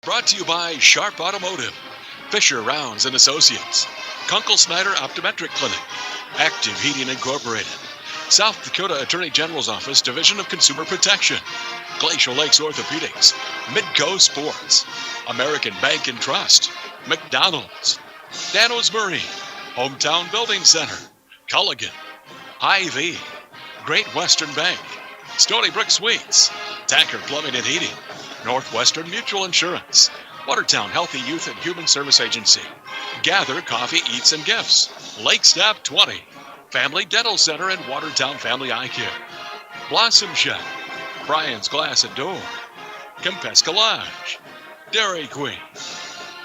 Brought to you by Sharp Automotive, Fisher Rounds and Associates, Kunkel Snyder Optometric Clinic, Active Heating Incorporated, South Dakota Attorney General's Office Division of Consumer Protection, Glacial Lakes Orthopedics, Midco Sports, American Bank and Trust, McDonald's, Dano's Marine, Hometown Building Center, Culligan, Hy-Vee, Great Western Bank, Stony Brook Suites, Tankard Plumbing and Heating, Northwestern Mutual Insurance, Watertown Healthy Youth and Human Service Agency, Gather Coffee, Eats and Gifts, Lake Stop 20, Family Dental Center and Watertown Family Eye Care, Blossom Shack, Brian's Glass and Door, Kempesca Lodge, Dairy Queen,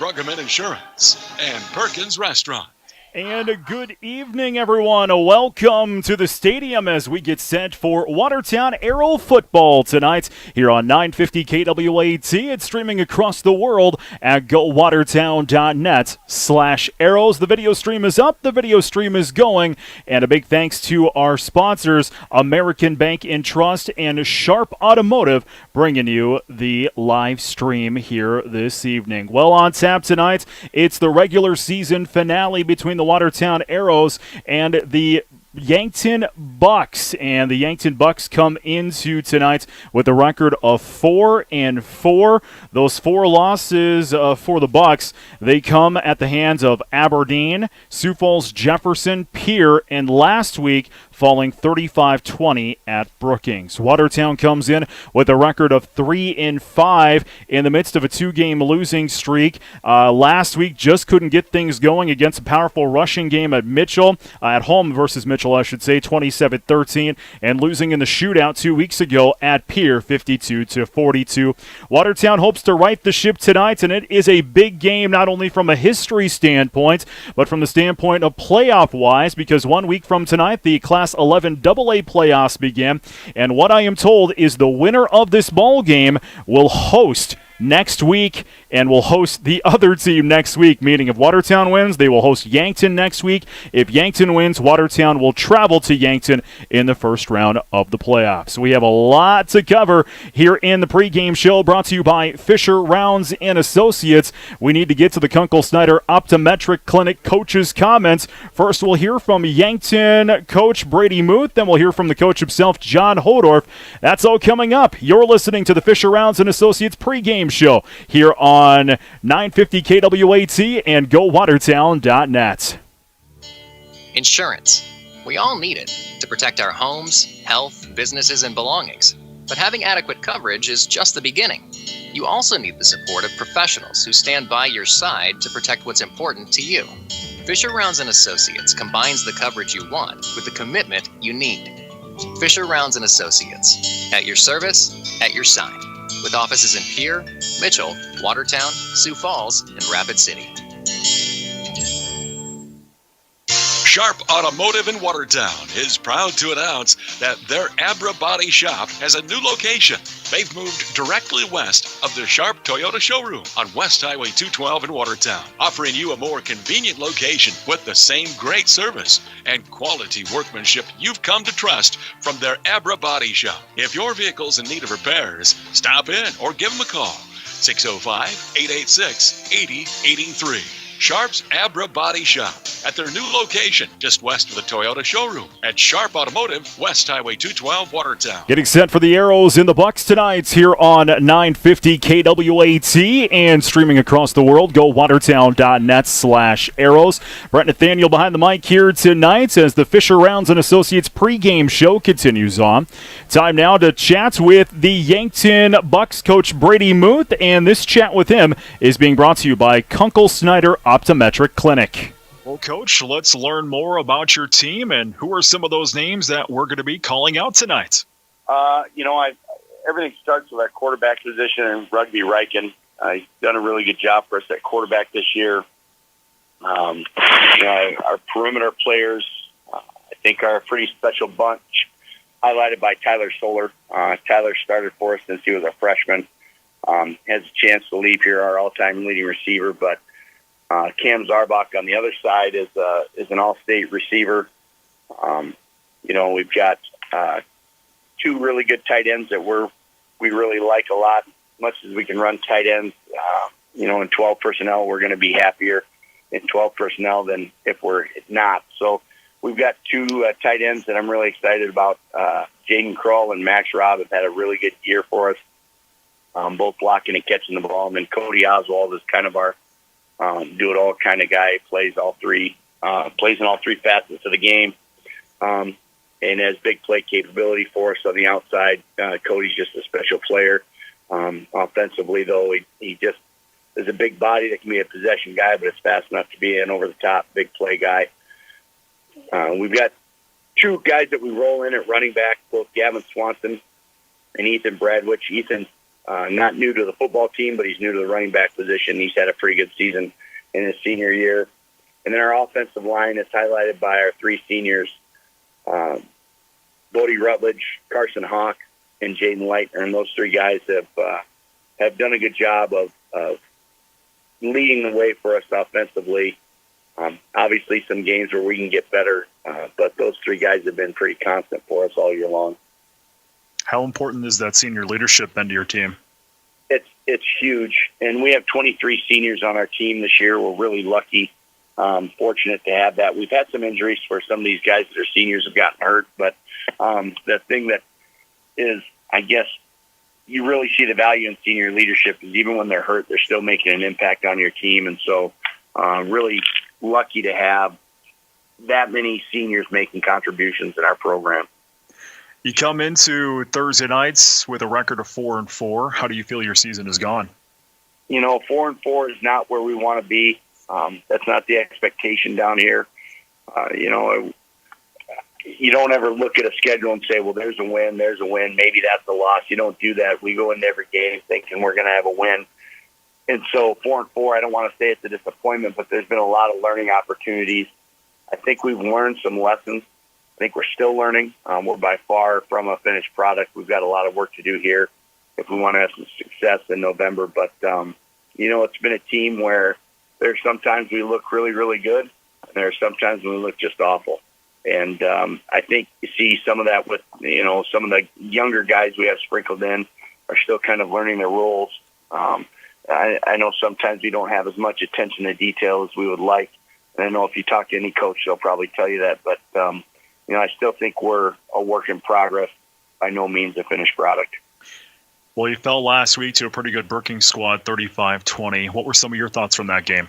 Bruggeman Insurance, and Perkins Restaurant. And a good evening, everyone. Welcome to the stadium as we get set for Watertown Arrow football tonight here on 950 KWAT. It's streaming across the world at gowatertown.net/arrows. The video stream is up. The video stream is going. And a big thanks to our sponsors, American Bank and Trust and Sharp Automotive, bringing you the live stream here this evening. Well, on tap tonight, it's the regular season finale between the Watertown Arrows and the Yankton Bucks, and the Yankton Bucks come into tonight with a record of 4-4. Those 4 losses for the Bucks, they come at the hands of Aberdeen, Sioux Falls, Jefferson, Pierre, and last week falling 35-20 at Brookings. Watertown comes in with a record of 3-5 in the midst of a 2-game losing streak. Last week just couldn't get things going against a powerful rushing game at Mitchell, at home versus Mitchell, I should say, 27-13, and losing in the shootout 2 weeks ago at Pierre, 52-42. Watertown hopes to right the ship tonight, and it is a big game not only from a history standpoint, but from the standpoint of playoff-wise, because 1 week from tonight, the Class 11 AA playoffs begin, and what I am told is the winner of this ball game will host next week and will host the other team next week, meaning if Watertown wins, they will host Yankton next week. If Yankton wins, Watertown will travel to Yankton in the first round of the playoffs. We have a lot to cover here in the pregame show, brought to you by Fisher Rounds and Associates. We need to get to the Kunkel Snyder Optometric Clinic coach's comments. First, we'll hear from Yankton coach Brady Muth, then we'll hear from the coach himself, John Hodorf. That's all coming up. You're listening to the Fisher Rounds and Associates pregame show here on 950 KWAT and GoWatertown.net. Insurance. We all need it to protect our homes, health, businesses, and belongings. But having adequate coverage is just the beginning. You also need the support of professionals who stand by your side to protect what's important to you. Fisher Rounds and Associates combines the coverage you want with the commitment you need. Fisher Rounds and Associates. At your service, at your side. With offices in Pierre, Mitchell, Watertown, Sioux Falls, and Rapid City. Sharp Automotive in Watertown is proud to announce that their Abra Body Shop has a new location. They've moved directly west of the Sharp Toyota showroom on West Highway 212 in Watertown, offering you a more convenient location with the same great service and quality workmanship you've come to trust from their Abra Body Shop. If your vehicle's in need of repairs, stop in or give them a call. 605-886-8083. Sharp's Abra Body Shop at their new location just west of the Toyota showroom at Sharp Automotive, West Highway 212, Watertown. Getting set for the Arrows and the Bucks tonight here on 950 KWAT and streaming across the world. GoWatertown.net/arrows. Brett Nathaniel behind the mic here tonight as the Fisher Rounds and Associates pregame show continues on. Time now to chat with the Yankton Bucks coach Brady Muth, and this chat with him is being brought to you by Kunkel Snyder Optometric Clinic. Well, Coach, let's learn more about your team and who are some of those names that we're going to be calling out tonight. Everything starts with our quarterback position in Rugby Riken. He's done a really good job for us at quarterback this year. Our perimeter players, I think, are a pretty special bunch, highlighted by Tyler Soler. Tyler started for us since he was a freshman. Has a chance to leave here, our all-time leading receiver, but Cam Zarbach on the other side is an all-state receiver. We've got 2 really good tight ends that we really like a lot. Much as we can run tight ends, in 12 personnel, we're going to be happier in 12 personnel than if we're not. So we've got two tight ends that I'm really excited about. Jaden Kroll and Max Robb have had a really good year for us, both blocking and catching the ball. And then Cody Oswald is kind of our do-it-all kind of guy. Plays in all three facets of the game, and has big play capability for us on the outside. Cody's just a special player. Offensively, though, he just is a big body that can be a possession guy, but it's fast enough to be an over-the-top big play guy. We've got two guys that we roll in at running back, both Gavin Swanson and Ethan Bradwich. Ethan's not new to the football team, but he's new to the running back position. He's had a pretty good season in his senior year. And then our offensive line is highlighted by our three seniors, Bodie Rutledge, Carson Hawk, and Jaden Leitner. And those three guys have done a good job of leading the way for us offensively. Obviously, some games where we can get better, but those three guys have been pretty constant for us all year long. How important is that senior leadership been to your team? It's huge, and we have 23 seniors on our team this year. We're really lucky, fortunate to have that. We've had some injuries where some of these guys that are seniors have gotten hurt, but the thing that is, I guess, you really see the value in senior leadership is even when they're hurt, they're still making an impact on your team. And so really lucky to have that many seniors making contributions in our program. You come into Thursday nights with a record of 4-4. How do you feel your season has gone? 4-4 is not where we want to be. That's not the expectation down here. You don't ever look at a schedule and say, well, there's a win, maybe that's a loss. You don't do that. We go into every game thinking we're going to have a win. And so 4-4, I don't want to say it's a disappointment, but there's been a lot of learning opportunities. I think we've learned some lessons. I think we're still learning. We're by far from a finished product. We've got a lot of work to do here if we want to have some success in November. But, it's been a team where there's sometimes we look really, really good, and there's sometimes we look just awful. And I think you see some of that with, some of the younger guys we have sprinkled in are still kind of learning their roles. I know sometimes we don't have as much attention to detail as we would like. And I know if you talk to any coach, they'll probably tell you that. But, I still think we're a work in progress, by no means a finished product. Well, you fell last week to a pretty good Brookings squad, 35-20. What were some of your thoughts from that game?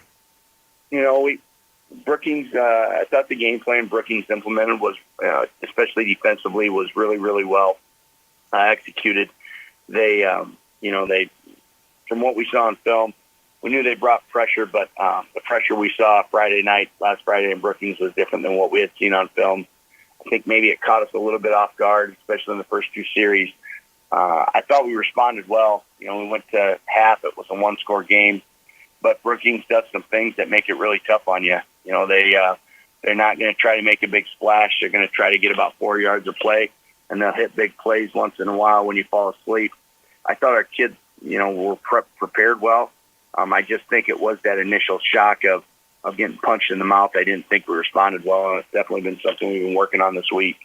Brookings, I thought the game plan Brookings implemented was, especially defensively, was really, really well executed. They, from what we saw on film, we knew they brought pressure, but the pressure we saw last Friday in Brookings was different than what we had seen on film. I think maybe it caught us a little bit off guard, especially in the first two series. I thought we responded well. We went to half. It was a one-score game. But Brookings does some things that make it really tough on you. They're not going to try to make a big splash. They're going to try to get about 4 yards of play, and they'll hit big plays once in a while when you fall asleep. I thought our kids, were prepared well. I just think it was that initial shock of getting punched in the mouth. I didn't think we responded well, and it's definitely been something we've been working on this week.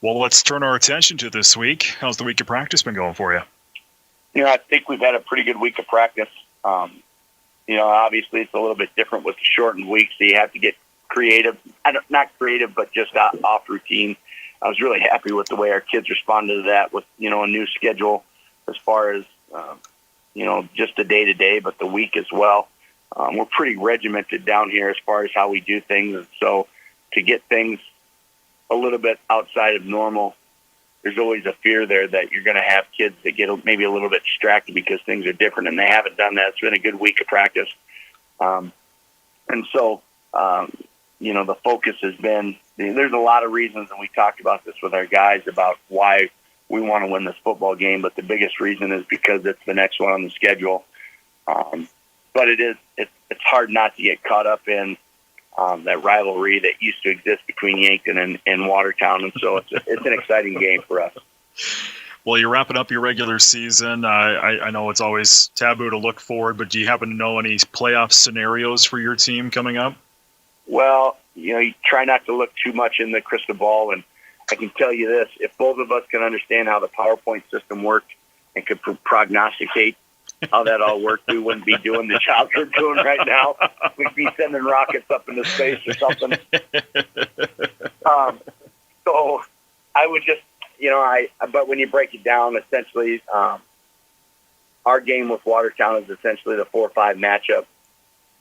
Well, let's turn our attention to this week. How's the week of practice been going for you? I think we've had a pretty good week of practice. Obviously it's a little bit different with the shortened week, so you have to get creative. Not creative, but just off routine. I was really happy with the way our kids responded to that with, a new schedule as far as, just the day-to-day, but the week as well. We're pretty regimented down here as far as how we do things. And so to get things a little bit outside of normal, there's always a fear there that you're going to have kids that get maybe a little bit distracted because things are different, and they haven't done that. It's been a good week of practice. And so, the focus has been, there's a lot of reasons, and we talked about this with our guys about why we want to win this football game, but the biggest reason is because it's the next one on the schedule. But it's hard not to get caught up in that rivalry that used to exist between Yankton and Watertown, and so it's an exciting game for us. Well, you're wrapping up your regular season. I know it's always taboo to look forward, but do you happen to know any playoff scenarios for your team coming up? Well, you try not to look too much in the crystal ball, and I can tell you this, if both of us can understand how the PowerPoint system worked and could prognosticate how that all worked, we wouldn't be doing the jobs we're doing right now. We'd be sending rockets up into space or something. So I would just, but when you break it down, essentially, our game with Watertown is essentially the 4-5 matchup.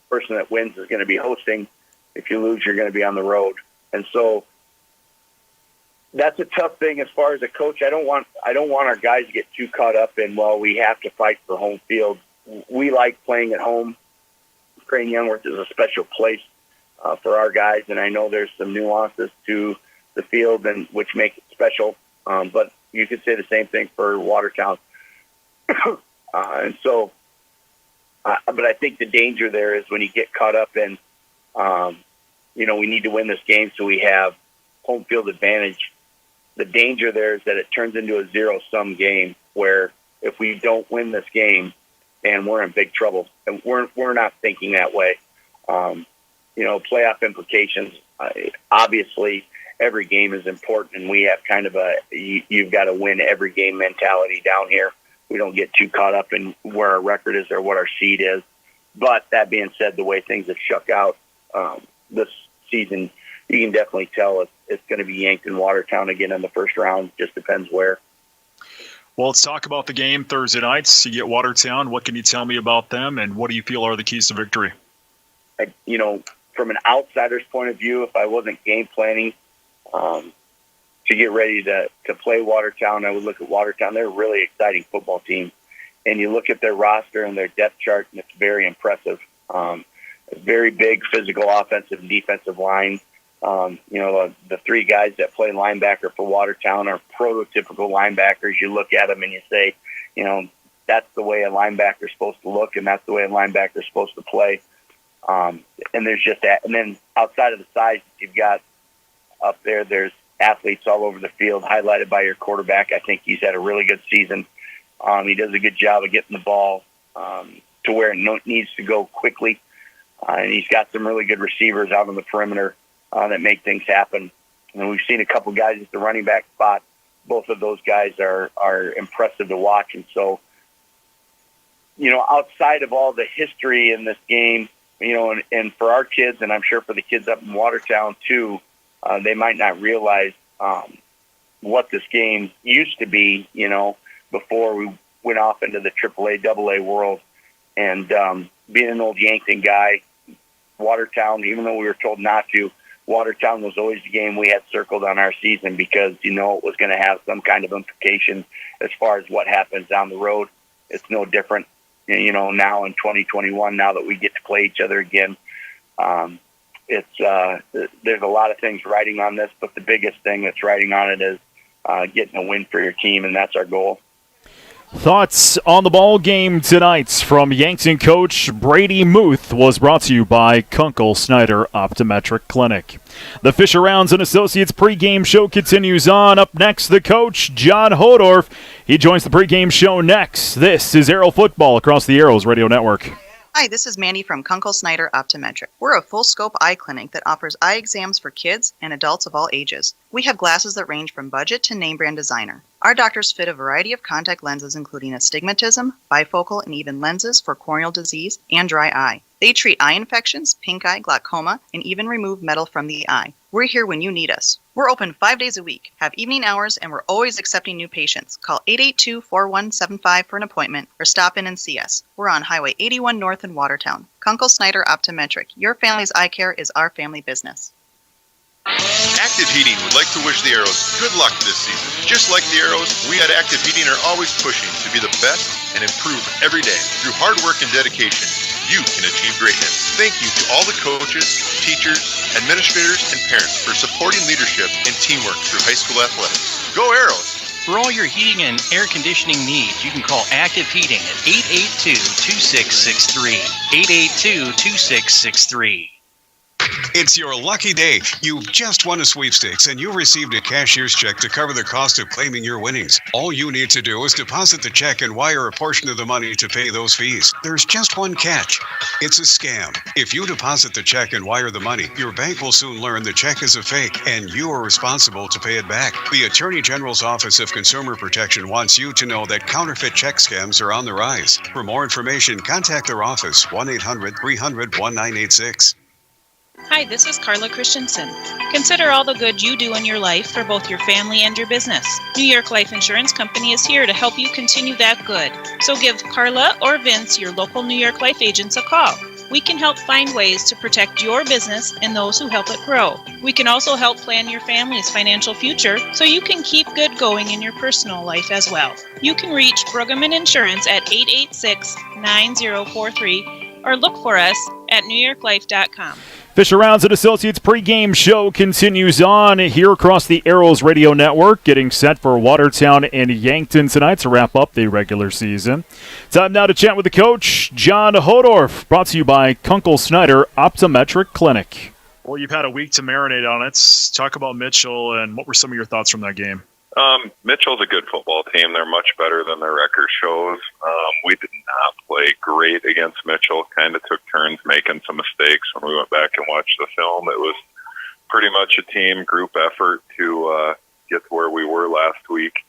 Person that wins is going to be hosting. If you lose, you're going to be on the road. And so that's a tough thing as far as a coach. I don't want our guys to get too caught up in, well, we have to fight for home field. We like playing at home. Crane Youngworth is a special place for our guys, and I know there's some nuances to the field and which make it special. But you could say the same thing for Watertown. And so, but I think the danger there is when you get caught up in, we need to win this game so we have home field advantage. The danger there is that it turns into a zero-sum game where if we don't win this game, and we're in big trouble. And we're not thinking that way. Playoff implications, obviously every game is important, and we have kind of you've got to win every game mentality down here. We don't get too caught up in where our record is or what our seed is. But that being said, the way things have shook out this season, you can definitely tell it's going to be Yankton Watertown again in the first round. Just depends where. Well, let's talk about the game Thursday nights. You get Watertown. What can you tell me about them, and what do you feel are the keys to victory? From an outsider's point of view, if I wasn't game planning to get ready to play Watertown, I would look at Watertown. They're a really exciting football team. And you look at their roster and their depth chart, and it's very impressive. A very big physical offensive and defensive line. The three guys that play linebacker for Watertown are prototypical linebackers. You look at them and you say, that's the way a linebacker is supposed to look, and that's the way a linebacker is supposed to play. And there's just that. And then outside of the size that you've got up there, there's athletes all over the field, highlighted by your quarterback. I think he's had a really good season. He does a good job of getting the ball to where it needs to go quickly. And he's got some really good receivers out on the perimeter that make things happen. And we've seen a couple guys at the running back spot. Both of those guys are impressive to watch. And so, outside of all the history in this game, and for our kids, and I'm sure for the kids up in Watertown too, they might not realize what this game used to be, before we went off into the AAA, AA world. And being an old Yankton guy, Watertown, even though we were told not to, Watertown was always the game we had circled on our season because it was going to have some kind of implication as far as what happens down the road. It's no different, now in 2021, now that we get to play each other again. There's a lot of things riding on this, but the biggest thing that's riding on it is getting a win for your team, and that's our goal. Thoughts on the ball game tonight from Yankton coach Brady Muth was brought to you by Kunkel Snyder Optometric Clinic. The Fisher Rounds and Associates pregame show continues on. Up next, the coach, John Hodorf. He joins the pregame show next. This is Arrow Football across the Arrows Radio Network. Hi, this is Mandy from Kunkel Snyder Optometric. We're a full-scope eye clinic that offers eye exams for kids and adults of all ages. We have glasses that range from budget to name-brand designer. Our doctors fit a variety of contact lenses, including astigmatism, bifocal, and even lenses for corneal disease and dry eye. They treat eye infections, pink eye, glaucoma, and even remove metal from the eye. We're here when you need us. We're open 5 days a week, have evening hours, and we're always accepting new patients. Call 882-4175 for an appointment or stop in and see us. We're on Highway 81 North in Watertown. Kunkel Snyder Optometric. Your family's eye care is our family business. Active Heating would like to wish the Arrows good luck this season. Just like the Arrows, we at Active Heating are always pushing to be the best and improve every day. Through hard work and dedication, you can achieve greatness. Thank you to all the coaches, teachers, administrators, and parents for supporting leadership and teamwork through high school athletics. Go Arrows! For all your heating and air conditioning needs, you can call Active Heating at 882-2663. 882-2663. It's your lucky day. You've just won a sweepstakes and you received a cashier's check to cover the cost of claiming your winnings. All you need to do is deposit the check and wire a portion of the money to pay those fees. There's just one catch. It's a scam. If you deposit the check and wire the money, your bank will soon learn the check is a fake and you are responsible to pay it back. The Attorney General's Office of Consumer Protection wants you to know that counterfeit check scams are on the rise. For more information, contact their office, 1-800-300-1986. Hi, this is Carla Christensen. Consider all the good you do in your life for both your family and your business. New York Life Insurance Company is here to help you continue that good. So give Carla or Vince, your local New York Life agents, a call. We can help find ways to protect your business and those who help it grow. We can also help plan your family's financial future so you can keep good going in your personal life as well. You can reach Bruggeman Insurance at 886-9043 or look for us at newyorklife.com. Fisher Rounds and Associates pregame show continues on here across the Arrows Radio Network, getting set for Watertown and Yankton tonight to wrap up the regular season. Time now to chat with the coach, John Hodorf, brought to you by Kunkel Snyder Optometric Clinic. Well, you've had a week to marinate on it. Talk about Mitchell, and what were some of your thoughts from that game? Mitchell's a good football team. They're much better than their record shows. We did not play great against Mitchell. Kind of took turns making some mistakes when we went back and watched the film. It was pretty much a team group effort to get to where we were last week.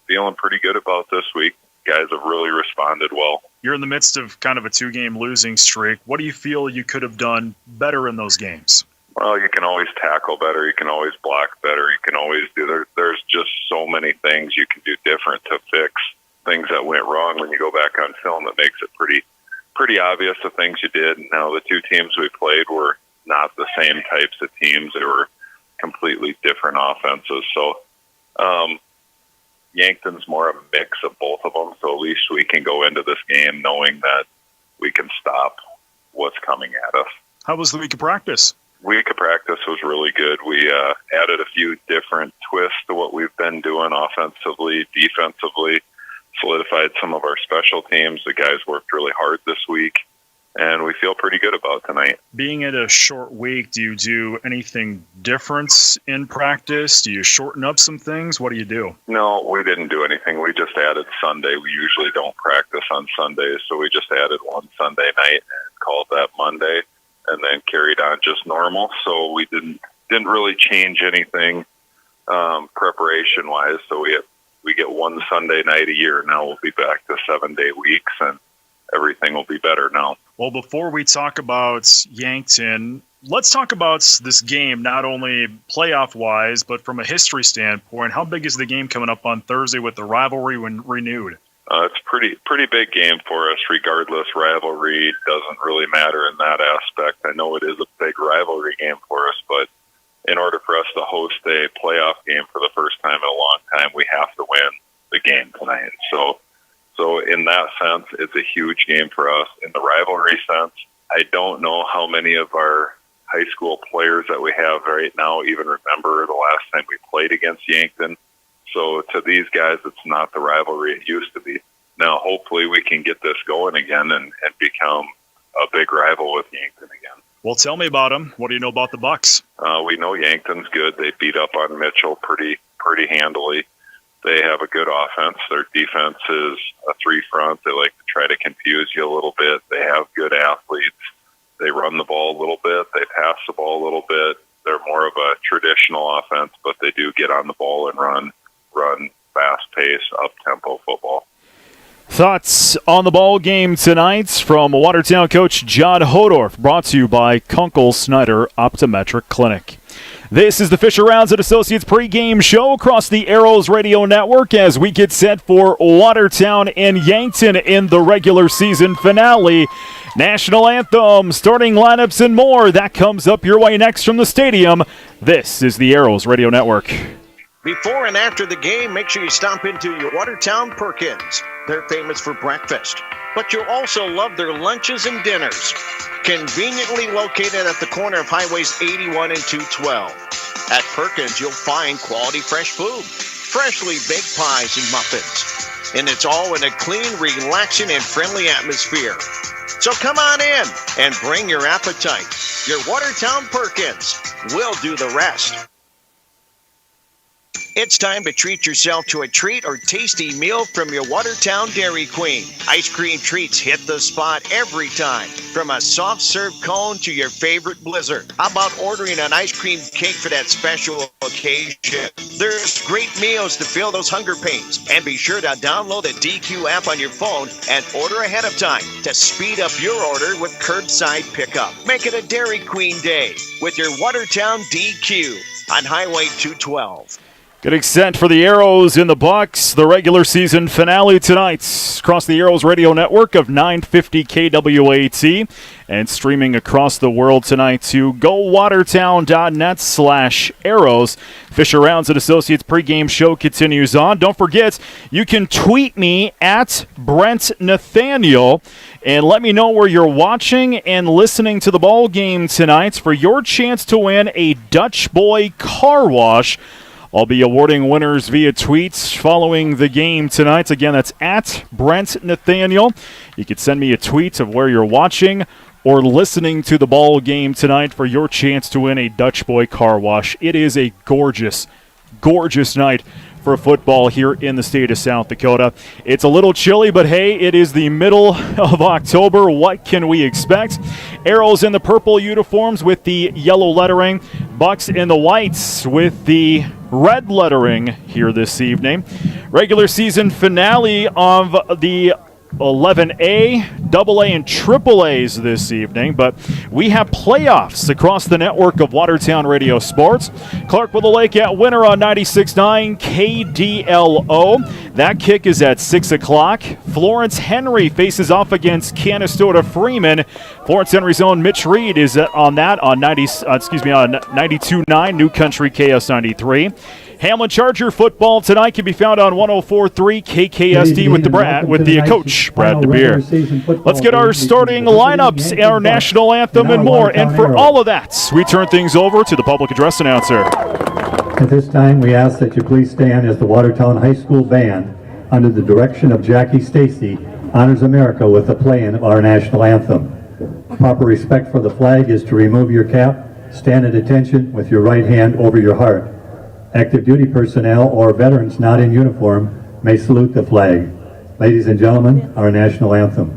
Feeling pretty good about this week. Guys have really responded well. You're in the midst of kind of a two-game losing streak. What do you feel you could have done better in those games? Well, you can always tackle better. You can always block better. You can always do there's just so many things you can do different to fix things that went wrong when you go back on film. That makes it pretty obvious the things you did. Now, the two teams we played were not the same types of teams. They were completely different offenses. So Yankton's more a mix of both of them. So at least we can go into this game knowing that we can stop what's coming at us. How was the week of practice? Week of practice was really good. We added a few different twists to what we've been doing offensively, defensively, solidified some of our special teams. The guys worked really hard this week, and we feel pretty good about tonight. Being at a short week, do you do anything different in practice? Do you shorten up some things? What do you do? No, we didn't do anything. We just added Sunday. We usually don't practice on Sundays, so we just added one Sunday night and called that Monday, and then carried on just normal. So we didn't really change anything preparation-wise. So we get one Sunday night a year. Now we'll be back to 7-day weeks, and everything will be better now. Well, before we talk about Yankton, let's talk about this game, not only playoff-wise, but from a history standpoint. How big is the game coming up on Thursday with the rivalry renewed? It's a pretty big game for us, regardless. Rivalry doesn't really matter in that aspect. I know it is a big rivalry game for us, but in order for us to host a playoff game for the first time in a long time, we have to win the game tonight. So in that sense, it's a huge game for us. In the rivalry sense, I don't know how many of our high school players that we have right now even remember the last time we played against Yankton. So to these guys, it's not the rivalry it used to be. Now, hopefully we can get this going again and become a big rival with Yankton again. Well, tell me about them. What do you know about the Bucks? We know Yankton's good. They beat up on Mitchell pretty handily. They have a good offense. Their defense is a three-front. They like to try to confuse you a little bit. They have good athletes. They run the ball a little bit. They pass the ball a little bit. They're more of a traditional offense, but they do get on the ball and run fast-paced, up-tempo football. Thoughts on the ball game tonight from Watertown coach John Hodorf, brought to you by Kunkel Snyder Optometric Clinic. This is the Fisher Rounds and Associates pregame show across the Arrows Radio Network as we get set for Watertown and Yankton in the regular season finale. National anthem, starting lineups, and more. That comes up your way next from the stadium. This is the Arrows Radio Network. Before and after the game, make sure you stop into your Watertown Perkins. They're famous for breakfast, but you'll also love their lunches and dinners. Conveniently located at the corner of Highways 81 and 212. At Perkins, you'll find quality fresh food, freshly baked pies and muffins. And it's all in a clean, relaxing, and friendly atmosphere. So come on in and bring your appetite. Your Watertown Perkins. We'll do the rest. It's time to treat yourself to a treat or tasty meal from your Watertown Dairy Queen. Ice cream treats hit the spot every time, from a soft serve cone to your favorite blizzard. How about ordering an ice cream cake for that special occasion? There's great meals to fill those hunger pains. And be sure to download the DQ app on your phone and order ahead of time to speed up your order with curbside pickup. Make it a Dairy Queen day with your Watertown DQ on Highway 212. Getting set for the Arrows in the Bucks, the regular season finale tonight across the Arrows radio network of 950 KWAT and streaming across the world tonight to gowatertown.net/arrows. Fisher Rounds and Associates pregame show continues on. Don't forget, you can tweet me at Brent Nathaniel and let me know where you're watching and listening to the ball game tonight for your chance to win a Dutch Boy car wash. I'll be awarding winners via tweets following the game tonight. Again, that's at Brent Nathaniel. You can send me a tweet of where you're watching or listening to the ball game tonight for your chance to win a Dutch Boy car wash. It is a gorgeous, gorgeous night for football here in the state of South Dakota. It's a little chilly, but hey, it is the middle of October. What can we expect? Arrows in the purple uniforms with the yellow lettering. Bucks in the whites with the red lettering here this evening. Regular season finale of the 11A, AA, and AAAs this evening, but we have playoffs across the network of Watertown Radio Sports. Clarkville Lake at winner on 96.9 KDLO. That kick is at 6 o'clock. Florence Henry faces off against Canastota Freeman. Florence Henry's own Mitch Reed is on that on 92.9 New Country KS93. Hamlin Charger football tonight can be found on 104.3 KKSD with the coach, Brad DeBeer. Let's get our starting lineups, our national anthem, and more. And for all of that, we turn things over to the public address announcer. At this time, we ask that you please stand as the Watertown High School Band, under the direction of Jackie Stacy, honors America with the playing of our national anthem. Proper respect for the flag is to remove your cap, stand at attention with your right hand over your heart. Active duty personnel or veterans not in uniform may salute the flag. Ladies and gentlemen, our national anthem.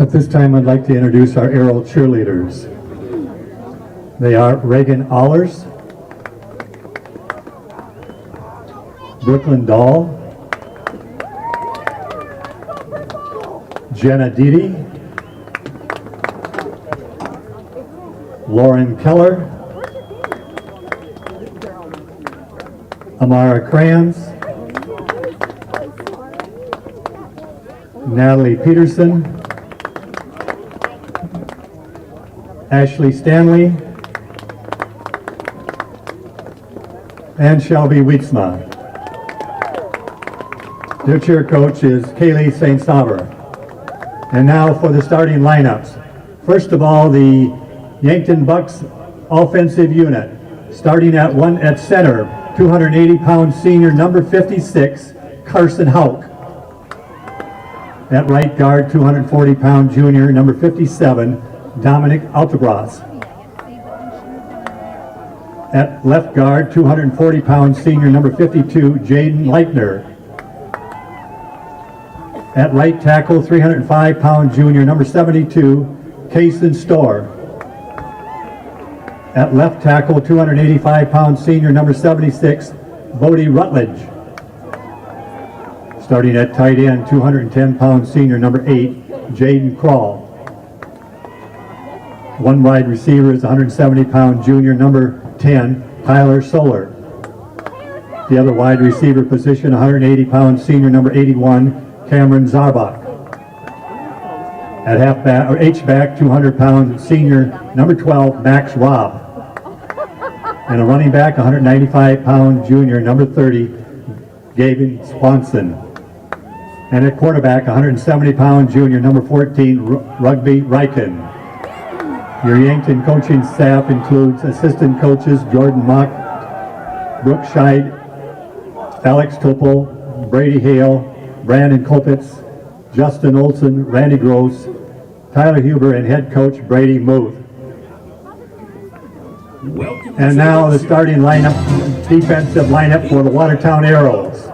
At this time, I'd like to introduce our Arrow cheerleaders. They are Reagan Allers, Brooklyn Dahl, Jenna Dede, Lauren Keller, Amara Kranz, Natalie Peterson, Ashley Stanley, and Shelby Wietzma. Their cheer coach is Kaylee St. Saber. And now for the starting lineups. First of all, the Yankton Bucks offensive unit. Starting at center, 280-pound senior number 56, Carson Hauk. At right guard, 240-pound junior, number 57, Dominic Altabras. At left guard, 240-pound senior, number 52, Jaden Leitner. At right tackle, 305-pound junior, number 72, Kaysen Storr. At left tackle, 285-pound senior, number 76, Bodie Rutledge. Starting at tight end, 210-pound senior, number 8, Jaden Crawl. One wide receiver is 170-pound junior, number 10, Tyler Soler. The other wide receiver position, 180-pound senior, number 81, Cameron Zarbach. At halfback or H-back, 200-pound senior, number 12, Max Robb. And a running back, 195-pound junior, number 30, Gavin Swanson. And at quarterback, 170-pound junior, number 14, Rugby Riken. Your Yankton coaching staff includes assistant coaches Jordan Mock, Brooke Scheid, Alex Topol, Brady Hale, Brandon Kopitz, Justin Olson, Randy Gross, Tyler Huber, and head coach Brady Muth. And now the starting lineup, defensive lineup for the Watertown Arrows.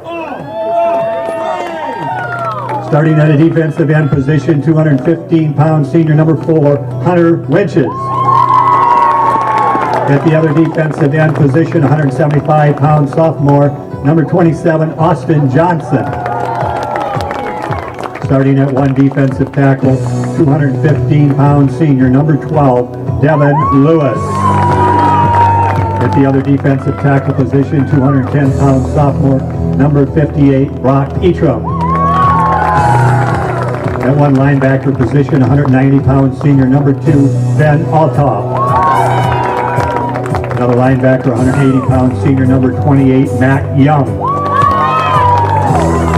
Starting at a defensive end position, 215-pound senior, number 4, Hunter Wenches. At the other defensive end position, 175-pound sophomore, number 27, Austin Johnson. Starting at one defensive tackle, 215-pound senior, number 12, Devin Lewis. At the other defensive tackle position, 210-pound sophomore, number 58, Brock Etram. At one linebacker position, 190-pound senior, number 2, Ben Altoff. Another linebacker, 180-pound senior, number 28, Matt Young.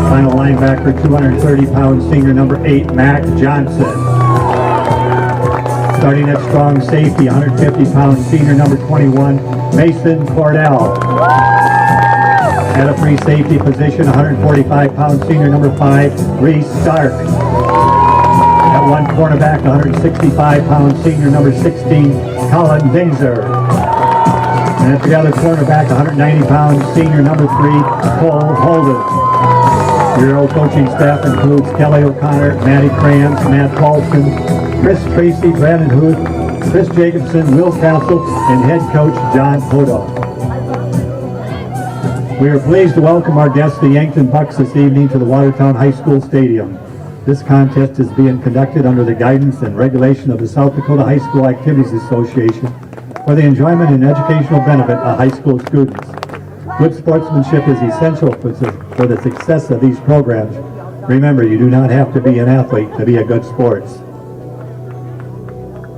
Final linebacker, 230-pound senior, number 8, Matt Johnson. Starting at strong safety, 150-pound senior, number 21, Mason Cordell. At a free safety position, 145-pound senior, number 5, Reese Stark. At one cornerback, 165-pound senior, number 16, Colin Dingzer. And at the other cornerback, 190-pound senior, number 3, Cole Holden. Your old coaching staff includes Kelly O'Connor, Matty Kranz, Matt Paulson, Chris Tracy, Brandon Huth, Chris Jacobson, Will Castle, and head coach John Podo. We are pleased to welcome our guests, the Yankton Bucks, this evening to the Watertown High School Stadium. This contest is being conducted under the guidance and regulation of the South Dakota High School Activities Association for the enjoyment and educational benefit of high school students. Good sportsmanship is essential for the success of these programs. Remember, you do not have to be an athlete to be a good sports.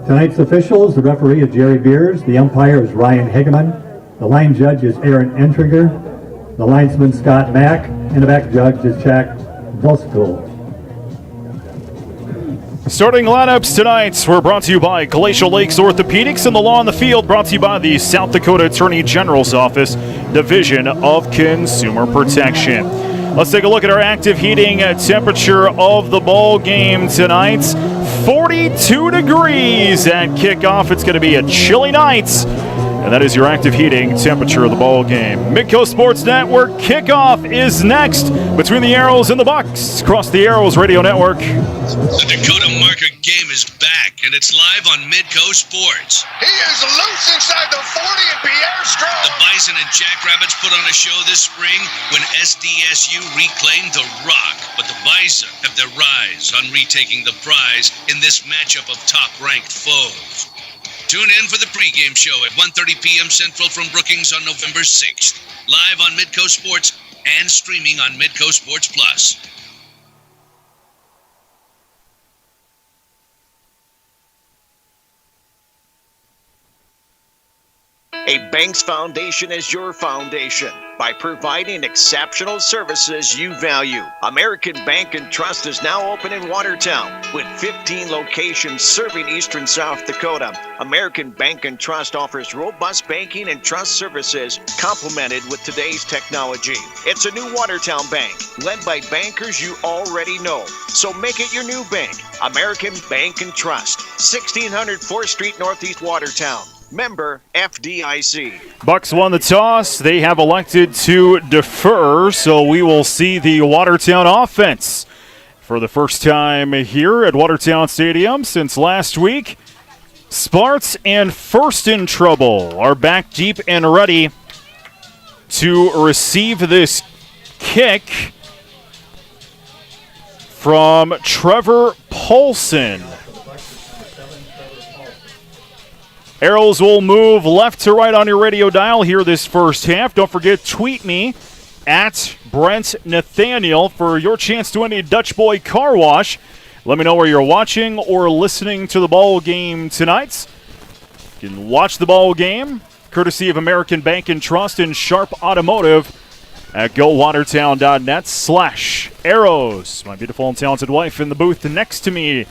Tonight's officials, the referee is Jerry Beers, the umpire is Ryan Hegeman, the line judge is Aaron Entringer, the linesman Scott Mack, and the back judge is Jack Vostool. Starting lineups tonight were brought to you by Glacial Lakes Orthopedics, and the law on the field brought to you by the South Dakota Attorney General's Office, Division of Consumer Protection. Let's take a look at our active heating temperature of the ball game tonight. 42 degrees at kickoff. It's going to be a chilly night. And that is your active heating temperature of the ball game. Midcoast Sports Network kickoff is next between the Arrows and the Bucks across the Arrows Radio Network. The Dakota Market game is back, and it's live on Midcoast Sports. He is loose inside the 40 and Pierre Strong. The Bison and Jackrabbits put on a show this spring when SDSU reclaimed the Rock, but the Bison have their rise on retaking the prize in this matchup of top-ranked foes. Tune in for the pregame show at 1:30 p.m. Central from Brookings on November 6th. Live on Midcoast Sports and streaming on Midcoast Sports Plus. A bank's foundation is your foundation by providing exceptional services you value. American Bank and Trust is now open in Watertown with 15 locations serving eastern South Dakota. American Bank and Trust offers robust banking and trust services complemented with today's technology. It's a new Watertown bank led by bankers you already know. So make it your new bank. American Bank and Trust, 1600 4th Street Northeast Watertown. Member FDIC. Bucks won the toss. They have elected to defer, so we will see the Watertown offense for the first time here at Watertown Stadium since last week. Sparts and First in Trouble are back deep and ready to receive this kick from Trevor Paulson. Arrows will move left to right on your radio dial here this first half. Don't forget, tweet me at Brent Nathaniel for your chance to win a Dutch Boy car wash. Let me know where you're watching or listening to the ball game tonight. You can watch the ball game courtesy of American Bank and Trust and Sharp Automotive at gowatertown.net/arrows. My beautiful and talented wife in the booth next to me,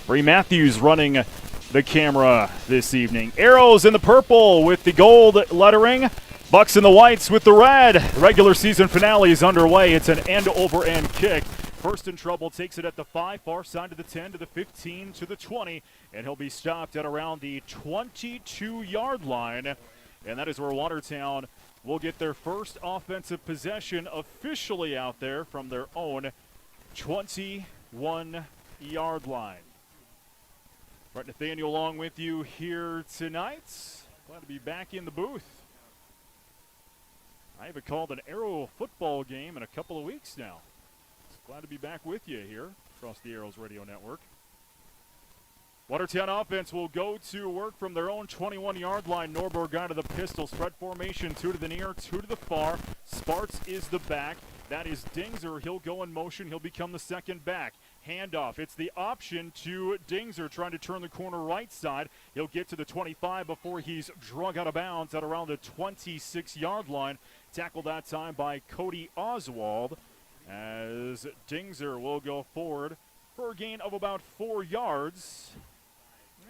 Bree Matthews, running the camera this evening. Arrows in the purple with the gold lettering. Bucks in the whites with the red. Regular season finale is underway. It's an end-over-end kick. First in Trouble takes it at the 5, far side to the 10, to the 15, to the 20, and he'll be stopped at around the 22-yard line. And that is where Watertown will get their first offensive possession officially out there from their own 21-yard line. Brett Nathaniel along with you here tonight. Glad to be back in the booth. I haven't called an Arrow football game in a couple of weeks now. Glad to be back with you here across the Arrows Radio Network. Watertown offense will go to work from their own 21-yard line. Norberg out of the pistol. Spread formation, 2 to the near, 2 to the far. Sparts is the back. That is Dingser. He'll go in motion. He'll become the second back. Handoff. It's the option to Dingser trying to turn the corner right side. He'll get to the 25 before he's drug out of bounds at around the 26-yard line. Tackled that time by Cody Oswald as Dingser will go forward for a gain of about 4 yards.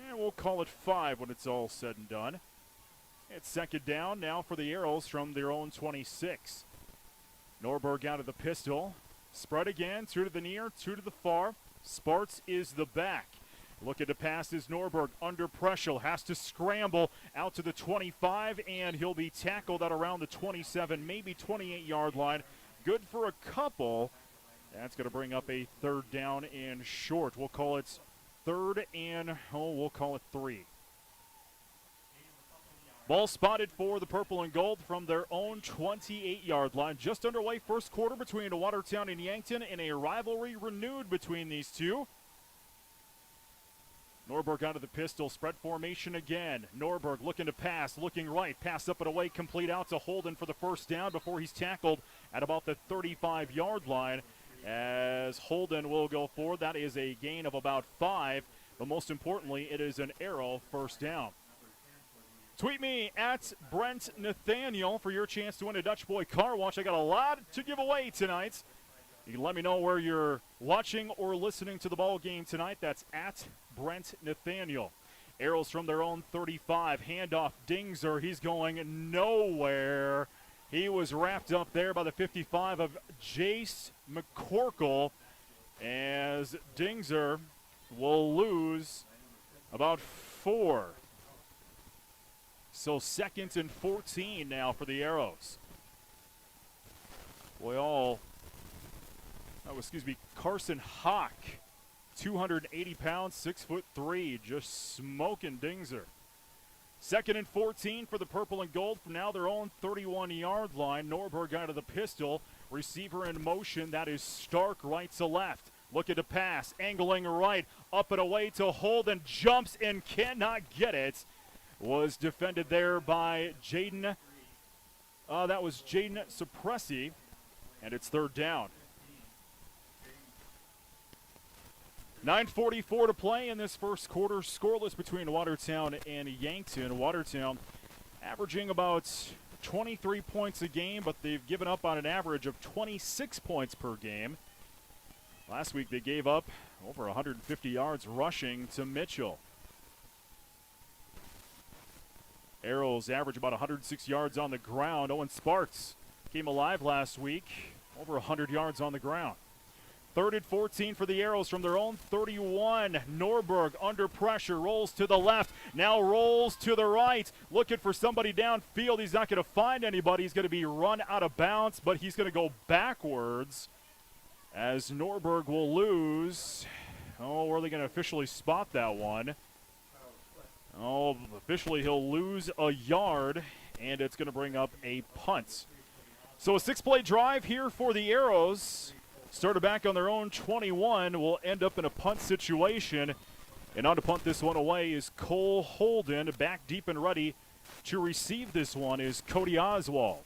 And we'll call it 5 when it's all said and done. It's second down now for the Arrows from their own 26. Norberg out of the pistol. Spread again, 2 to the near, 2 to the far. Sparts is the back. Looking to pass is Norberg under pressure. Has to scramble out to the 25, and he'll be tackled at around the 27, maybe 28-yard line. Good for a couple. That's going to bring up a third down and short. We'll call it third and, we'll call it 3. Ball spotted for the purple and gold from their own 28-yard line. Just underway first quarter between Watertown and Yankton, and a rivalry renewed between these two. Norberg out of the pistol, spread formation again. Norberg looking to pass, looking right. Pass up and away, complete out to Holden for the first down before he's tackled at about the 35-yard line. As Holden will go forward, that is a gain of about 5. But most importantly, it is an Arrow first down. Tweet me at Brent Nathaniel for your chance to win a Dutch Boy car wash. I got a lot to give away tonight. You can let me know where you're watching or listening to the ball game tonight. That's at Brent Nathaniel. Arrows from their own 35. Handoff Dingser. He's going nowhere. He was wrapped up there by the 55 of Jace McCorkle, as Dingser will lose about 4. So second and 14 now for the Arrows. Carson Hawk, 280 pounds, 6'3", just smoking Dingser. Second and 14 for the purple and gold from now their own 31-yard line. Norberg out of the pistol. Receiver in motion. That is Stark right to left. Looking to pass. Angling right. Up and away to Holden. Jumps and cannot get it. Was defended there by Jaden. That was Jaden Suppressi. And it's third down. 9:44 to play in this first quarter. Scoreless between Watertown and Yankton. Watertown averaging about 23 points a game, but they've given up on an average of 26 points per game. Last week they gave up over 150 yards rushing to Mitchell. Arrows average about 106 yards on the ground. Owen Sparks came alive last week, over 100 yards on the ground. 3rd and 14 for the Arrows from their own 31. Norberg under pressure, rolls to the left, now rolls to the right, looking for somebody downfield. He's not going to find anybody. He's going to be run out of bounds, but he's going to go backwards as Norberg will lose. Oh, where are they going to officially spot that one? Oh, officially he'll lose a yard, and it's going to bring up a punt. So a 6-play drive here for the Arrows. Started back on their own 21. Will end up in a punt situation. And on to punt this one away is Cole Holden. Back deep and ready to receive this one is Cody Oswald.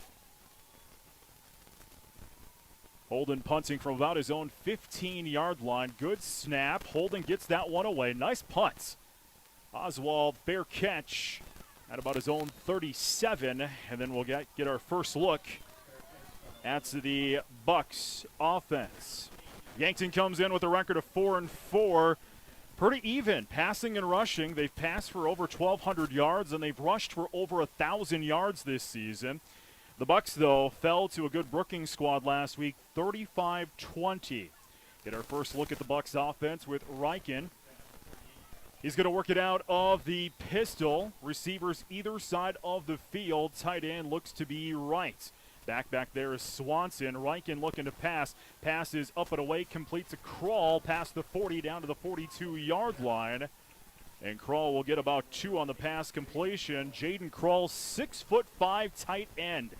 Holden punting from about his own 15-yard line. Good snap. Holden gets that one away. Nice punt. Oswald, fair catch at about his own 37. And then we'll get our first look at the Bucks offense. Yankton comes in with a record of 4-4. Pretty even passing and rushing. They've passed for over 1,200 yards, and they've rushed for over 1,000 yards this season. The Bucks, though, fell to a good Brookings squad last week, 35-20. Get our first look at the Bucks offense with Riken. He's going to work it out of the pistol. Receivers either side of the field. Tight end looks to be right. Back there is Swanson. Riken looking to pass. Passes up and away, completes a crawl past the 40 down to the 42-yard line. And Krall will get about 2 on the pass completion. Jaden Krall, 6'5" tight end.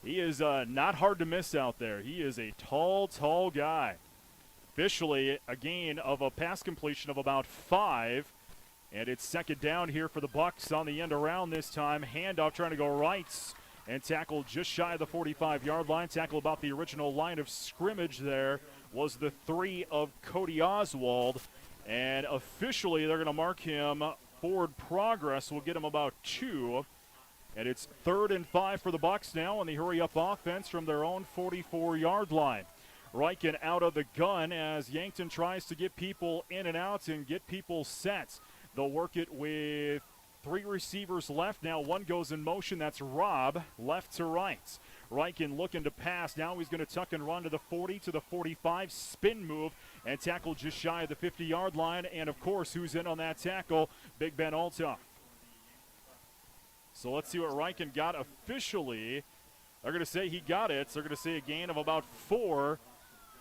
He is not hard to miss out there. He is a tall guy. Officially a gain of a pass completion of about 5. And it's second down here for the Bucks on the end around this time. Handoff trying to go right and tackle just shy of the 45-yard line. Tackle about the original line of scrimmage there was the 3 of Cody Oswald. And officially they're going to mark him forward progress. We'll get him about 2. And it's 3rd and 5 for the Bucks now on the hurry-up offense from their own 44-yard line. Riken out of the gun as Yankton tries to get people in and out and get people set. They'll work it with 3 receivers left. Now 1 goes in motion. That's Robb, left to right. Riken looking to pass. Now he's going to tuck and run to the 40, to the 45. Spin move and tackle just shy of the 50-yard line. And, of course, who's in on that tackle? Big Ben Altoff. So let's see what Riken got officially. They're going to say he got it. So they're going to say a gain of about 4.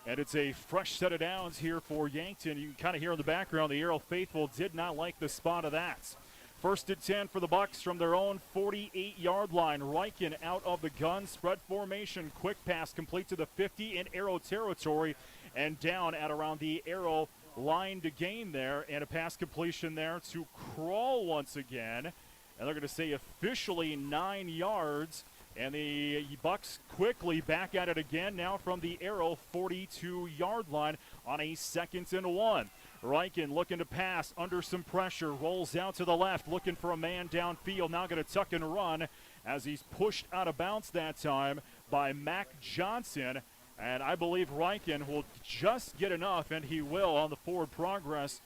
And it's a fresh set of downs here for Yankton. You can kind of hear in the background the Arrow faithful did not like the spot of that. 1st and 10 for the Bucks from their own 48-yard line. Riken out of the gun. Spread formation. Quick pass complete to the 50 in Arrow territory. And down at around the Arrow line to gain there. And a pass completion there to Krall once again. And they're going to say officially 9 yards. And the Bucks quickly back at it again now from the Arrow 42-yard line on a 2nd and 1. Riken looking to pass under some pressure, rolls out to the left, looking for a man downfield. Now going to tuck and run as he's pushed out of bounds that time by Mac Johnson. And I believe Riken will just get enough, and he will on the forward progress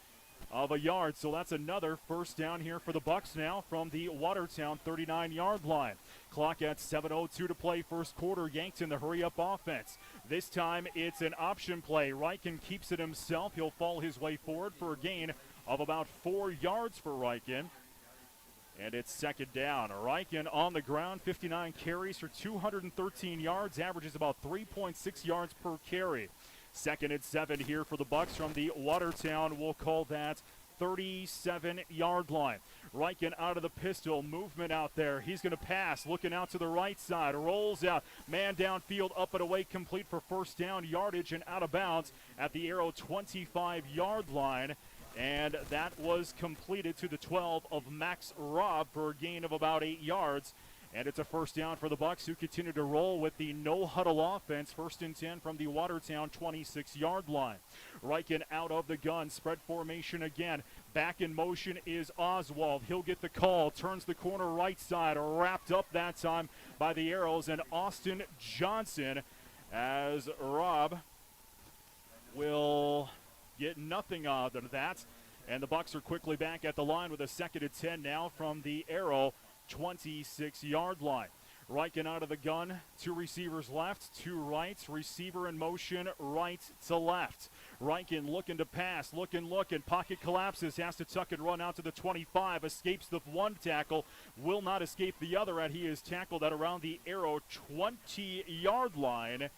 of a yard. So that's another first down here for the Bucks now from the Watertown 39-yard line. Clock at 7:02 to play first quarter. Yankton the hurry-up offense. This time it's an option play. Riken keeps it himself. He'll fall his way forward for a gain of about 4 yards for Riken. And it's second down. Riken on the ground, 59 carries for 213 yards, averages about 3.6 yards per carry. 2nd and 7 here for the Bucks from the Watertown. We'll call that 37-yard line. Riken out of the pistol, movement out there. He's going to pass, looking out to the right side, rolls out, man downfield, up and away, complete for first down yardage and out of bounds at the Arrow 25-yard line. And that was completed to the 12 of Max Robb for a gain of about 8 yards. And it's a first down for the Bucks, who continue to roll with the no-huddle offense. 1st and 10 from the Watertown 26-yard line. Riken out of the gun, spread formation again. Back in motion is Oswald. He'll get the call, turns the corner right side, wrapped up that time by the Arrows and Austin Johnson, as Rob will get nothing out of that. And the Bucks are quickly back at the line with a 2nd and 10 now from the Arrow 26-yard line. Riken out of the gun, 2 receivers left, 2 right, receiver in motion, right to left. Riken looking to pass, looking, pocket collapses, has to tuck and run out to the 25, escapes the one tackle, will not escape the other, and he is tackled at around the Arrow 20-yard line.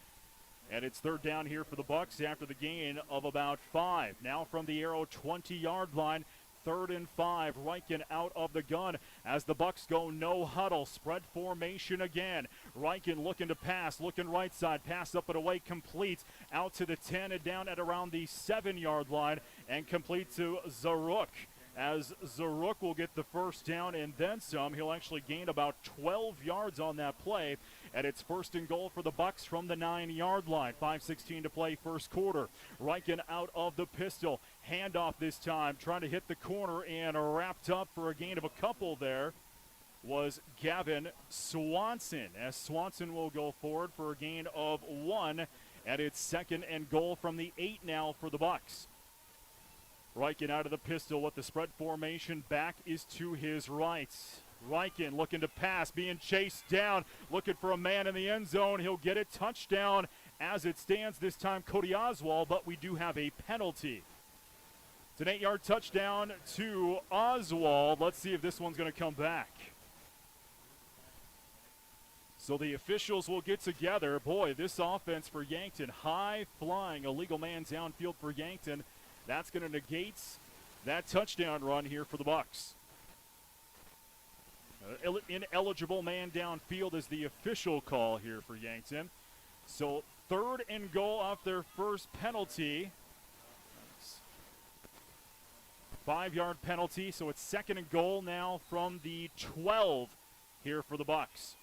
And it's 3rd down here for the Bucks after the gain of about 5. Now from the Arrow 20-yard line, 3rd and 5. Riken out of the gun as the Bucks go no huddle. Spread formation again. Riken looking to pass, looking right side. Pass up and away, complete. Out to the 10 and down at around the 7-yard line and complete to Zaruk. As Zaruk will get the 1st down and then some. He'll actually gain about 12 yards on that play. And it's 1st and goal for the Bucks from the 9-yard line. 5:16 to play, 1st quarter. Riken out of the pistol. Handoff this time, trying to hit the corner and wrapped up for a gain of a couple there was Gavin Swanson. As Swanson will go forward for a gain of 1. And it's 2nd and goal from the 8 now for the Bucks. Riken out of the pistol with the spread formation. Back is to his right. Riken looking to pass, being chased down, looking for a man in the end zone. He'll get it. Touchdown as it stands this time, Cody Oswald, but we do have a penalty. It's an 8-yard touchdown to Oswald. Let's see if this one's going to come back. So the officials will get together. Boy, this offense for Yankton, high-flying, illegal man downfield for Yankton. That's going to negate that touchdown run here for the Bucks. Ineligible man downfield is the official call here for Yankton. So 3rd and goal off their first penalty. 5-yard penalty, so it's 2nd and goal now from the 12 here for the Bucks.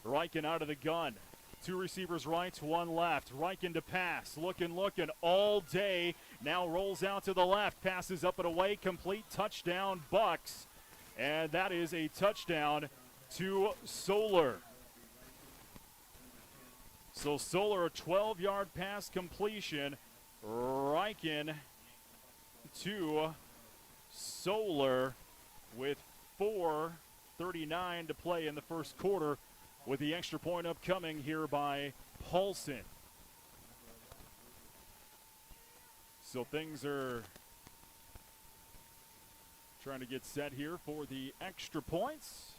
Riken out of the gun. 2 receivers right, 1 left. Riken to pass, looking all day. Now rolls out to the left, passes up and away, complete, touchdown Bucks. And that is a touchdown to Solar. So Solar, a 12-yard pass completion. Riken to Solar with 4:39 to play in the 1st quarter, with the extra point upcoming here by Paulson. So things are trying to get set here for the extra points.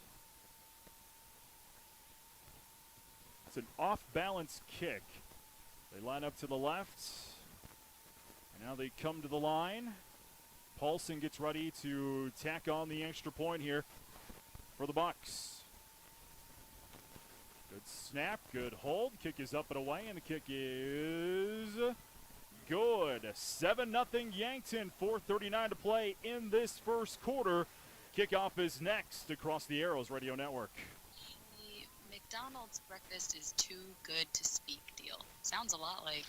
It's an off-balance kick. They line up to the left. And now they come to the line. Paulson gets ready to tack on the extra point here for the Bucks. Good snap, good hold. Kick is up and away, and the kick is good. 7-0 Yankton, 4:39 to play in this 1st quarter. Kickoff is next across the Arrows Radio Network. The McDonald's breakfast is too good to speak deal. Sounds a lot like...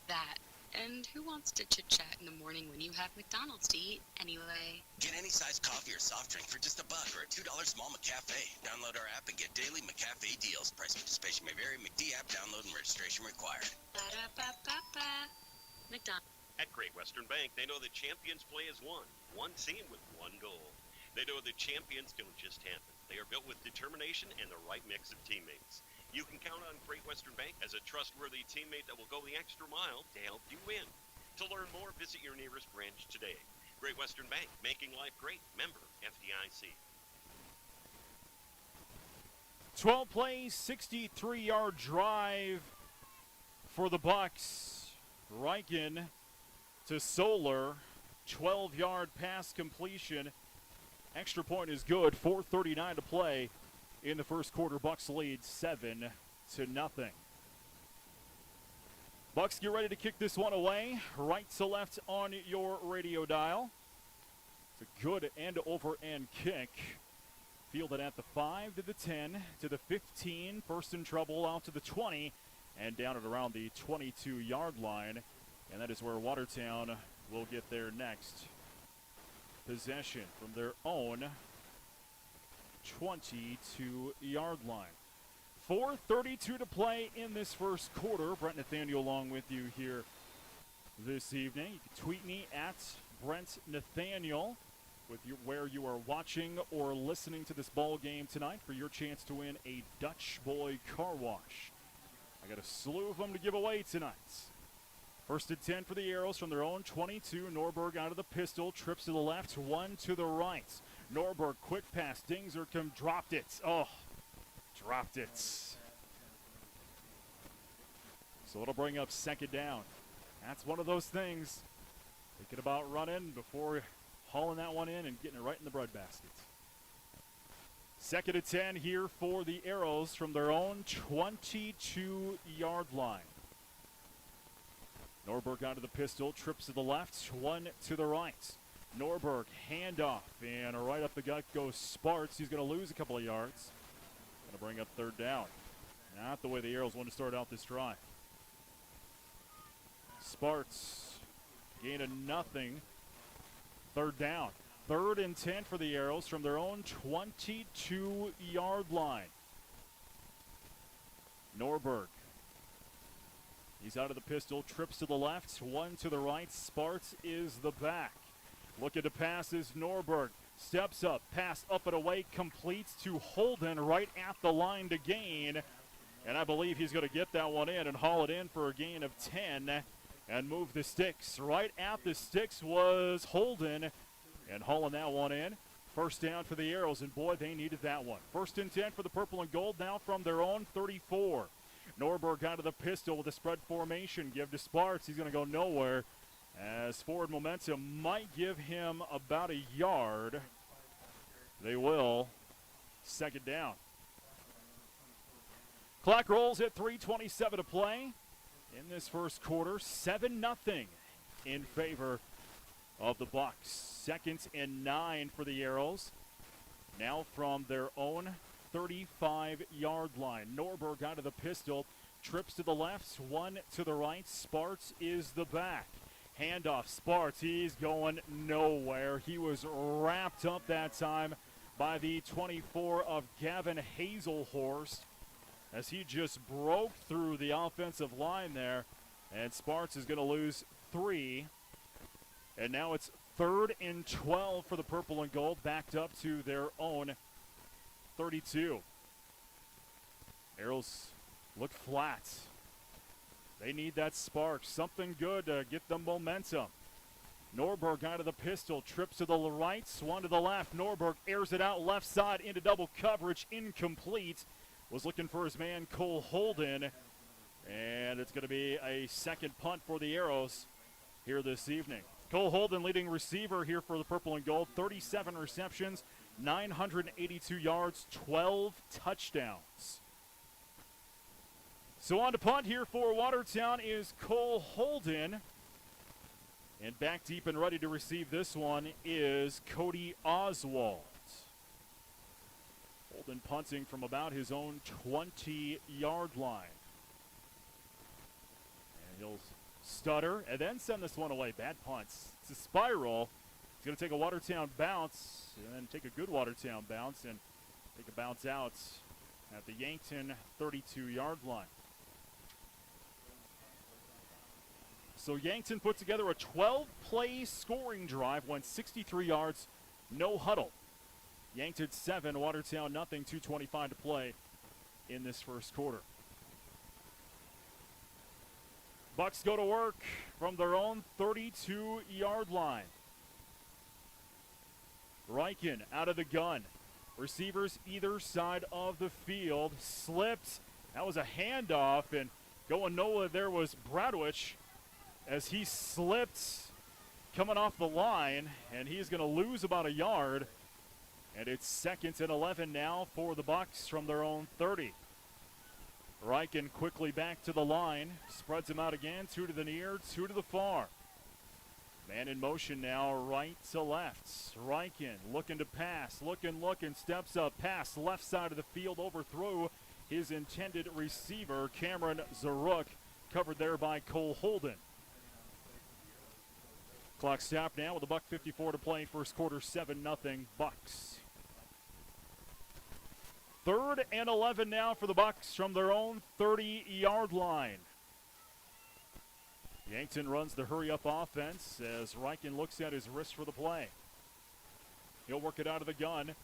that. And who wants to chit-chat in the morning when you have McDonald's to eat anyway? Get any size coffee or soft drink for just $1 or a $2 small McCafe. Download our app and get daily McCafe deals. Price participation may vary. McD app download and registration required. Ba-da-ba-ba-ba. McDonald's. At Great Western Bank, they know that champions play as one team with one goal. They know that champions don't just happen. They are built with determination and the right mix of teammates. You can count on Great Western Bank as a trustworthy teammate that will go the extra mile to help you win. To learn more, visit your nearest branch today. Great Western Bank, making life great. Member FDIC. 12 plays, 63-yard drive for the Bucks. Riken to Solar, 12-yard pass completion. Extra point is good. 4:39 to play in the 1st quarter. Bucks lead 7-0. Bucks get ready to kick this one away. Right to left on your radio dial. It's a good end-over-end kick. Fielded at the 5 to the 10 to the 15. First in trouble out to the 20. and down at around the 22-yard line. And that is where Watertown will get their next possession from their own 22-yard line. 4:32 to play in this first quarter. Brent Nathaniel along with you here this evening. You can tweet me at Brent Nathaniel with where you are watching or listening to this ball game tonight for your chance to win a Dutch Boy car wash. I got a slew of them to give away tonight. First and 10 for the Arrows from their own 22. Norberg out of the pistol, trips to the left, one to the right. Norberg, quick pass, Dingser dropped it. Oh, dropped it. So it'll bring up second down. That's one of those things. Thinking about running before hauling that one in and getting it right in the breadbasket. Second and 10 here for the Arrows from their own 22-yard line. Norberg out of the pistol, trips to the left, one to the right. Norberg, handoff, and right up the gut goes Sparts. He's going to lose a couple of yards. Going to bring up third down. Not the way the Arrows want to start out this drive. Sparts, gain of nothing. Third down. 3rd and 10 for the Arrows from their own 22-yard line. Norberg. He's out of the pistol, trips to the left, one to the right. Sparts is the back. Looking to pass is Norberg. Steps up, pass up and away, completes to Holden right at the line to gain. And I believe he's going to get that one in and haul it in for a gain of 10 and move the sticks. Right at the sticks was Holden and hauling that one in. First down for the Arrows, and boy, they needed that one. First and 10 for the Purple and Gold now from their own 34. Norberg out of the pistol with a spread formation. Give to Sparts. He's going to go nowhere as forward momentum might give him about a yard. They will. Second down. Clock rolls at 3:27 to play in this first quarter. 7-0 in favor of the Bucks. Second and 9 for the Arrows. Now from their own 35-yard line. Norberg out of the pistol, trips to the left, one to the right. Sparts is the back. Handoff, Sparts, he's going nowhere. He was wrapped up that time by the 24 of Gavin Hazelhorst as he just broke through the offensive line there. And Sparts is going to lose 3. And now it's 3rd and 12 for the Purple and Gold, backed up to their own 32. Arrows look flat. They need that spark, something good to get them momentum. Norberg out of the pistol, trips to the right, one to the left. Norberg airs it out left side into double coverage, incomplete. Was looking for his man Cole Holden, and it's going to be a second punt for the Arrows here this evening. Cole Holden, leading receiver here for the Purple and Gold, 37 receptions, 982 yards, 12 touchdowns. So on to punt here for Watertown is Cole Holden. And back deep and ready to receive this one is Cody Oswald. Holden punting from about his own 20-yard line. And he'll stutter and then send this one away. Bad punts. It's a spiral. He's going to take a Watertown bounce and then take a good Watertown bounce and take a bounce out at the Yankton 32-yard line. So Yankton put together a 12-play scoring drive, went 63 yards, no huddle. Yankton 7, Watertown nothing, 2:25 to play in this first quarter. Bucks go to work from their own 32-yard line. Reichen out of the gun. Receivers either side of the field. Slipped. That was a handoff, and going nowhere there was Bradwich as he slipped coming off the line, and he's going to lose about a yard. And it's 2nd and 11 now for the Bucks from their own 30. Reichen quickly back to the line, spreads him out again, 2 to the near, 2 to the far. Man in motion now, right to left. Reichen looking to pass, looking, steps up, pass, left side of the field, overthrow, his intended receiver, Cameron Zaruk, covered there by Cole Holden. Clock stopped now with $1:54 to play. First quarter, 7-0 Bucks. 3rd and 11 now for the Bucks from their own 30-yard line. Yankton runs the hurry-up offense as Reichen looks at his wrist for the play. He'll work it out of the gun.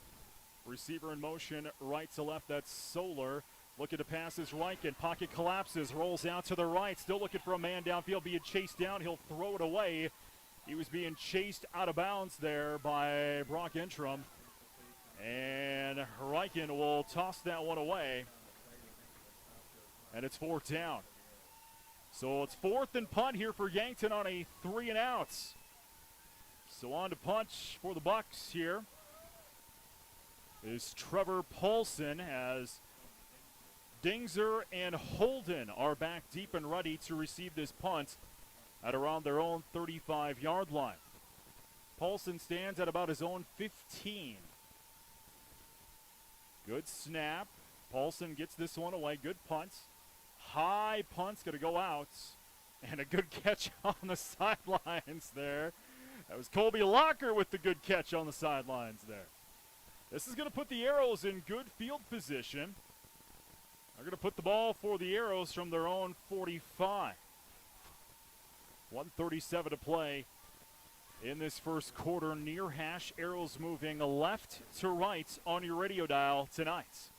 Receiver in motion, right to left, that's Solar. Looking to pass is Reichen. Pocket collapses, rolls out to the right. Still looking for a man downfield, being chased down. He'll throw it away. He was being chased out of bounds there by Brock Intram. And Reichen will toss that one away. And it's 4th down. So it's 4th and punt here for Yankton on a 3-and-outs. So on to punch for the Bucks here is Trevor Paulson as Dingzer and Holden are back deep and ready to receive this punt at around their own 35-yard line. Paulson stands at about his own 15. Good snap. Paulson gets this one away. Good punt. High punt's going to go out. And a good catch on the sidelines there. That was Colby Locker with the good catch on the sidelines there. This is going to put the Arrows in good field position. They're going to put the ball for the Arrows from their own 45. 1:37 to play in this first quarter. Near hash, Arrows moving left to right on your radio dial tonight.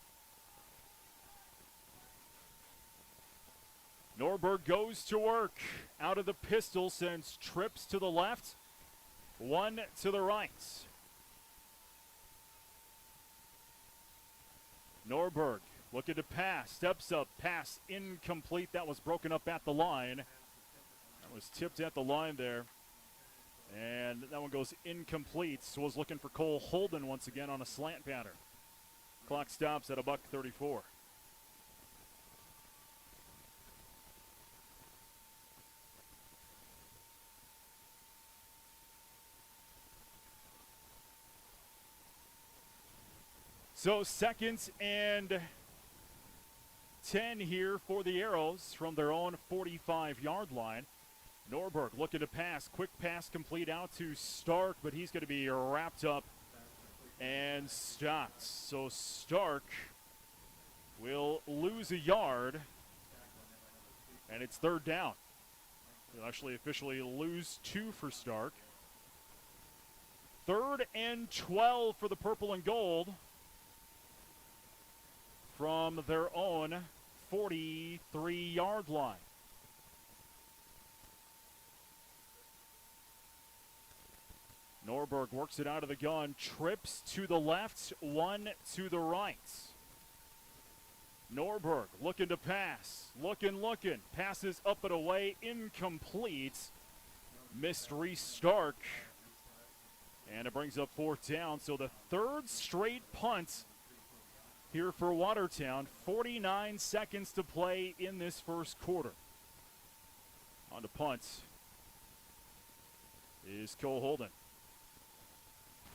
Norberg goes to work. Out of the pistol, sends trips to the left, one to the right. Norberg looking to pass, steps up, pass incomplete. That was broken up at the line. That was tipped at the line there. And that one goes incomplete. So was looking for Cole Holden once again on a slant pattern. Clock stops at $1:34. So 2nd and 10 here for the Arrows from their own 45-yard line. Norberg looking to pass. Quick pass complete out to Stark, but he's going to be wrapped up and stopped. So Stark will lose a yard, and it's 3rd down. He'll actually officially lose 2 for Stark. 3rd and 12 for the purple and gold from their own 43-yard line. Norberg works it out of the gun, trips to the left, one to the right. Norberg looking to pass, looking, passes up and away, incomplete. Missed Reese Stark, and it brings up 4th down. So the 3rd straight punt here for Watertown. 49 seconds to play in this first quarter. On to punt is Cole Holden.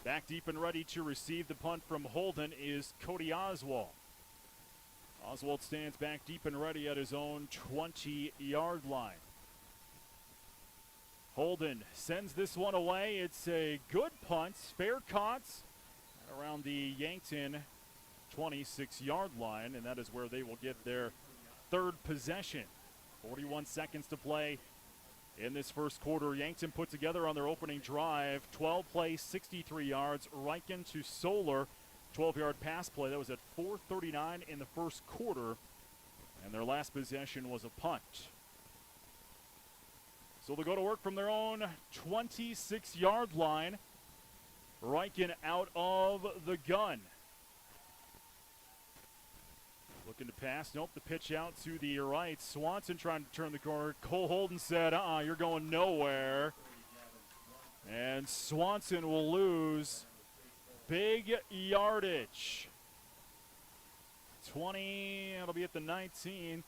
Back deep and ready to receive the punt from Holden is Cody Oswald. Oswald stands back deep and ready at his own 20-yard line. Holden sends this one away. It's a good punt, fair caught around the Yankton 26-yard line, and that is where they will get their 3rd possession. 41 seconds to play in this first quarter. Yankton put together on their opening drive 12 plays, 63 yards. Reichen to Solar, 12-yard pass play. That was at 4:39 in the first quarter, and their last possession was a punt. So they'll go to work from their own 26-yard line. Reichen out of the gun. Looking to pass. Nope, the pitch out to the right. Swanson trying to turn the corner. Cole Holden said, you're going nowhere. And Swanson will lose big yardage. 20, that'll be at the 19.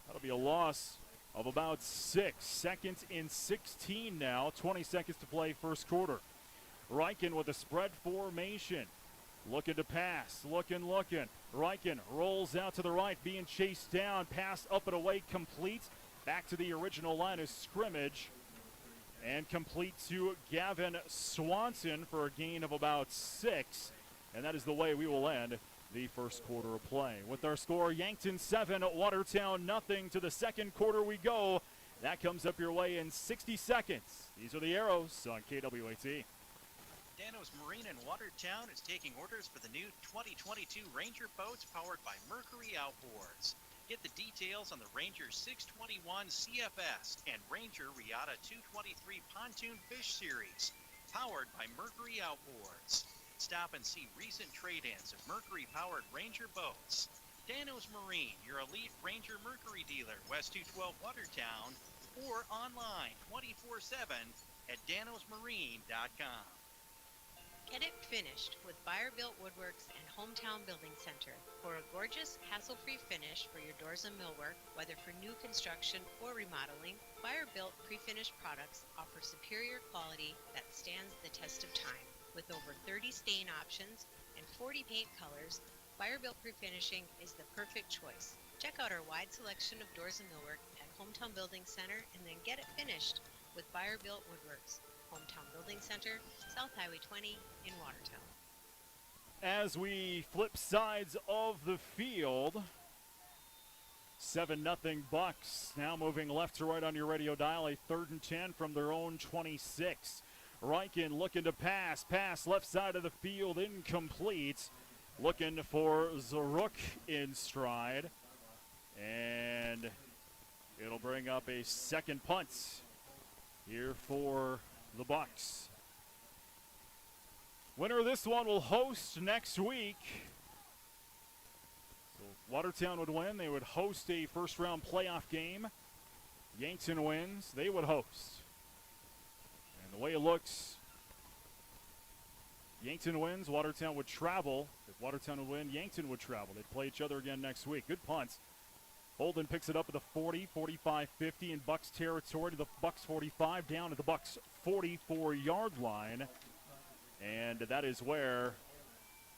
That'll be a loss of about 6. 2nd and 16 now. 20 seconds to play first quarter. Reichen with a spread formation. Looking to pass, looking. Reichen rolls out to the right, being chased down. Pass up and away, complete. Back to the original line of scrimmage. And complete to Gavin Swanson for a gain of about 6. And that is the way we will end the first quarter of play. With our score, Yankton 7, Watertown nothing. To the second quarter we go. That comes up your way in 60 seconds. These are the Arrows on KWAT. Danos Marine in Watertown is taking orders for the new 2022 Ranger boats powered by Mercury Outboards. Get the details on the Ranger 621 CFS and Ranger Regatta 223 Pontoon Fish Series, powered by Mercury Outboards. Stop and see recent trade-ins of Mercury-powered Ranger boats. Danos Marine, your elite Ranger Mercury dealer, West 212 Watertown, or online 24/7 at danosmarine.com. Get it finished with Buyer-Built Woodworks and Hometown Building Center. For a gorgeous, hassle-free finish for your doors and millwork, whether for new construction or remodeling, Buyer-Built pre-finished products offer superior quality that stands the test of time. With over 30 stain options and 40 paint colors, Buyer-Built Pre-Finishing is the perfect choice. Check out our wide selection of doors and millwork at Hometown Building Center and then get it finished with Buyer-Built Woodworks. Hometown Building Center, South Highway 20 in Watertown. As we flip sides of the field, 7-0 Bucks. Now moving left to right on your radio dial, a 3rd and 10 from their own 26. Reichen looking to pass left side of the field, incomplete. Looking for Zaruk in stride. And it'll bring up a second punt here for the Bucks. Winner of this one will host next week. So if Watertown would win, they would host a first-round playoff game. Yankton wins, they would host. And the way it looks, Yankton wins, Watertown would travel. If Watertown would win, Yankton would travel. They'd play each other again next week. Good punt. Holden picks it up at the 40, 45-50 in Bucks territory to the Bucks 45, down to the Bucks 44-yard line. And that is where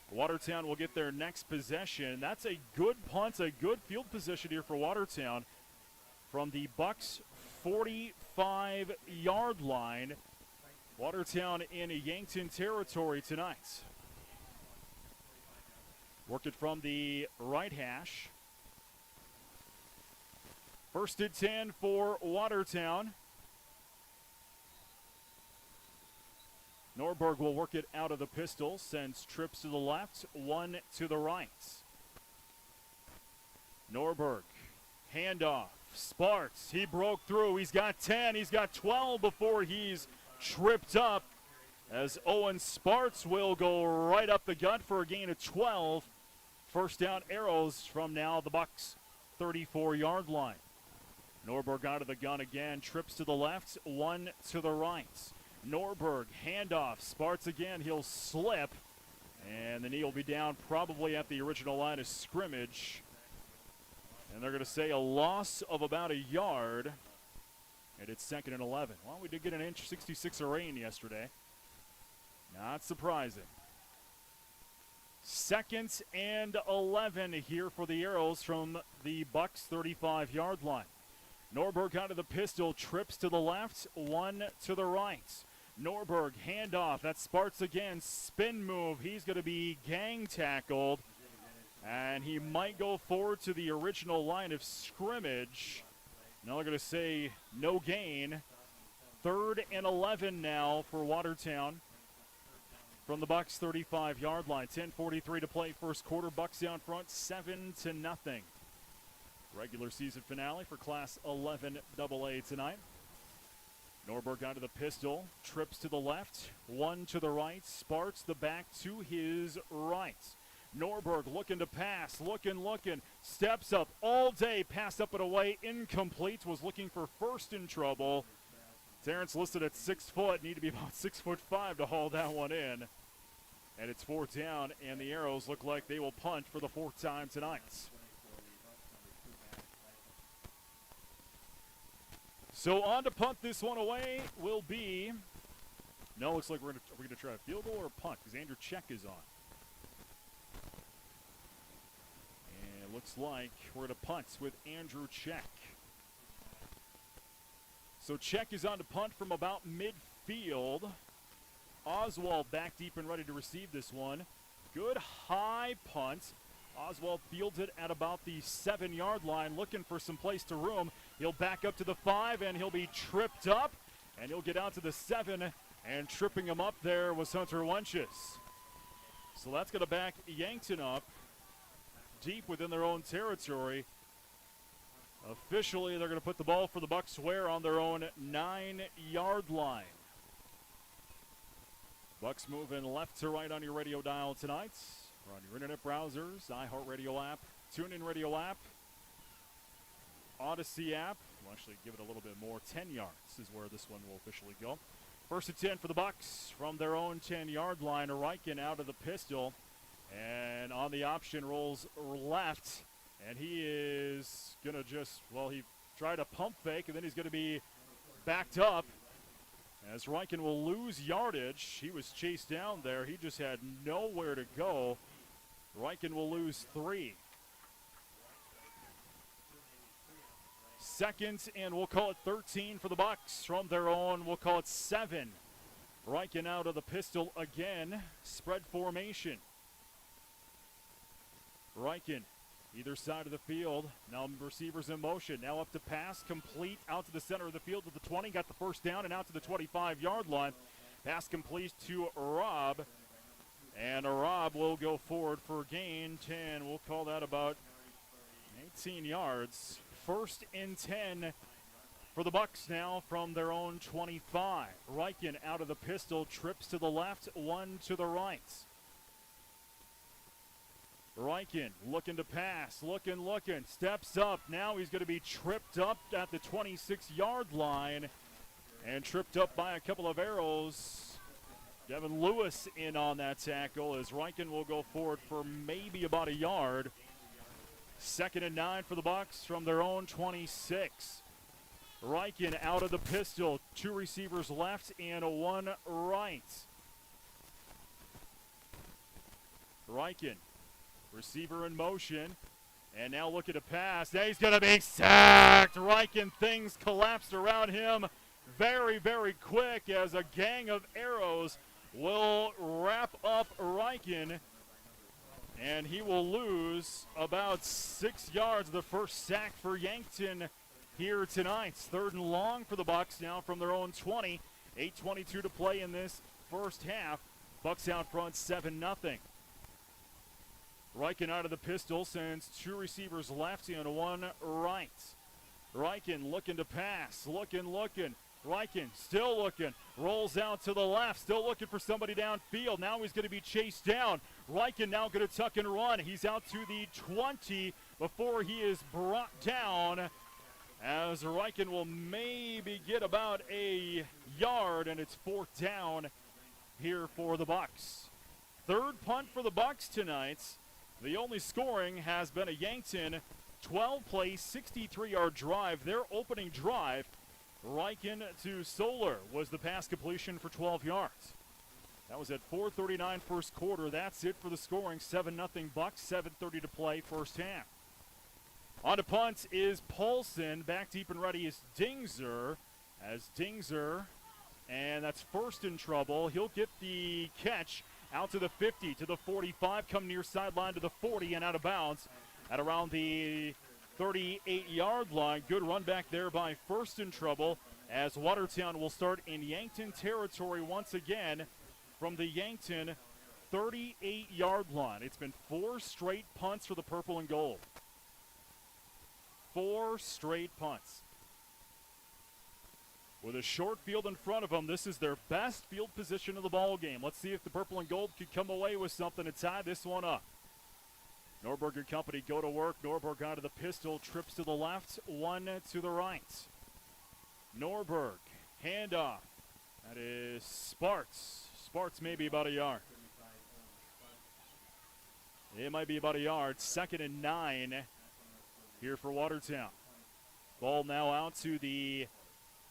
Watertown will get their next possession. That's a good punt, a good field position here for Watertown from the Bucks 45-yard line. Watertown in Yankton territory tonight. Work it from the right hash. 1st and 10 for Watertown. Norberg will work it out of the pistol, sends trips to the left, 1 to the right. Norberg, handoff, Sparks, he broke through, he's got 10, he's got 12 before he's tripped up, as Owen Sparks will go right up the gut for a gain of 12. First down Arrows from now the Bucks 34-yard line. Norberg out of the gun again, trips to the left, 1 to the right. Norberg, handoff, Sparks again, he'll slip, and the knee will be down probably at the original line of scrimmage. And they're going to say a loss of about a yard, and it's 2nd and 11. Well, we did get an inch 66 of rain yesterday. Not surprising. 2nd and 11 here for the Arrows from the Bucks 35-yard line. Norberg out of the pistol, trips to the left, 1 to the right. Norberg, handoff, that's Sparks again, spin move. He's going to be gang tackled, and he might go forward to the original line of scrimmage. Now they're going to say no gain. 3rd and 11 now for Watertown from the Bucks 35-yard line. 10:43 to play first quarter. Bucks down front, 7-0. Regular season finale for Class 11 AA tonight. Norberg out of the pistol, trips to the left, 1 to the right, Sparks the back to his right. Norberg looking to pass, looking, steps up all day, pass up and away, incomplete, was looking for first in trouble. Terrence listed at 6 foot, need to be about 6'5" to haul that one in. And it's 4th down, and the Arrows look like they will punt for the 4th time tonight. So on to punt this one away will be, no, looks like we're gonna try a field goal or a punt because Andrew Check is on. looks like we're to punt with Andrew Check. So Check is on to punt from about midfield. Oswald back deep and ready to receive this one. Good high punt. Oswald fields it at about the 7-yard line, looking for some place to roam. He'll back up to the 5, and he'll be tripped up, and he'll get out to the 7, and tripping him up there was Hunter Wenches. So that's going to back Yankton up deep within their own territory. Officially, they're going to put the ball for the Bucks Swear on their own 9-yard line. Bucks moving left to right on your radio dial tonight. Or on your internet browsers, iHeartRadio app, TuneIn Radio app, Odyssey app. We'll actually give it a little bit more. 10 yards is where this one will officially go. First and 10 for the Bucks from their own 10-yard line. Reichen out of the pistol. And on the option rolls left. And he is going to just, well, he tried a pump fake, and then he's going to be backed up. As Reichen will lose yardage. He was chased down there. He just had nowhere to go. Reichen will lose 3. Second, and we'll call it 13 for the Bucks. From their own, we'll call it 7. Reichen out of the pistol again. Spread formation. Reichen, either side of the field. Now receivers in motion. Now up to pass, complete out to the center of the field to the 20. Got the first down and out to the 25-yard line. Pass complete to Rob. And Rob will go forward for gain 10. We'll call that about 18 yards. First and 10 for the Bucks now from their own 25. Reichen out of the pistol, trips to the left, 1 to the right. Reichen looking to pass, looking, steps up. Now he's going to be tripped up at the 26-yard line and tripped up by a couple of arrows. Devin Lewis in on that tackle as Reichen will go forward for maybe about a yard. Second and 9 for the Bucks from their own 26. Reichen out of the pistol, 2 receivers left and 1 right. Reichen, receiver in motion, and now looking to pass. Now he's going to be sacked. Reichen, things collapsed around him very, very quick as a gang of arrows will wrap up Reichen, and he will lose about 6 yards. The first sack for Yankton here tonight. Third and long for the Bucks now from their own 20. 8:22 to play in this first half. Bucks out front 7-0. Reichen out of the pistol sends 2 receivers left and 1 right. Reichen looking to pass, looking. Reichen still looking, rolls out to the left, still looking for somebody downfield. Now he's going to be chased down. Reichen now going to tuck and run. He's out to the 20 before he is brought down, as Reichen will maybe get about a yard, and it's 4th down here for the Bucks. Third punt for the Bucks tonight. The only scoring has been a Yankton 12-play, 63-yard drive. Their opening drive, Reichen to Solar, was the pass completion for 12 yards. That was at 4:39 first quarter. That's it for the scoring. 7-0 Bucks, 7:30 to play first half. On to punt is Paulson. Back deep and ready is Dingzer. And that's first in trouble. He'll get the catch out to the 50, to the 45, come near sideline to the 40 and out of bounds at around the 38-yard line. Good run back there by first in trouble, as Watertown will start in Yankton territory once again from the Yankton 38-yard line. It's been 4 straight punts for the purple and gold. 4 straight punts. With a short field in front of them, this is their best field position of the ball game. Let's see if the purple and gold could come away with something to tie this one up. Norberg and company go to work. Norberg out of the pistol, trips to the left, 1 to the right. Norberg, handoff. That is Sparts. Sparts maybe about a yard. It might be about a yard. 2nd and 9 here for Watertown. Ball now out to the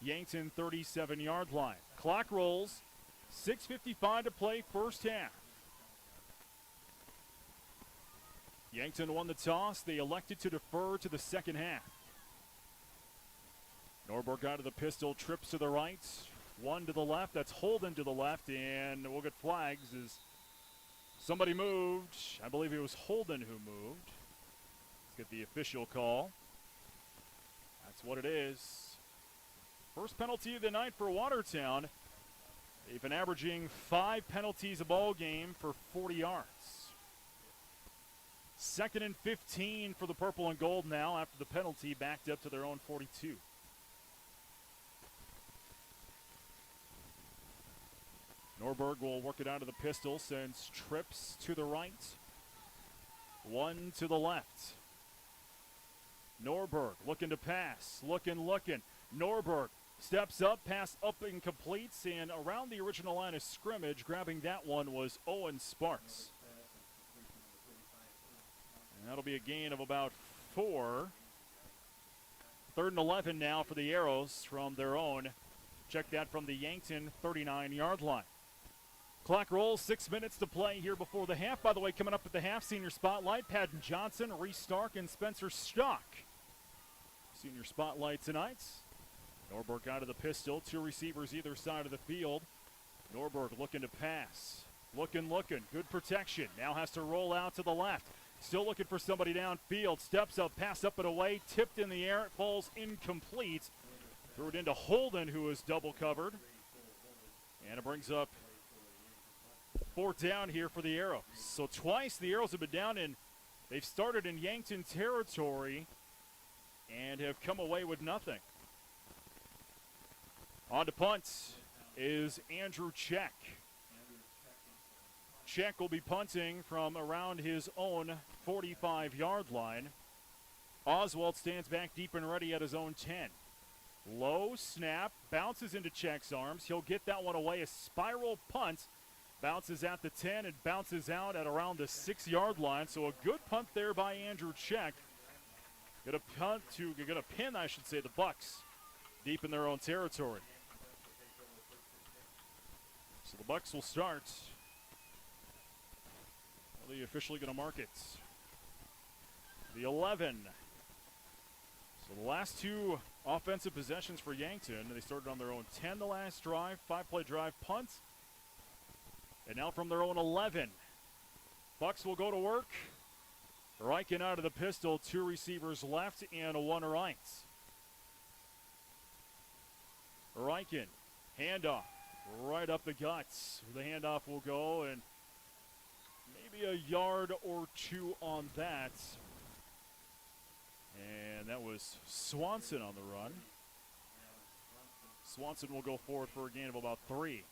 Yankton 37-yard line. Clock rolls. 6:55 to play first half. Yankton won the toss. They elected to defer to the second half. Norberg out of the pistol, trips to the right, one to the left. That's Holden to the left, and we'll get flags as somebody moved. I believe it was Holden who moved. Let's get the official call. That's what it is. First penalty of the night for Watertown. They've been averaging 5 penalties a ball game for 40 yards. 2nd and 15 for the purple and gold now after the penalty backed up to their own 42. Norberg will work it out of the pistol, sends trips to the right, one to the left. Norberg looking to pass, looking. Norberg steps up, pass up and completes, and around the original line of scrimmage, grabbing that one was Owen Sparks. And that'll be a gain of about 4. 3rd and 11 now for the Arrows from their own. Check that from the Yankton 39-yard line. Clock rolls, 6 minutes to play here before the half. By the way, coming up at the half, senior spotlight, Patton Johnson, Reese Stark, and Spencer Stock. Senior spotlight tonight. Norberg out of the pistol, 2 receivers either side of the field. Norberg looking to pass, looking, good protection. Now has to roll out to the left. Still looking for somebody downfield, steps up, pass up and away, tipped in the air, it falls incomplete. Threw it into Holden, who is double covered. And it brings up 4th down here for the Arrows. So twice the Arrows have been down and they've started in Yankton territory and have come away with nothing. On to punt is Andrew Check. Check will be punting from around his own 45-yard line. Oswald stands back deep and ready at his own 10. Low snap, bounces into Check's arms. He'll get that one away. A spiral punt. Bounces at the 10 and bounces out at around the 6-yard line. So a good punt there by Andrew Check. Gonna pin, the Bucks deep in their own territory. So the Bucks will start. Are they officially gonna mark it? The 11. So the last 2 offensive possessions for Yankton. They started on their own 10 the last drive, 5-play drive, punt. And now from their own 11. Bucks will go to work. Reichen out of the pistol, 2 receivers left and 1 right. Reichen, handoff, right up the guts. The handoff will go, and maybe a yard or 2 on that. And that was Swanson on the run. Swanson will go forward for a gain of about 3.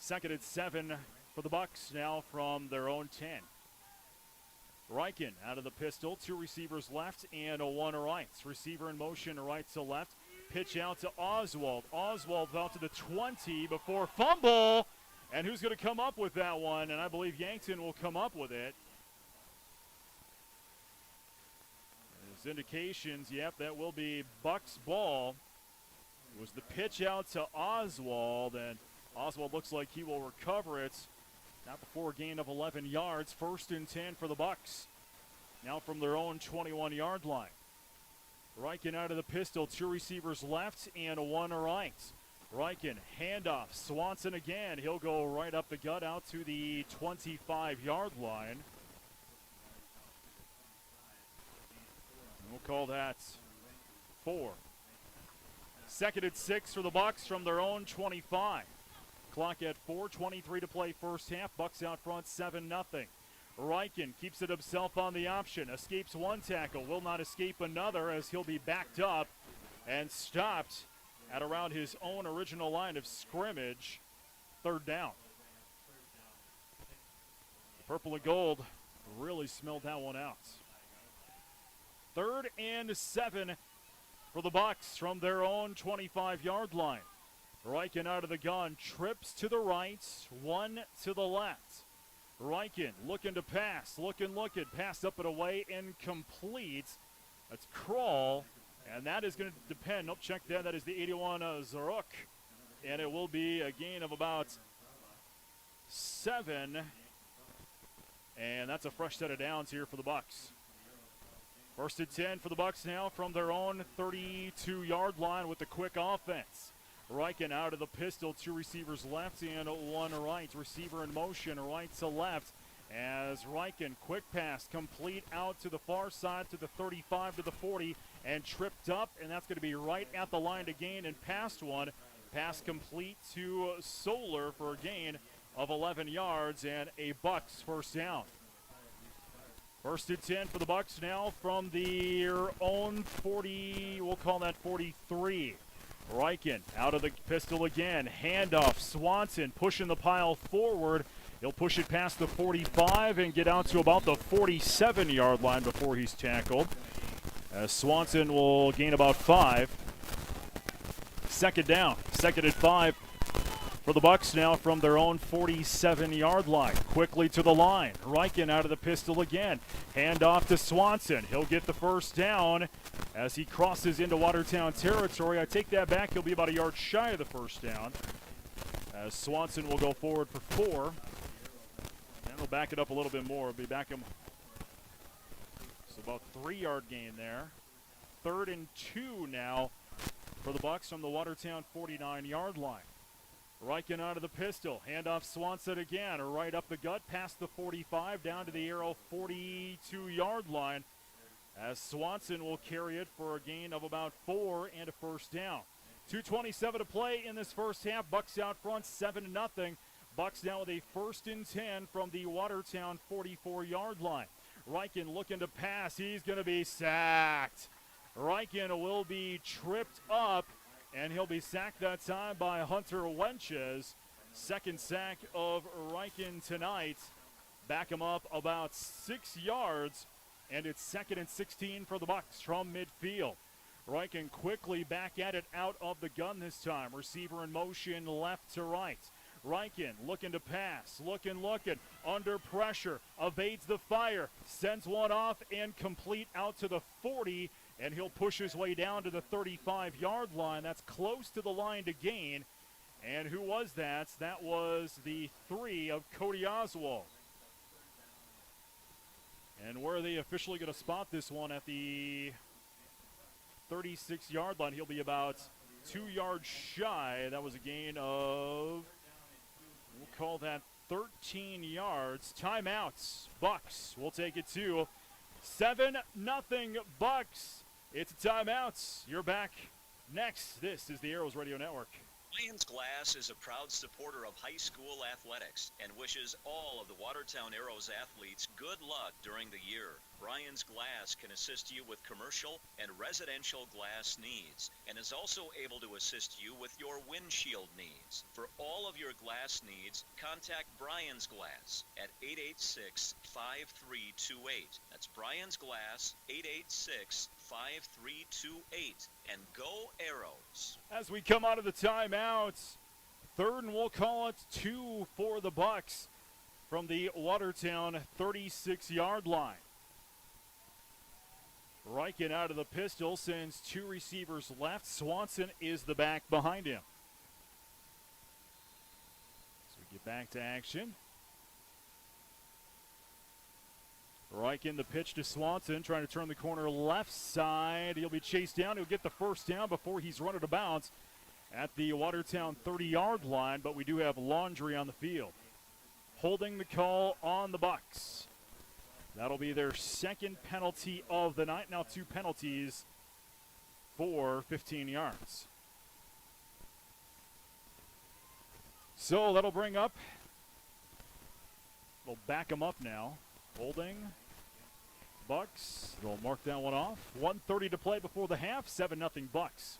2nd and 7 for the Bucks now from their own 10. Reichen out of the pistol, 2 receivers left and 1 right. Receiver in motion, right to left. Pitch out to Oswald. Oswald out to the 20 before fumble. And who's going to come up with that one? And I believe Yankton will come up with it. There's indications, yep, that will be Bucks ball. It was the pitch out to Oswald, and Oswald looks like he will recover it. Not before a gain of 11 yards. 1st and 10 for the Bucks. Now from their own 21-yard line. Reichen out of the pistol. 2 receivers left and 1 right. Reichen, handoff. Swanson again. He'll go right up the gut out to the 25-yard line. And we'll call that 4. 2nd and 6 for the Bucks from their own 25. Clock at 4:23 to play first half. Bucks out front 7-0. Reichen keeps it himself on the option. Escapes 1 tackle. Will not escape another as he'll be backed up and stopped at around his own original line of scrimmage. 3rd down. The purple and gold really smelled that one out. 3rd and 7 for the Bucks from their own 25-yard line. Reichen out of the gun, trips to the right, 1 to the left. Reichen looking to pass, looking, pass up and away, incomplete. That's Kroll, and that is going to depend. Nope, check that. That is the 81 Zaruk, and it will be a gain of about 7. And that's a fresh set of downs here for the Bucks. First and 10 for the Bucks now from their own 32-yard line with the quick offense. Riken out of the pistol, 2 receivers left and 1 right. Receiver in motion, right to left. As Riken, quick pass, complete out to the far side to the 35 to the 40 and tripped up, and that's going to be right at the line to gain and past one. Pass complete to Solar for a gain of 11 yards and a Bucks first down. First and 10 for the Bucks now from their own 40, we'll call that 43. Riken out of the pistol again. Handoff. Swanson pushing the pile forward. He'll push it past the 45 and get out to about the 47-yard line before he's tackled. As Swanson will gain about 5. Second down. Second and 5 for the Bucks now from their own 47-yard line. Quickly to the line. Riken out of the pistol again. Handoff to Swanson. He'll get the first down as he crosses into Watertown territory. I take that back. He'll be about a yard shy of the first down. As Swanson will go forward for 4. And we'll back it up a little bit more. We'll be back him. So about 3-yard gain there. 3rd and 2 now for the Bucks from the Watertown 49-yard line. Riken out of the pistol. Handoff Swanson again. Right up the gut past the 45 down to the arrow 42-yard line. As Swanson will carry it for a gain of about 4 and a first down. 2:27 to play in this first half. Bucks out front 7-0. Bucks now with a 1st and 10 from the Watertown 44-yard line. Riken looking to pass. He's going to be sacked. Riken will be tripped up, and he'll be sacked that time by Hunter Wenches. Second sack of Riken tonight. Back him up about 6 yards, and it's 2nd and 16 for the Bucks from midfield. Riken quickly back at it out of the gun this time. Receiver in motion left to right. Riken looking to pass, looking, under pressure, evades the fire, sends one off and complete out to the 40, and he'll push his way down to the 35-yard line. That's close to the line to gain. And who was that? That was the 3 of Cody Oswald. And where are they officially going to spot this one? At the 36-yard line. He'll be about 2 yards shy. That was a gain of, we'll call that 13 yards. Timeouts. Bucks will take it to 7-0 Bucks. It's a timeouts. You're back next. This is the Arrows Radio Network. Lions Glass is a proud supporter of high school athletics and wishes all of the Watertown Arrows athletes good luck during the year. Brian's Glass can assist you with commercial and residential glass needs and is also able to assist you with your windshield needs. For all of your glass needs, contact Brian's Glass at 886-5328. That's Brian's Glass, 886-5328. And go Arrows. As we come out of the timeouts, 3rd and we'll call it 2 for the Bucks from the Watertown 36-yard line. Riken out of the pistol sends 2 receivers left. Swanson is the back behind him. So we get back to action. Riken the pitch to Swanson, trying to turn the corner left side. He'll be chased down. He'll get the first down before he's run out of bounds at the Watertown 30-yard line, but we do have Laundry on the field. Holding the call on the Bucks. That'll be their 2nd penalty of the night. Now 2 penalties for 15 yards. So that'll bring up, they'll back them up now. Holding Bucks. They'll mark that one off. 1:30 to play before the half. 7-0 Bucks.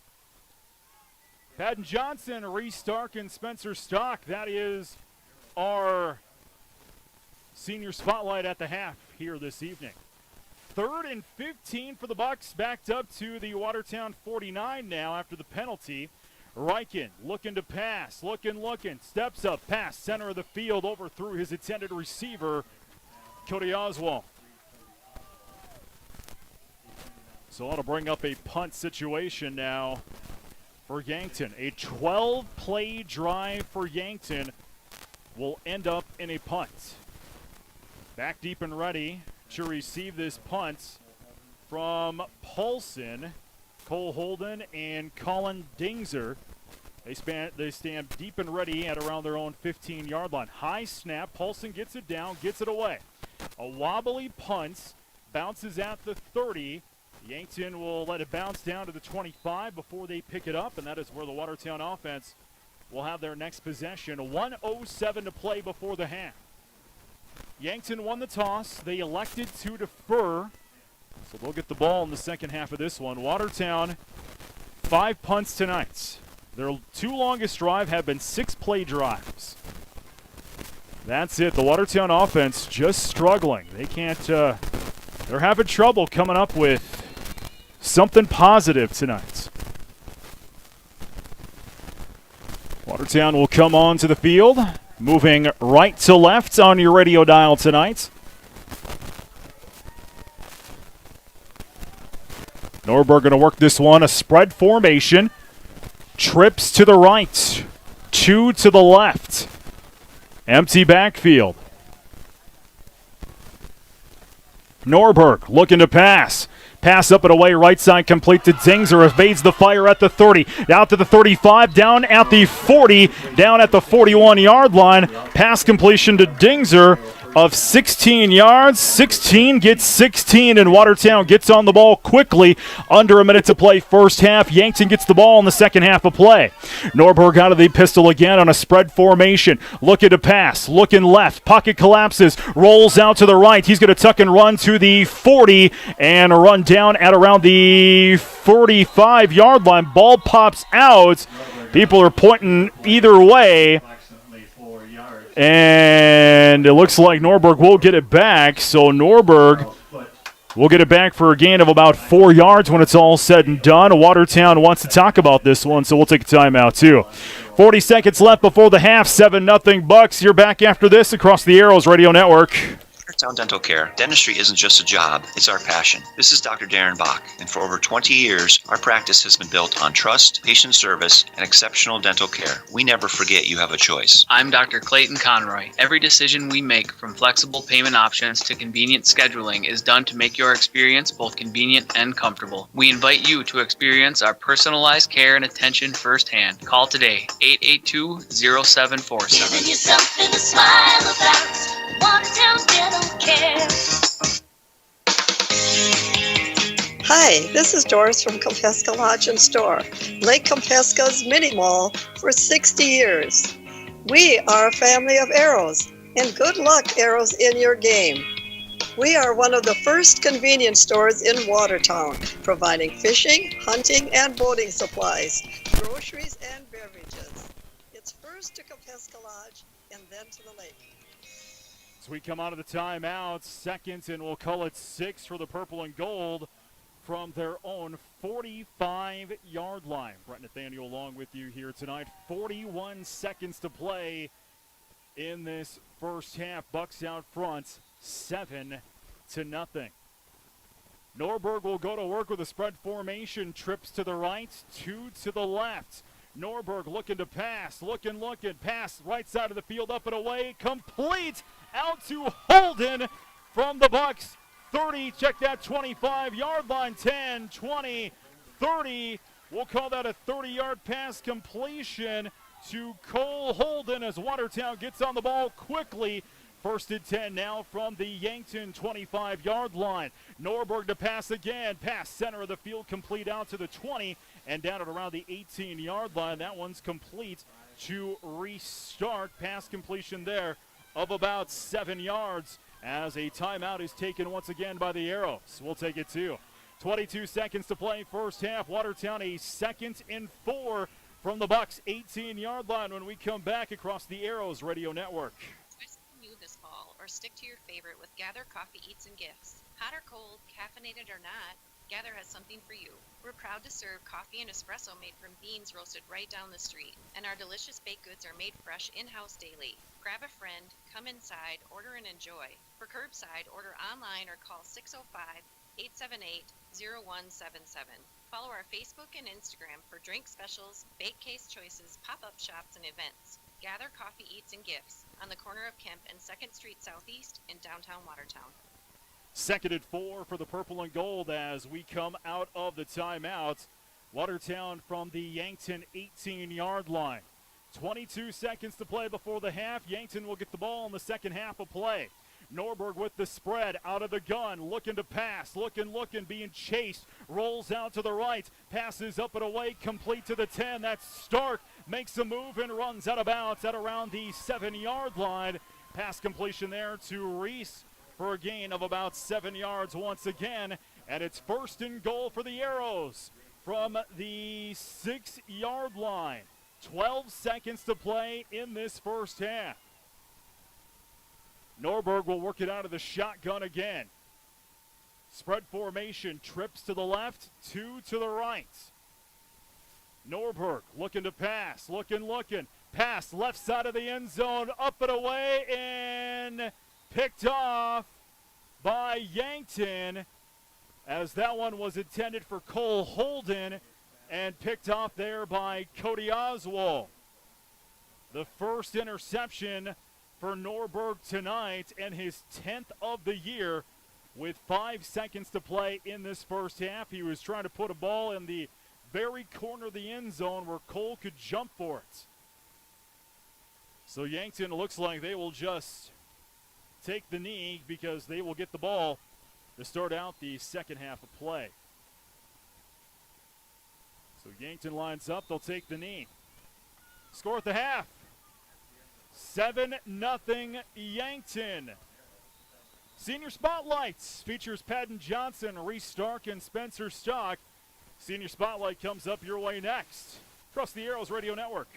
Patton Johnson, Reese Stark, and Spencer Stock. That is our senior spotlight at the half here this evening. 3rd and 15 for the Bucks. Backed up to the Watertown 49 now after the penalty. Riken looking to pass. Looking. Steps up. Pass. Center of the field. Overthrew his intended receiver, Cody Oswald. So that'll bring up a punt situation now for Yankton. A 12-play drive for Yankton will end up in a punt. Back deep and ready to receive this punt from Paulson, Cole Holden, and Colin Dingzer. They stand deep and ready at around their own 15-yard line. High snap. Paulson gets it down, gets it away. A wobbly punt, bounces at the 30. Yankton will let it bounce down to the 25 before they pick it up, and that is where the Watertown offense will have their next possession. 1:07 to play before the half. Yankton won the toss. They elected to defer, so they'll get the ball in the second half of this one. Watertown, 5 punts tonight. Their 2 longest drive have been 6-play drives. That's it. The Watertown offense just struggling. They can't, they're having trouble coming up with something positive tonight. Watertown will come on to the field, moving right to left on your radio dial tonight. Norberg going to work this one, a spread formation. Trips to the right, 2 to the left. Empty backfield. Norberg looking to pass. Pass up and away, right side complete to Dingzer. Evades the fire at the 30. Out to the 35, down at the 40, down at the 41-yard line. Pass completion to Dingzer of 16 yards. 16 gets 16, and Watertown gets on the ball quickly. Under a minute to play first half. Yankton gets the ball in the second half of play. Norberg out of the pistol again on a spread formation. Looking to pass, looking left. Pocket collapses, rolls out to the right. He's going to tuck and run to the 40 and run down at around the 45-yard line. Ball pops out. People are pointing either way. And it looks like Norberg will get it back. So Norberg will get it back for a gain of about 4 yards when it's all said and done. Watertown wants to talk about this one, so we'll take a timeout too. 40 seconds left before the half. 7-0 Bucks. You're back after this across the Arrows Radio Network. Watertown Dental Care. Dentistry isn't just a job, it's our passion. This is Dr. Darren Bach, and for over 20 years, our practice has been built on trust, patient service, and exceptional dental care. We never forget you have a choice. I'm Dr. Clayton Conroy. Every decision we make, from flexible payment options to convenient scheduling, is done to make your experience both convenient and comfortable. We invite you to experience our personalized care and attention firsthand. Call today, 882-0747. Giving you something to smile about. Watertown Dental Care. Hi, this is Doris from Compesca Lodge and Store, Lake Compesca's mini mall for 60 years. We are a family of arrows, and good luck, arrows, in your game. We are one of the first convenience stores in Watertown, providing fishing, hunting, and boating supplies, groceries, and beverages. It's first to Compesca Lodge and then to the lake. As we come out of the timeout, seconds, and we'll call it 6 for the purple and gold from their own 45-yard line. Brett Nathaniel along with you here tonight. 41 seconds to play in this first half. Bucks out front, 7-0. Norberg will go to work with a spread formation. Trips to the right, 2 to the left. Norberg looking to pass, looking, pass right side of the field, up and away, complete, out to Holden from the Bucks. 30, check that 25-yard line, 10, 20, 30. We'll call that a 30-yard pass completion to Cole Holden as Watertown gets on the ball quickly. First and 10 now from the Yankton 25-yard line. Norberg to pass again. Pass center of the field, complete out to the 20 and down at around the 18-yard line. That one's complete to restart. Pass completion there of about 7 yards as a timeout is taken once again by the Arrows. We'll take it too. 22 seconds to play first half. Watertown a 2nd and 4 from the Bucks 18-yard line when we come back across the Arrows Radio Network. This fall, or stick to your favorite with Gather Coffee Eats and Gifts. Hot or cold, caffeinated or not, Gather has something for you. We're proud to serve coffee and espresso made from beans roasted right down the street, and our delicious baked goods are made fresh in-house daily. Grab a friend, come inside, order and enjoy. For curbside, order online or call 605-878-0177. Follow our Facebook and Instagram for drink specials, bake case choices, pop-up shops, and events. Gather Coffee Eats and Gifts on the corner of Kemp and 2nd Street Southeast in downtown Watertown. 2nd and 4 for the purple and gold as we come out of the timeout. Watertown from the Yankton 18-yard line. 22 seconds to play before the half. Yankton will get the ball in the second half of play. Norberg with the spread out of the gun, looking to pass, looking, being chased, rolls out to the right, passes up and away, complete to the 10. That's Stark, makes a move and runs out of bounds at around the 7-yard line. Pass completion there to Reese for a gain of about 7 yards once again, and it's 1st and goal for the Arrows from the 6-yard line. 12 seconds to play in this first half. Norberg will work it out of the shotgun again. Spread formation, trips to the left, 2 to the right. Norberg looking to pass, looking. Pass left side of the end zone, up and away, and picked off by Yankton as that one was intended for Cole Holden and picked off there by Cody Oswald. The first interception for Norberg tonight and his 10th of the year with 5 seconds to play in this first half. He was trying to put a ball in the very corner of the end zone where Cole could jump for it. So Yankton looks like they will just take the knee because they will get the ball to start out the second half of play. So Yankton lines up, they'll take the knee. Score at the half. 7-0 Yankton. Senior Spotlights features Patton Johnson, Reese Stark, and Spencer Stock. Senior Spotlight comes up your way next. Across the Arrows Radio Network.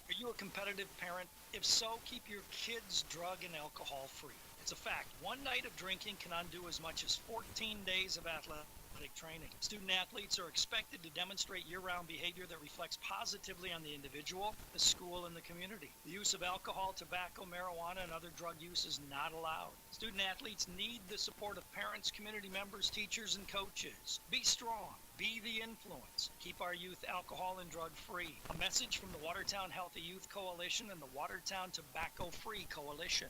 Are you a competitive parent? If so, keep your kids drug and alcohol free. It's a fact. One night of drinking can undo as much as 14 days of athletic training. Student athletes are expected to demonstrate year-round behavior that reflects positively on the individual, the school, and the community. The use of alcohol, tobacco, marijuana, and other drug use is not allowed. Student athletes need the support of parents, community members, teachers, and coaches. Be strong. Be the influence. Keep our youth alcohol and drug free. A message from the Watertown Healthy Youth Coalition and the Watertown Tobacco Free Coalition.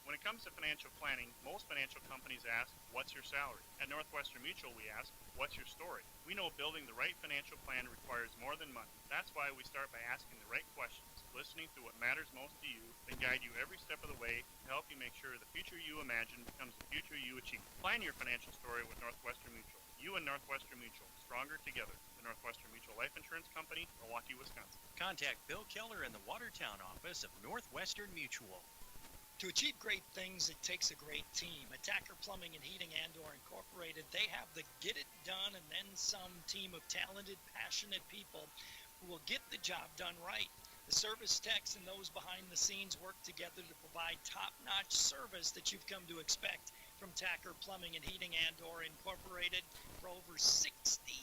When it comes to financial planning, most financial companies ask, what's your salary? At Northwestern Mutual, we ask, what's your story? We know building the right financial plan requires more than money. That's why we start by asking the right questions, listening to what matters most to you, and guide you every step of the way to help you make sure the future you imagine becomes the future you achieve. Plan your financial story with Northwestern Mutual. You and Northwestern Mutual, stronger together. The Northwestern Mutual Life Insurance Company, Milwaukee, Wisconsin. Contact Bill Keller in the Watertown office of Northwestern Mutual. To achieve great things, it takes a great team. Attacker Plumbing and Heating Andor Incorporated, they have the get it done and then some team of talented, passionate people who will get the job done right. The service techs and those behind the scenes work together to provide top-notch service that you've come to expect from Tacker Plumbing and Heating Andor Incorporated for over 60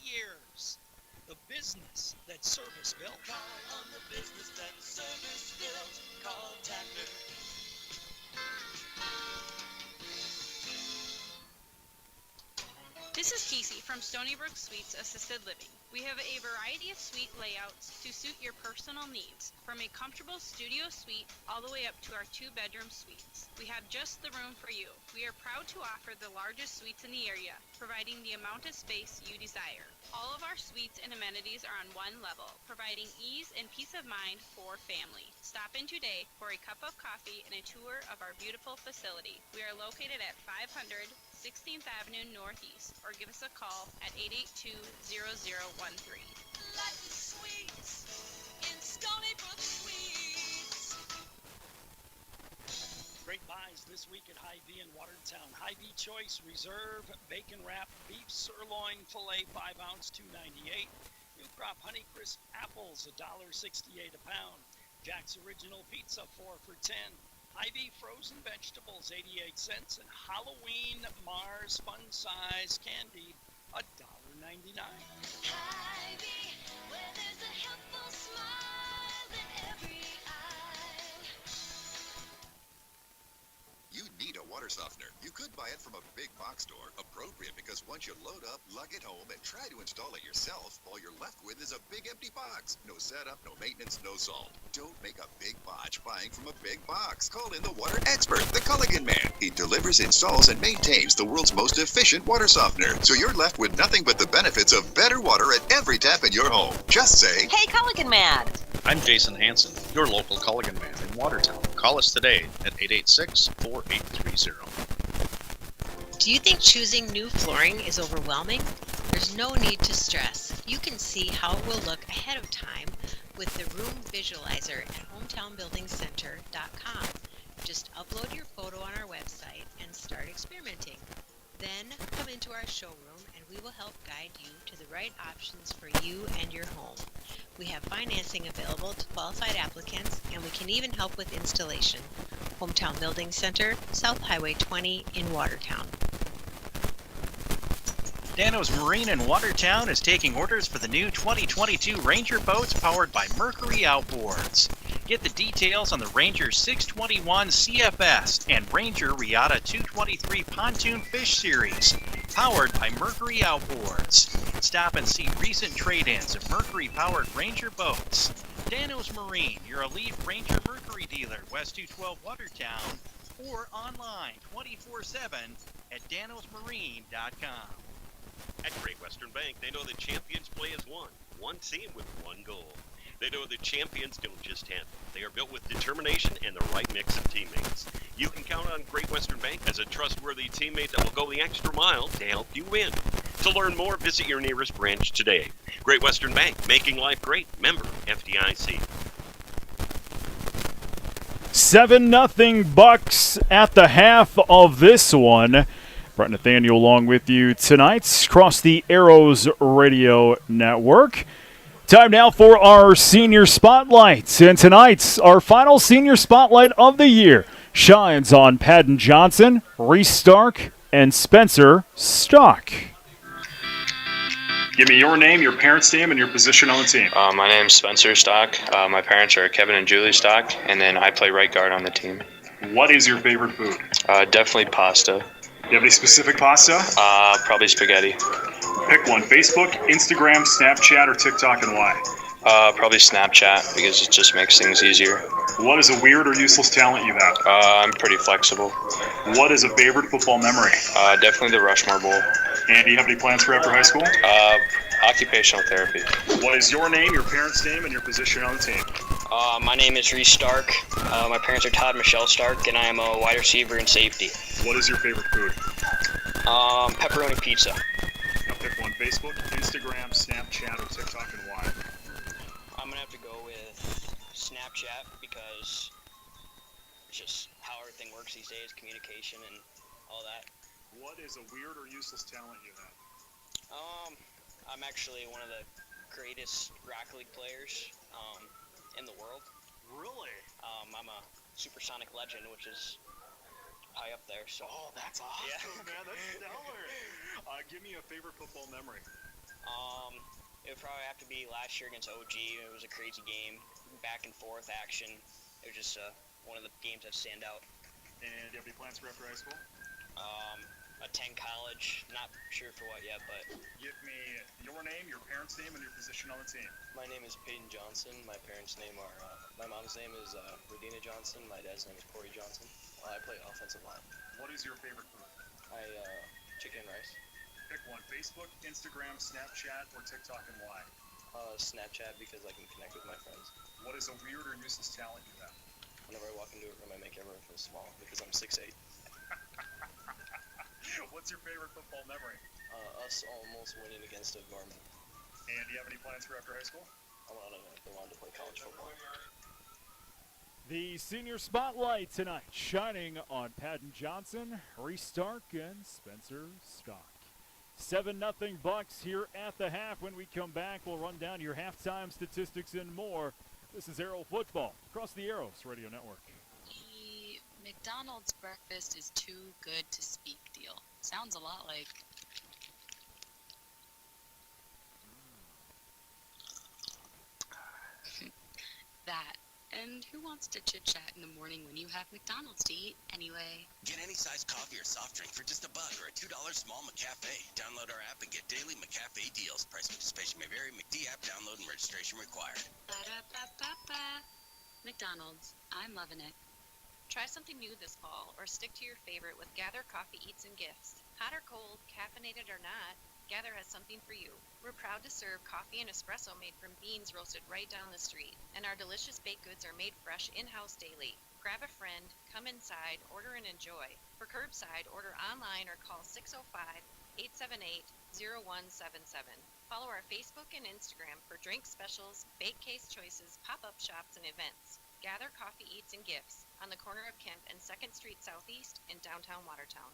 years. The business that service built. Call on the business that service built. Call Tacker. This is Casey from Stony Brook Suites Assisted Living. We have a variety of suite layouts to suit your personal needs, from a comfortable studio suite all the way up to our 2-bedroom suites. We have just the room for you. We are proud to offer the largest suites in the area, providing the amount of space you desire. All of our suites and amenities are on one level, providing ease and peace of mind for family. Stop in today for a cup of coffee and a tour of our beautiful facility. We are located at 500 16th Avenue Northeast, or give us a call at 882-0013. Life is sweet in Stony Brook Suites. Great buys this week at Hy-Vee in Watertown. Hy-Vee Choice Reserve Bacon Wrap Beef Sirloin Filet 5 ounce $2.98. New Crop Honeycrisp Apples $1.68 a pound. Jack's Original Pizza 4 for $10. Hy-Vee Frozen Vegetables 88 cents, and Halloween Mars Fun Size Candy $1.99. Hy-Vee, where there's a helpful smile in every eye. You need a water softener. You could buy it from a big box store. Appropriate because once you load up, lug it home, and try to install it yourself, all you're left with is a big empty box. No setup, no maintenance, no salt. Don't make a big botch buying from a big box. Call in the water expert, the Culligan Man. He delivers, installs, and maintains the world's most efficient water softener, so you're left with nothing but the benefits of better water at every tap in your home. Just say, "Hey, Culligan Man." I'm Jason Hansen, your local Culligan Man in Watertown. Call us today at 886-4830. Do you think choosing new flooring is overwhelming? There's no need to stress. You can see how it will look ahead of time with the Room Visualizer at hometownbuildingcenter.com. Just upload your photo on our website and start experimenting. Then come into our showroom and we will help guide you to the right options for you and your home. We have financing available to qualified applicants, and we can even help with installation. Hometown Building Center, South Highway 20 in Watertown. Dano's Marine in Watertown is taking orders for the new 2022 Ranger boats powered by Mercury Outboards. Get the details on the Ranger 621 CFS and Ranger Regatta 223 Pontoon Fish Series, powered by Mercury Outboards. Stop and see recent trade-ins of Mercury-powered Ranger boats. Dano's Marine, your elite Ranger Mercury dealer, West 212 Watertown, or online 24/7 at danosmarine.com. At Great Western Bank, they know that champions play as one team with one goal. They know that champions don't just happen. They are built with determination and the right mix of teammates. You can count on Great Western Bank as a trustworthy teammate that will go the extra mile to help you win. To learn more, visit your nearest branch today. Great Western Bank, making life great. Member FDIC. 7-0 Bucks at the half of this one. Brett Nathaniel along with you tonight across the Arrows Radio Network. Time now for our Senior Spotlight. And tonight's our final Senior Spotlight of the year shines on Padden Johnson, Reese Stark, and Spencer Stock. Give me your name, your parents' name, and your position on the team. My name's Spencer Stock. My parents are Kevin and Julie Stock, and then I play right guard on the team. What is your favorite food? Definitely pasta. Do you have any specific pasta? Probably spaghetti. Pick one. Facebook, Instagram, Snapchat, or TikTok, and why? Probably Snapchat, because it just makes things easier. What is a weird or useless talent you have? I'm pretty flexible. What is a favorite football memory? Definitely the Rushmore Bowl. And do you have any plans for after high school? Occupational therapy. What is your name, your parents' name, and your position on the team? My name is Reese Stark. My parents are Todd and Michelle Stark, and I am a wide receiver and safety. What is your favorite food? Pepperoni pizza. Now pick one. Facebook, Instagram, Snapchat, or TikTok, and why? I'm going to have to go with Snapchat because it's just how everything works these days, communication and all that. What is a weird or useless talent you have? I'm actually one of the greatest Rocket League players in the world. Really? I'm a supersonic legend, which is high up there. So. Oh, that's awesome, yeah. man. That's stellar. Give me a favorite football memory. It would probably have to be last year against OG. It was a crazy game, back and forth action. It was just one of the games that stand out. And do you have any plans for after high school? Attend college. Not sure for what yet, but. Give me your name, your parents' name, and your position on the team. My name is Peyton Johnson. My parents' name are, my mom's name is Radina Johnson. My dad's name is Corey Johnson. I play offensive line. What is your favorite food? Chicken and rice. Pick one. Facebook, Instagram, Snapchat, or TikTok, and why? Snapchat because I can connect with my friends. What is a weird or useless talent you have? Whenever I walk into a room, I make everyone feel small because I'm 6'8". What's your favorite football memory? Us almost winning against a Gorman. And do you have any plans for after high school? I wanted to play college football. The Senior Spotlight tonight, shining on Padden Johnson, Reese Stark, and Spencer Stock. 7-0 Bucks here at the half. When we come back, we'll run down your halftime statistics and more. This is Arrow Football across the Arrows Radio Network. The McDonald's breakfast is too good to speak deal. Sounds a lot like... that. And who wants to chit-chat in the morning when you have McDonald's to eat anyway? Get any size coffee or soft drink for just $1 or a $2 small McCafe. Download our app and get daily McCafe deals. Price and participation may vary. McD app download and registration required. Ba-da-ba-ba-ba. McDonald's. I'm loving it. Try something new this fall, or stick to your favorite with Gather Coffee Eats and Gifts. Hot or cold, caffeinated or not, Gather has something for you. We're proud to serve coffee and espresso made from beans roasted right down the street, and our delicious baked goods are made fresh in-house daily. Grab a friend, come inside, order and enjoy. For curbside, order online or call 605-878-0177. Follow our Facebook and Instagram for drink specials, bake case choices, pop-up shops, and events. Gather Coffee Eats and Gifts on the corner of Kemp and 2nd Street Southeast in downtown Watertown.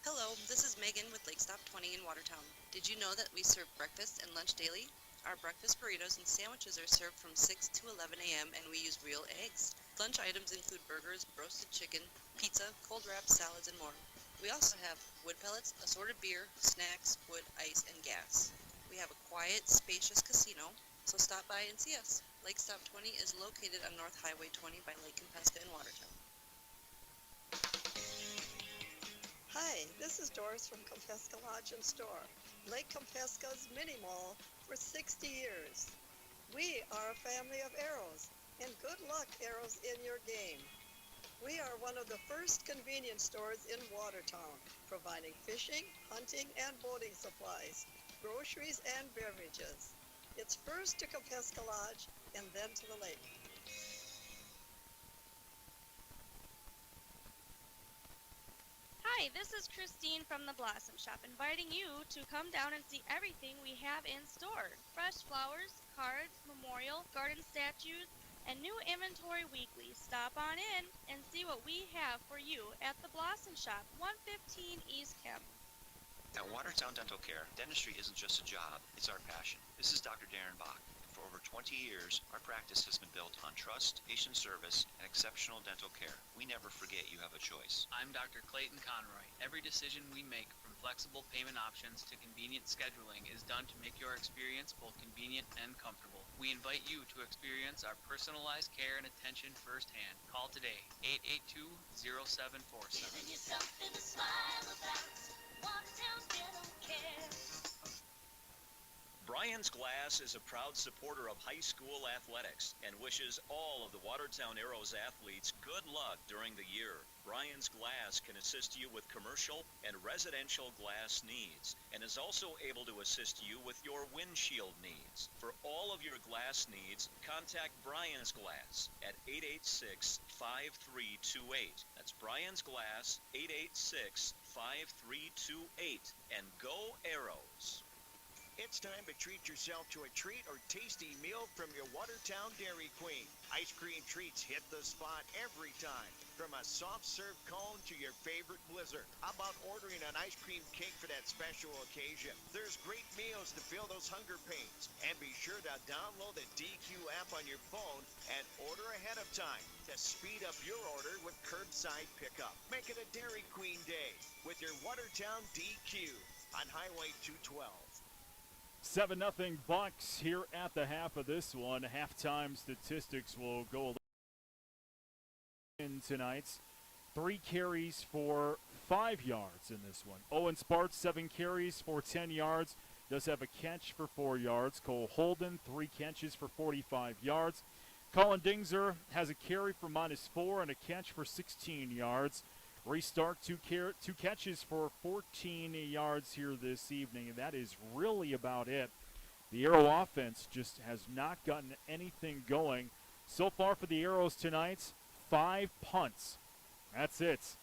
Hello, this is Megan with Lake Stop 20 in Watertown. Did you know that we serve breakfast and lunch daily? Our breakfast burritos and sandwiches are served from 6 to 11 a.m. and we use real eggs. Lunch items include burgers, roasted chicken, pizza, cold wraps, salads, and more. We also have wood pellets, assorted beer, snacks, wood, ice, and gas. We have a quiet, spacious casino, so stop by and see us. Lake Stop 20 is located on North Highway 20 by Lake Compesca in Watertown. Hi, this is Doris from Compesca Lodge and Store, Lake Compesca's mini mall for 60 years. We are a family of arrows, and good luck, arrows, in your game. We are one of the first convenience stores in Watertown, providing fishing, hunting, and boating supplies, groceries, and beverages. It's first to Compesca Lodge and then to the lake. Hi, this is Christine from the Blossom Shop, inviting you to come down and see everything we have in store. Fresh flowers, cards, memorial, garden statues, and new inventory weekly. Stop on in and see what we have for you at the Blossom Shop, 115 East Kemp. At Watertown Dental Care, dentistry isn't just a job, it's our passion. This is Dr. Darren Bach. For over 20 years, our practice has been built on trust, patient service, and exceptional dental care. We never forget you have a choice. I'm Dr. Clayton Conroy. Every decision we make, from flexible payment options to convenient scheduling, is done to make your experience both convenient and comfortable. We invite you to experience our personalized care and attention firsthand. Call today, 882-0747. Giving you something to smile about. Watertown Dental Care. Brian's Glass is a proud supporter of high school athletics and wishes all of the Watertown Arrows athletes good luck during the year. Brian's Glass can assist you with commercial and residential glass needs and is also able to assist you with your windshield needs. For all of your glass needs, contact Brian's Glass at 886-5328. That's Brian's Glass, 886-5328. And go Arrows! It's time to treat yourself to a treat or tasty meal from your Watertown Dairy Queen. Ice cream treats hit the spot every time. From a soft serve cone to your favorite blizzard. How about ordering an ice cream cake for that special occasion? There's great meals to fill those hunger pains. And be sure to download the DQ app on your phone and order ahead of time to speed up your order with curbside pickup. Make it a Dairy Queen day with your Watertown DQ on Highway 212. 7-0 Bucks here at the half of this one. Halftime statistics will go in tonight's. 3 carries for 5 yards in this one. Owen Sparks, 7 carries for 10 yards. Does have a catch for 4 yards. Cole Holden, 3 catches for 45 yards. Colin Dingzer has a carry for -4 and a catch for 16 yards. Reese Stark, 2 catches for 14 yards here this evening, and that is really about it. The Arrow offense just has not gotten anything going. So far for the Arrows tonight, 5 punts. That's it.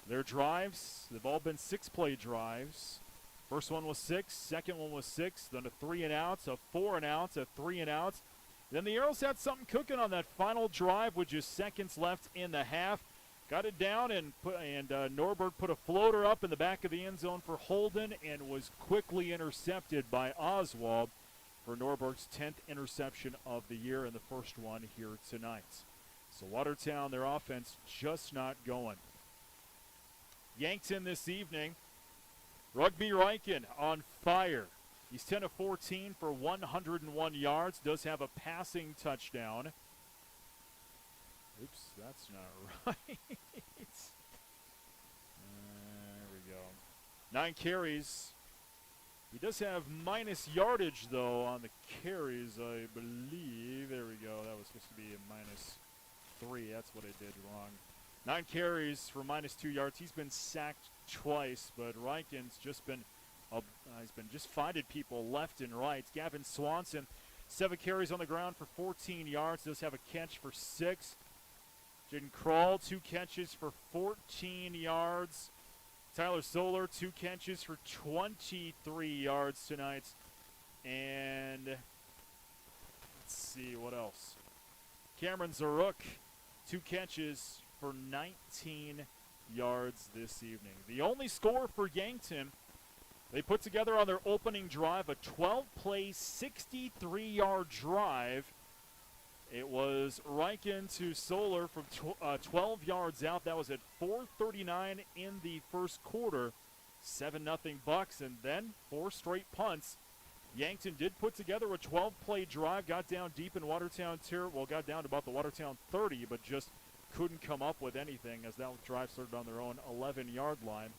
Their drives, they've all been 6-play drives. First one was 6, second one was 6, then a 3 and out, a 4 and out, a 3 and out. Then the Arrows had something cooking on that final drive with just seconds left in the half. Got it down, and Norbert put a floater up in the back of the end zone for Holden and was quickly intercepted by Oswald for Norbert's 10th interception of the year and the first one here tonight. So Watertown, their offense just not going. Yankton this evening, Rugby Riken on fire. He's 10 of 14 for 101 yards, does have a passing touchdown. Oops, that's not right. There we go. 9 carries. He does have minus yardage, though, on the carries, I believe. There we go. That was supposed to be a -3. That's what I did wrong. 9 carries for -2 yards. He's been sacked twice, but Riken's just been he's been just finding people left and right. Gavin Swanson, 7 carries on the ground for 14 yards. Does have a catch for 6. Jaden Kroll, 2 catches for 14 yards. Tyler Solar, 2 catches for 23 yards tonight. And let's see, what else? Cameron Zaruk, 2 catches for 19 yards this evening. The only score for Yankton, they put together on their opening drive a 12-play, 63-yard drive. It was Riken to Solar from 12 yards out. That was at 4:39 in the first quarter. 7-0 Bucks, and then 4 straight punts. Yankton did put together a 12-play drive, got down deep in Watertown got down to about the Watertown 30, but just couldn't come up with anything as that drive started on their own 11-yard line.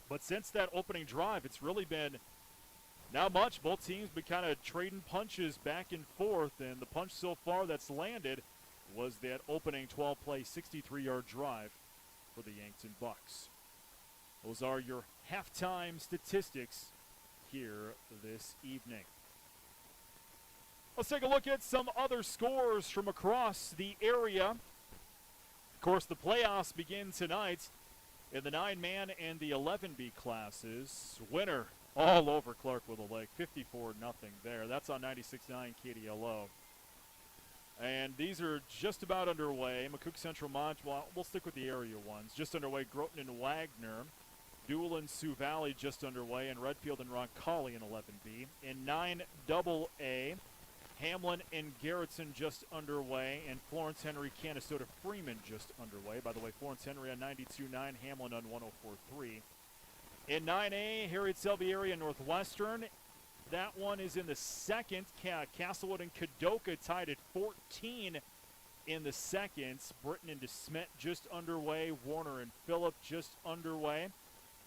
But since that opening drive, it's really been not much. Both teams been kind of trading punches back and forth, and the punch so far that's landed was that opening 12-play, 63-yard drive for the Yankton Bucks. Those are your halftime statistics here this evening. Let's take a look at some other scores from across the area. Of course, the playoffs begin tonight in the 9-man and the 11B classes. Winner all over Clarkville Lake, 54-0 there. That's on 96.9 KDLO. And these are just about underway. McCook Central Montville, we'll stick with the area ones. Just underway, Groton and Wagner. Dual and Sioux Valley just underway, and Redfield and Roncalli in 11B. In 9AA, Hamlin and Garrettson just underway, and Florence Henry, Canastota Freeman just underway. By the way, Florence Henry on 92.9, Hamlin on 104.3. In 9A, Harriet Selby area Northwestern. That one is in the second. Castlewood and Kadoka tied at 14 in the second. Britton and DeSmet just underway. Warner and Phillip just underway.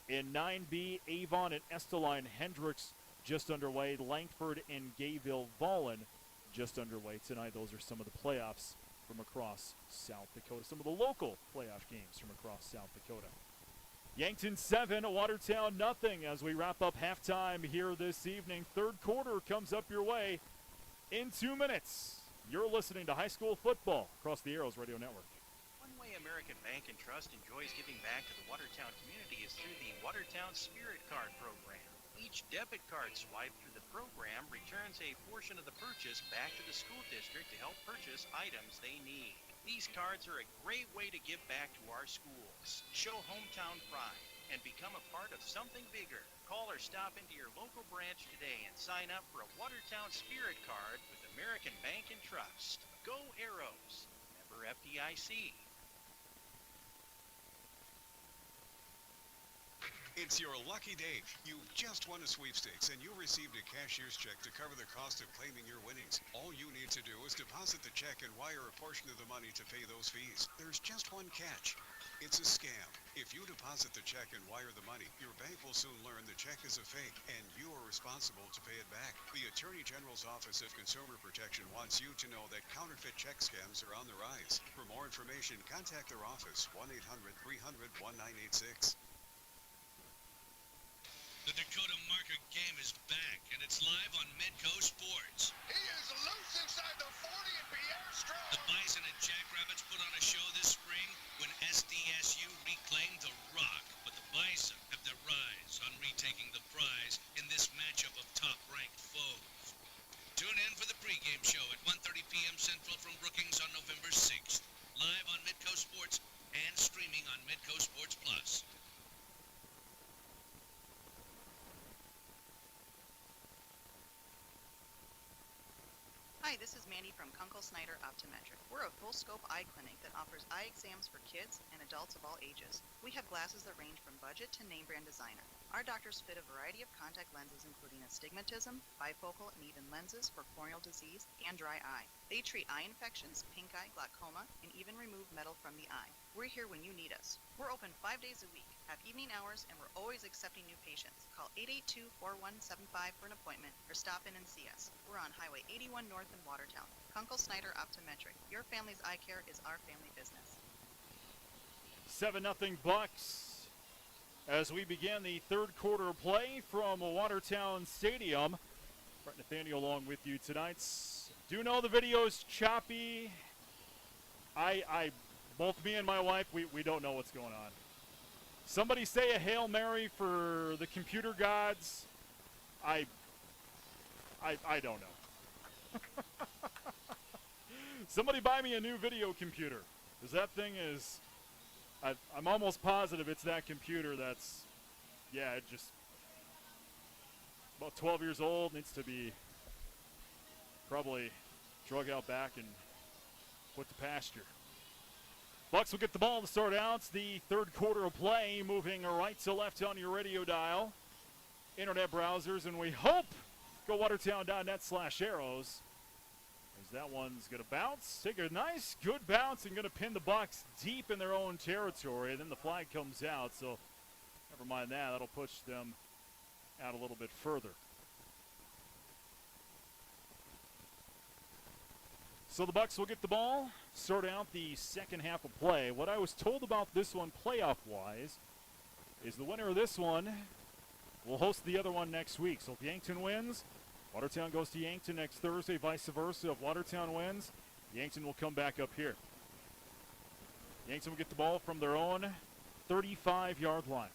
In 9B, Avon and Esteline Hendricks just underway. Langford and Gayville Vollen just underway tonight. Those are some of the playoffs from across South Dakota. Some of the local playoff games from across South Dakota. Yankton 7, Watertown nothing as we wrap up halftime here this evening. Third quarter comes up your way in 2 minutes. You're listening to high school football across the Arrows Radio Network. One way American Bank and Trust enjoys giving back to the Watertown community is through the Watertown Spirit Card program. Each debit card swipe through the program returns a portion of the purchase back to the school district to help purchase items they need. These cards are a great way to give back to our schools, show hometown pride, and become a part of something bigger. Call or stop into your local branch today and sign up for a Watertown Spirit Card with American Bank and Trust. Go Arrows! Member FDIC. It's your lucky day. You just won a sweepstakes and you received a cashier's check to cover the cost of claiming your winnings. All you need to do is deposit the check and wire a portion of the money to pay those fees. There's just one catch. It's a scam. If you deposit the check and wire the money, your bank will soon learn the check is a fake and you are responsible to pay it back. The Attorney General's Office of Consumer Protection wants you to know that counterfeit check scams are on the rise. For more information, contact their office, 1-800-300-1986. The Dakota Marker game is back, and it's live on Midco Sports. He is loose inside the 40 and Pierre Strong. The Bison and Jackrabbits put on a show this spring when SDSU reclaimed the Rock. But the Bison have their rise on retaking the prize in this matchup of top-ranked foes. Tune in for the pregame show at 1:30 p.m. Central from Brookings on November 6th. Live on Midco Sports and streaming on Midco Sports Plus. Hi, Hi, this is Mandy from Kunkel Snyder Optometric. We're a full-scope eye clinic that offers eye exams for kids and adults of all ages. We have glasses that range from budget to name brand designer. Our doctors fit a variety of contact lenses including astigmatism, bifocal and even lenses for corneal disease and dry eye. They treat eye infections, pink eye, glaucoma, and even remove metal from the eye. We're here when you need us. We're open 5 days a week, have evening hours, and we're always accepting new patients. Call 882-4175 for an appointment or stop in and see us. We're on Highway 81 North in Watertown. Kunkel Snyder Optometric. Your family's eye care is our family business. 7-0 Bucks as we begin the third quarter play from Watertown Stadium. Brett Nathaniel along with you tonight. Do know the video's choppy. Both me and my wife, we don't know what's going on. Somebody say a Hail Mary for the computer gods. I don't know. Somebody buy me a new video computer. Because that thing is, I'm almost positive it's that computer that's, yeah, it just, about 12 years old, needs to be probably drug out back and put to pasture. Bucks will get the ball to start out the third quarter of play, moving right to left on your radio dial, internet browsers, and we hope go watertown.net/arrows. As that one's going to bounce, take a nice, good bounce, and going to pin the Bucks deep in their own territory. And then the flag comes out, so never mind that. That'll push them out a little bit further. So the Bucks will get the ball, start out the second half of play. What I was told about this one playoff-wise is the winner of this one will host the other one next week. So if Yankton wins, Watertown goes to Yankton next Thursday, vice versa. If Watertown wins, Yankton will come back up here. Yankton will get the ball from their own 35-yard line.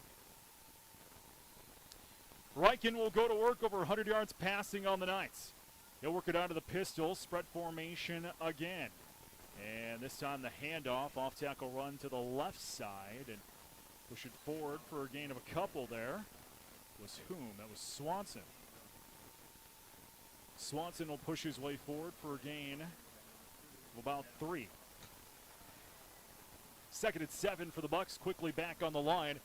Riken will go to work over 100 yards passing on the Knights. He'll work it out of the pistol, spread formation again. And this time the handoff, off-tackle run to the left side, and push it forward for a gain of a couple there. Was whom? That was Swanson. Swanson will push his way forward for a gain of about 3. Second and 7 for the Bucks, quickly back on the line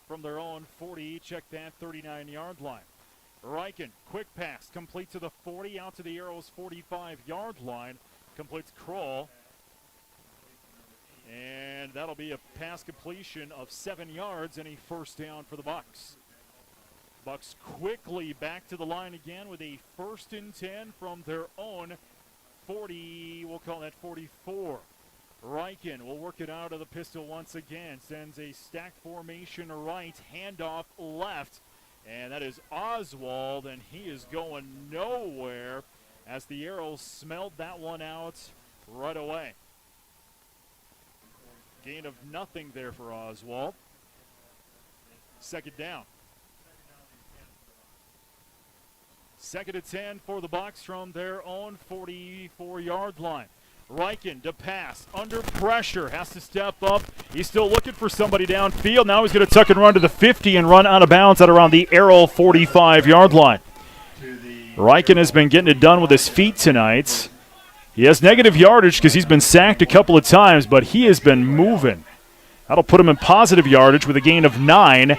from their own 40. Check that 39-yard line. Riken, quick pass, complete to the 40, out to the Arrows 45-yard line, completes Kroll. And that'll be a pass completion of 7 yards and a first down for the Bucks. Bucks quickly back to the line again with a 1st and 10 from their own 40, we'll call that 44. Riken will work it out of the pistol once again, sends a stack formation right, handoff left. And that is Oswald, and he is going nowhere as the Arrows smelled that one out right away. Gain of nothing there for Oswald. Second down. Second and 10 for the Bucks from their own 44-yard line. Riken to pass, under pressure, has to step up. He's still looking for somebody downfield. Now he's going to tuck and run to the 50 and run out of bounds at around the Arrow 45-yard line. Riken has been getting it done with his feet tonight. He has negative yardage because he's been sacked a couple of times, but he has been moving. That'll put him in positive yardage with a gain of 9.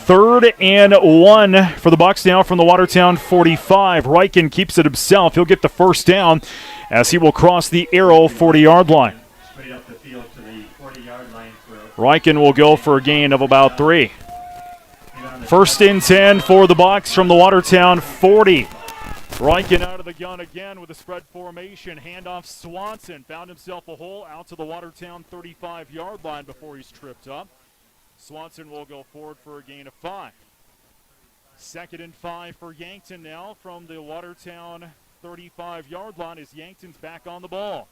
3rd and 1 for the Bucks now from the Watertown 45. Riken keeps it himself. He'll get the first down as he will cross the Arrow 40-yard line. Riken will go for a gain of about 3. 1st and 10 for the Bucks from the Watertown 40. Riken out of the gun again with a spread formation. Handoff Swanson. Found himself a hole out to the Watertown 35-yard line before he's tripped up. Swanson will go forward for a gain of 5. 2nd and 5 for Yankton now from the Watertown 35-yard line as Yankton's back on the ball.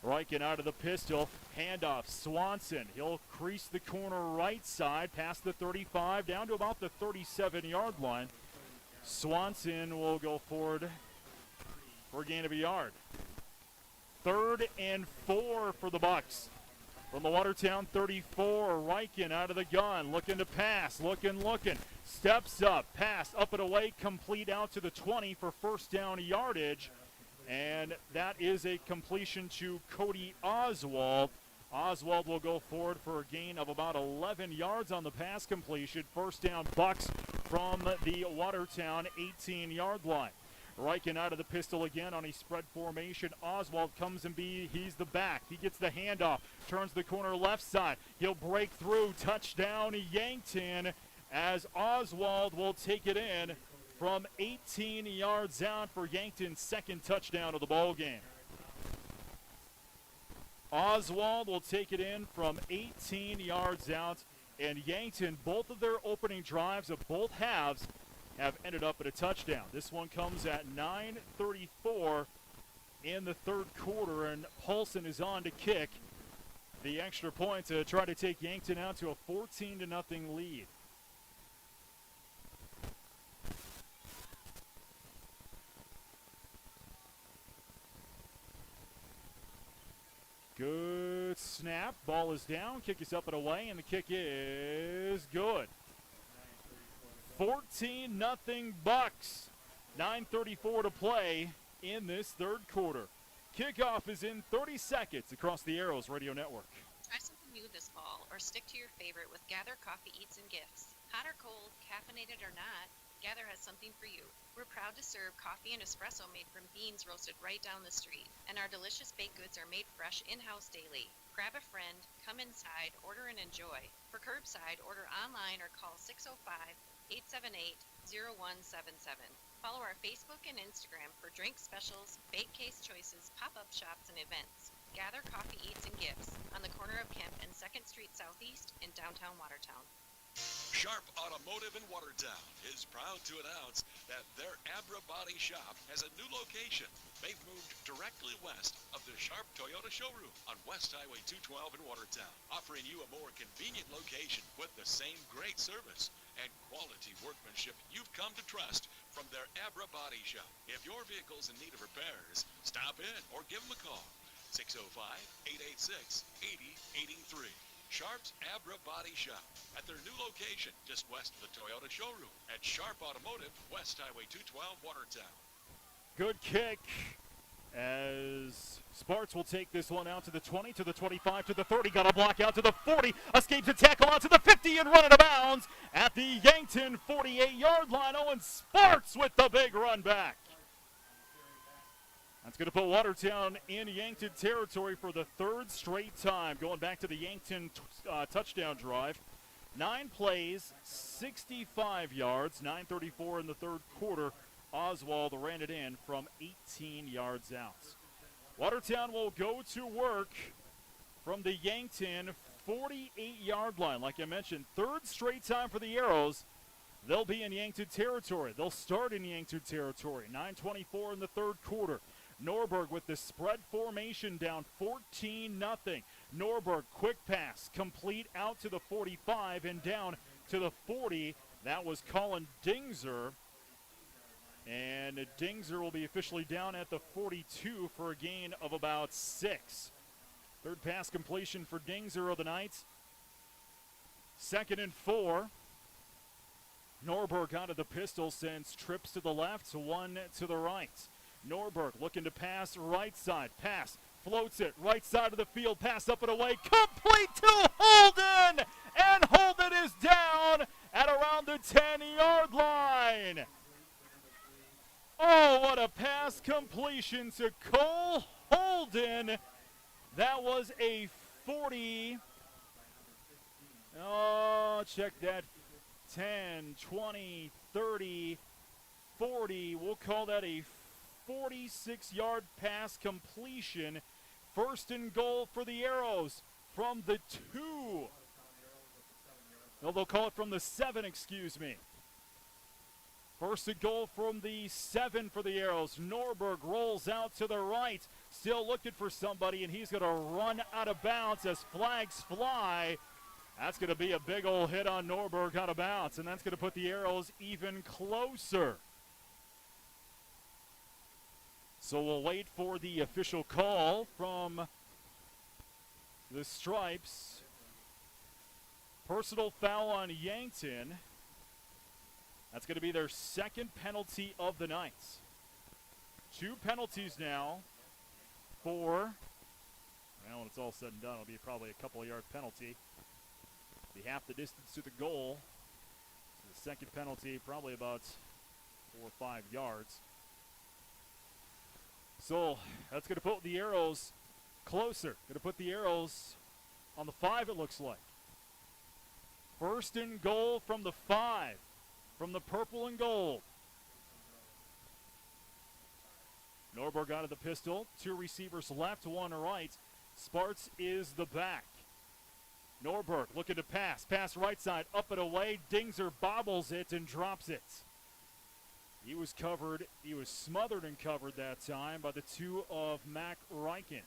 Riken out of the pistol. Handoff Swanson. He'll crease the corner right side past the 35 down to about the 37-yard line. Swanson will go forward for a gain of a yard. 3rd and 4 for the Bucks. From the Watertown 34, Riken out of the gun, looking to pass, looking. Steps up, pass, up and away, complete out to the 20 for first down yardage. And that is a completion to Cody Oswald. Oswald will go forward for a gain of about 11 yards on the pass completion. First down, Bucks from the Watertown 18-yard line. Reichen out of the pistol again on a spread formation. Oswald comes and he's the back. He gets the handoff, turns the corner left side. He'll break through. Touchdown, Yankton, as Oswald will take it in from 18 yards out for Yankton's second touchdown of the ball game. Oswald will take it in from 18 yards out, and Yankton, both of their opening drives of both halves have ended up at a touchdown. This one comes at 9:34 in the third quarter, and Paulson is on to kick the extra point to try to take Yankton out to a 14-0 lead. Good snap. Ball is down. Kick is up and away, and the kick is good. 14-0 Bucks. 9:34 to play in this third quarter. Kickoff is in 30 seconds across the Arrows Radio Network. Try something new this fall, or stick to your favorite with Gather Coffee Eats and Gifts. Hot or cold, caffeinated or not, Gather has something for you. We're proud to serve coffee and espresso made from beans roasted right down the street, and our delicious baked goods are made fresh in-house daily. Grab a friend, come inside, order and enjoy. For curbside, order online or call 605-878-0177. Follow our Facebook and Instagram for drink specials, bake case choices, pop-up shops, and events. Gather Coffee Eats and Gifts on the corner of Kemp and 2nd Street Southeast in downtown Watertown. Sharp Automotive in Watertown is proud to announce that their Abra Body Shop has a new location. They've moved directly west of the Sharp Toyota showroom on West Highway 212 in Watertown, offering you a more convenient location with the same great service and quality workmanship you've come to trust from their Abra Body Shop. If your vehicle's in need of repairs, stop in or give them a call. 605-886-8083. Sharp's Abra Body Shop at their new location just west of the Toyota showroom at Sharp Automotive, West Highway 212, Watertown. Good kick as Sparks will take this one out to the 20, to the 25, to the 30. Got a block out to the 40. Escapes a tackle out to the 50 and run out of bounds at the Yankton 48-yard line. Owen Sparks with the big run back. That's going to put Watertown in Yankton territory for the third straight time, going back to the Yankton touchdown drive. 9 plays, 65 yards, 9:34 in the third quarter. Oswald ran it in from 18 yards out. Watertown will go to work from the Yankton 48-yard line. Like I mentioned, third straight time for the Arrows. They'll be in Yankton territory. They'll start in Yankton territory. 9:24 in the third quarter. Norberg with the spread formation down 14-0. Norberg, quick pass, complete out to the 45 and down to the 40. That was Colin Dingzer. And Dingzer will be officially down at the 42 for a gain of about 6. Third pass completion for Dingzer of the night. 2nd and 4. Norberg out of the pistol sends trips to the left, 1 to the right. Norberg looking to pass right side. Pass, floats it, right side of the field. Pass up and away, complete to Holden! And Holden is down at around the 10-yard line. Oh, what a pass completion to Cole Holden. That was a 40. Oh, check that. 10, 20, 30, 40. We'll call that a 46-yard pass completion. First and goal for the Arrows from the 2. No, they'll call it from the 7, excuse me. First and goal from the 7 for the Arrows. Norberg rolls out to the right. Still looking for somebody, and he's going to run out of bounds as flags fly. That's going to be a big old hit on Norberg out of bounds, and that's going to put the Arrows even closer. So we'll wait for the official call from the Stripes. Personal foul on Yankton. That's going to be their second penalty of the night. 2 penalties now for, well, when it's all said and done, it'll be probably a couple of yard penalty. Be half the distance to the goal. The second penalty, probably about 4 or 5 yards. So that's going to put the Arrows closer. Going to put the Arrows on the 5, it looks like. First and goal from the 5, from the purple and gold. Norberg out of the pistol. 2 receivers left, 1 right. Sparts is the back. Norberg looking to pass. Pass right side, up and away. Dingser bobbles it and drops it. He was covered. He was smothered and covered that time by the 2 of Mac Reichen.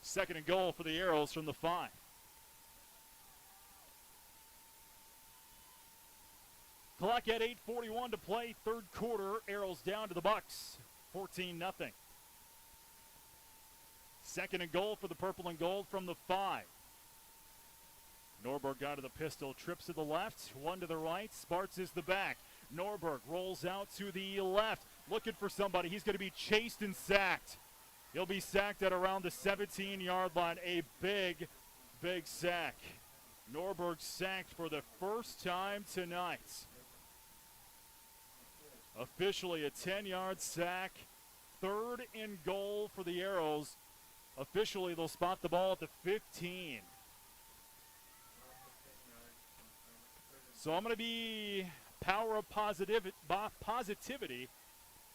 Second and goal for the Arrows from the 5. Clock at 8:41 to play, third quarter. Arrows down to the Bucks, 14-0. Second and goal for the purple and gold from the 5. Norberg out of the pistol, trips to the left, 1 to the right. Sparts is the back. Norberg rolls out to the left, looking for somebody. He's going to be chased and sacked. He'll be sacked at around the 17-yard line. A big, big sack. Norberg sacked for the first time tonight. Officially a 10-yard sack. Third and goal for the Arrows. Officially, they'll spot the ball at the 15. So I'm going to be power of positivity.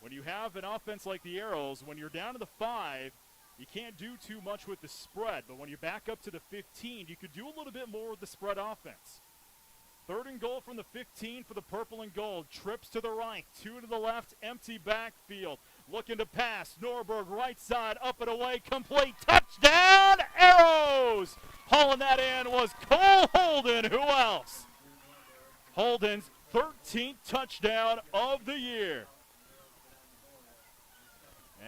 When you have an offense like the Arrows, when you're down to the 5, you can't do too much with the spread. But when you back up to the 15, you could do a little bit more with the spread offense. Third and goal from the 15 for the purple and gold. Trips to the right, 2 to the left, empty backfield. Looking to pass. Norberg right side, up and away, complete. Touchdown, Arrows! Hauling that in was Cole Holden. Who else? Holden's 13th touchdown of the year.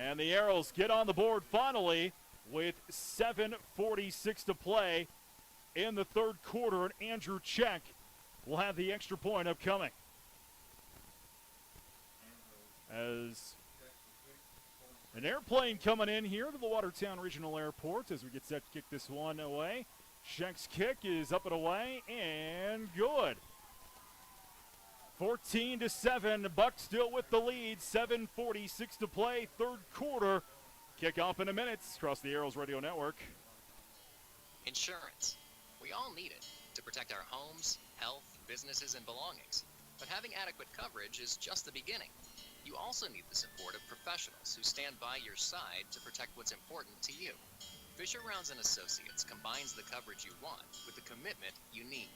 And the Arrows get on the board finally with 7:46 to play in the third quarter. And Andrew Check will have the extra point upcoming. As an airplane coming in here to the Watertown Regional Airport as we get set to kick this one away. Check's kick is up and away and good. 14-7, Bucks still with the lead. 7:46 to play, third quarter. Kickoff in a minute across the Arrows Radio Network. Insurance. We all need it to protect our homes, health, businesses, and belongings. But having adequate coverage is just the beginning. You also need the support of professionals who stand by your side to protect what's important to you. Fisher Rounds & Associates combines the coverage you want with the commitment you need.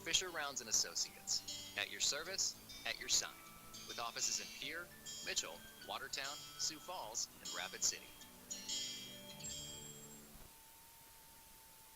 Fisher Rounds & Associates, at your service, at your side, with offices in Pierre, Mitchell, Watertown, Sioux Falls, and Rapid City.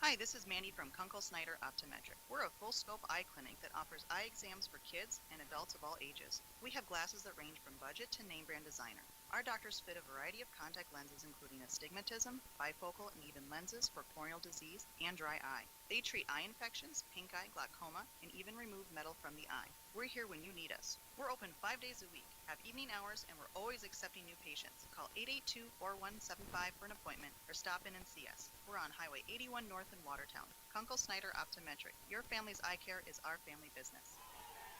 Hi, this is Mandy from Kunkel Snyder Optometric. We're a full-scope eye clinic that offers eye exams for kids and adults of all ages. We have glasses that range from budget to name-brand designer. Our doctors fit a variety of contact lenses including astigmatism, bifocal and even lenses for corneal disease and dry eye. They treat eye infections, pink eye, glaucoma, and even remove metal from the eye. We're here when you need us. We're open 5 days a week, have evening hours, and we're always accepting new patients. Call 882-4175 for an appointment or stop in and see us. We're on Highway 81 North in Watertown. Kunkel Snyder Optometric. Your family's eye care is our family business.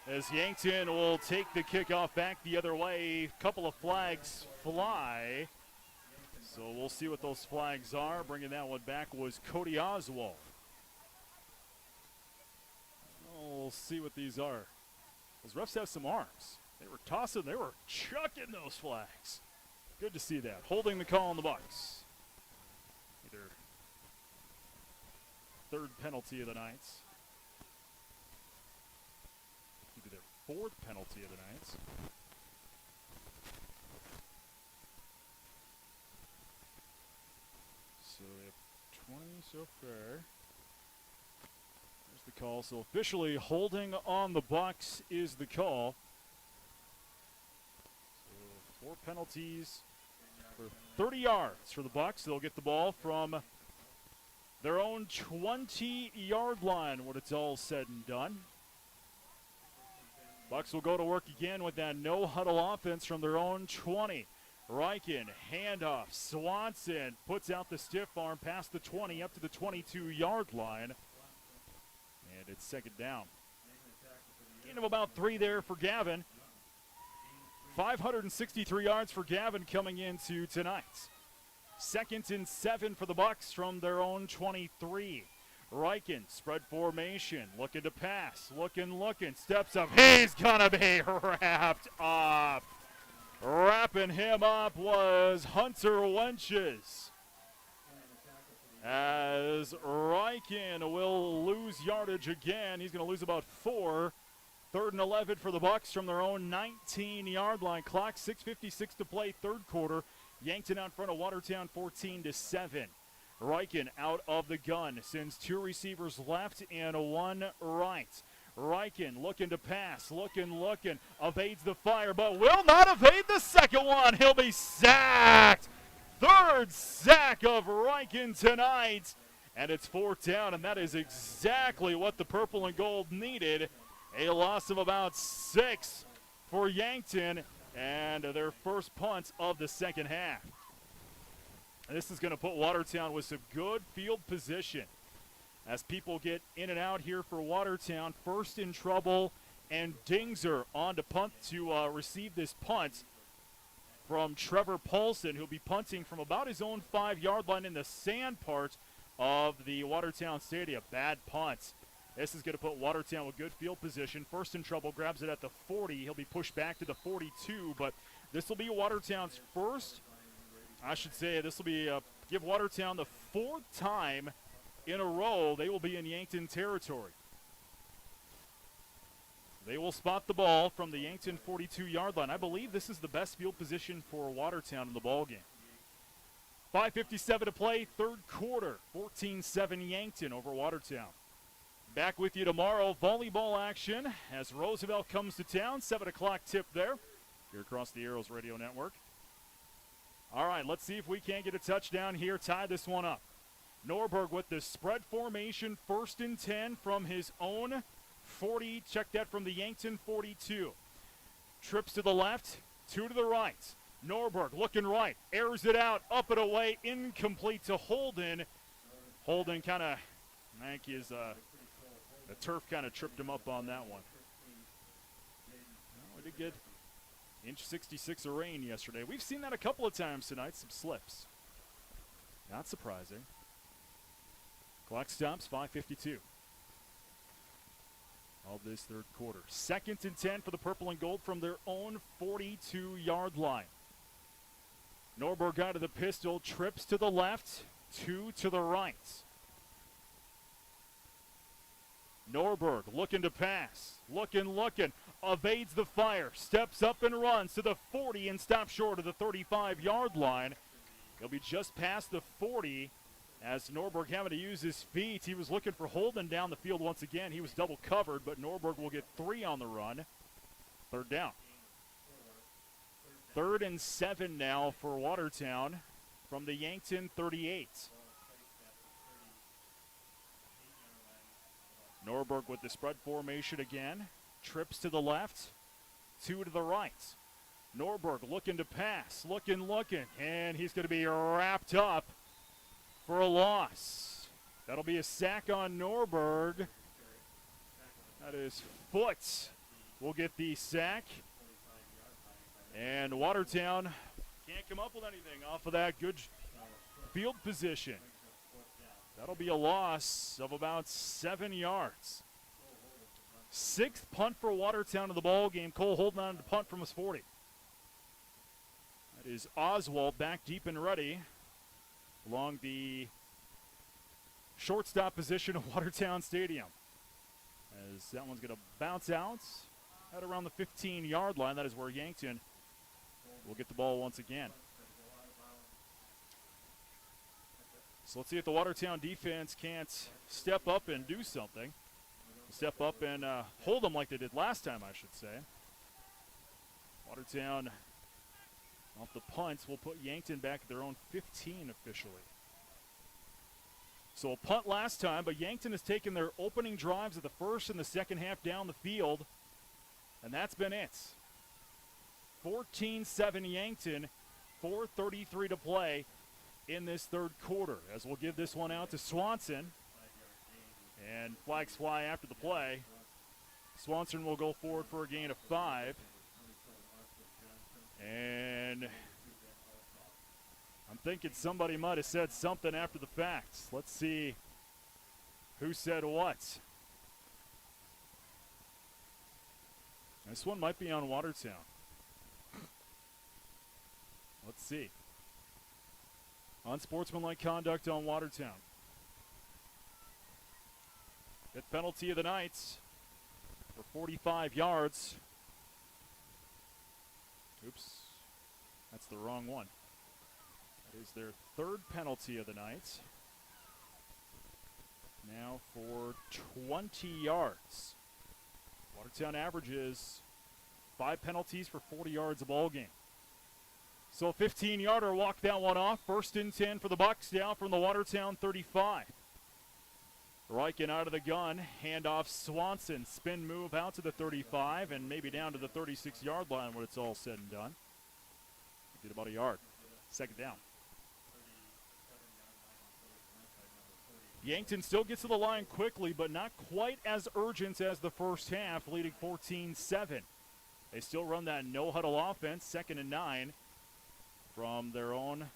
As Yankton will take the kickoff back the other way, a couple of flags fly. So we'll see what those flags are. Bringing that one back was Cody Oswald. We'll see what these are. Those refs have some arms. They were tossing, they were chucking those flags. Good to see that. Holding the call on the Bucks. Either third penalty of the night. Maybe their fourth penalty of the night. So we have 20 so far. There's the call. So officially holding on the Bucks is the call. So 4 penalties for 30 yards for the Bucks. They'll get the ball from their own 20-yard line when it's all said and done. Bucks will go to work again with that no-huddle offense from their own 20. Riken, handoff. Swanson puts out the stiff arm past the 20 up to the 22-yard line. And it's second down. Gain of about 3 there for Gavin. 563 yards for Gavin coming into tonight. 2nd and 7 for the Bucks from their own 23. Riken, spread formation, looking to pass, looking, steps up. He's gonna be wrapped up. Wrapping him up was Hunter Wenches. As Riken will lose yardage again. He's gonna lose about 4. 3rd and 11 for the Bucks from their own 19-yard line. Clock, 6:56 to play, 3rd quarter. Yankton out front of Watertown, 14-7. Riken out of the gun, sends 2 receivers left and 1 right. Riken looking to pass, looking, evades the fire, but will not evade the second one. He'll be sacked. 3rd sack of Riken tonight, and it's 4th down, and that is exactly what the purple and gold needed. A loss of about 6 for Yankton, and their first punt of the second half. This is going to put Watertown with some good field position as people get in and out here for Watertown. First in trouble, and Dingser on to punt to receive this punt from Trevor Paulson, who'll be punting from about his own 5-yard line in the sand part of the Watertown Stadium. Bad punt. This is going to put Watertown with good field position. First in trouble, grabs it at the 40. He'll be pushed back to the 42, but this will be Watertown's first. I should say this will be give Watertown the 4th time in a row they will be in Yankton territory. They will spot the ball from the Yankton 42-yard line. I believe this is the best field position for Watertown in the ballgame. 5:57 to play, 3rd quarter. 14-7 Yankton over Watertown. Back with you tomorrow, volleyball action as Roosevelt comes to town. 7 o'clock tip there here across the Arrows Radio Network. All right, let's see if we can't get a touchdown here, tie this one up. Norberg with the spread formation, 1st and 10 from his own 40. Check that from the Yankton 42. Trips to the left, 2 to the right. Norberg looking right, airs it out, up and away, incomplete to Holden. Holden kind of, I think his, the turf kind of tripped him up on that one. Well, we did get inch 66 of rain yesterday. We've seen that a couple of times tonight, some slips. Not surprising. Clock stops, 5:52 of this 3rd quarter. 2nd and 10 for the purple and gold from their own 42-yard line. Norberg out of the pistol, trips to the left, 2 to the right. Norberg looking to pass, looking, evades the fire, steps up and runs to the 40 and stops short of the 35-yard line. He'll be just past the 40 as Norberg having to use his feet. He was looking for Holden down the field once again. He was double covered, but Norberg will get 3 on the run. 3rd down. 3rd and 7 now for Watertown from the Yankton 38. Norberg with the spread formation again. Trips to the left, 2 to the right. Norberg looking to pass, looking, and he's going to be wrapped up for a loss. That'll be a sack on Norberg. That is Foot will get the sack. And Watertown can't come up with anything off of that good field position. That'll be a loss of about 7 yards. 6th punt for Watertown in the ball game. Cole holding on to punt from his 40. That is Oswald back deep and ready along the shortstop position of Watertown Stadium. As that one's going to bounce out at around the 15-yard line. That is where Yankton will get the ball once again. So let's see if the Watertown defense can't step up and do something. Step up and hold them like they did last time, I should say. Watertown off the punts will put Yankton back at their own 15 officially. So a punt last time, but Yankton has taken their opening drives of the first and the second half down the field. And that's been it. 14-7 Yankton, 4:33 to play in this third quarter. As we'll give this one out to Swanson. And flags fly after the play. Swanson will go forward for a gain of 5. And I'm thinking somebody might have said something after the fact. Let's see who said what. This one might be on Watertown. Let's see. Unsportsmanlike conduct on Watertown. Fifth penalty of the night for 45 yards. Oops, that's the wrong one. That is their third penalty of the night. Now for 20 yards. Watertown averages 5 penalties for 40 yards a ball game. So a 15-yarder walked that one off. First and 10 for the Bucks, down from the Watertown 35. Reichen out of the gun, handoff Swanson, spin move out to the 35 and maybe down to the 36-yard line when it's all said and done. Get about a yard. Second down. Yankton still gets to the line quickly, but not quite as urgent as the first half, leading 14-7. They still run that no-huddle offense, 2nd and 9 from their own,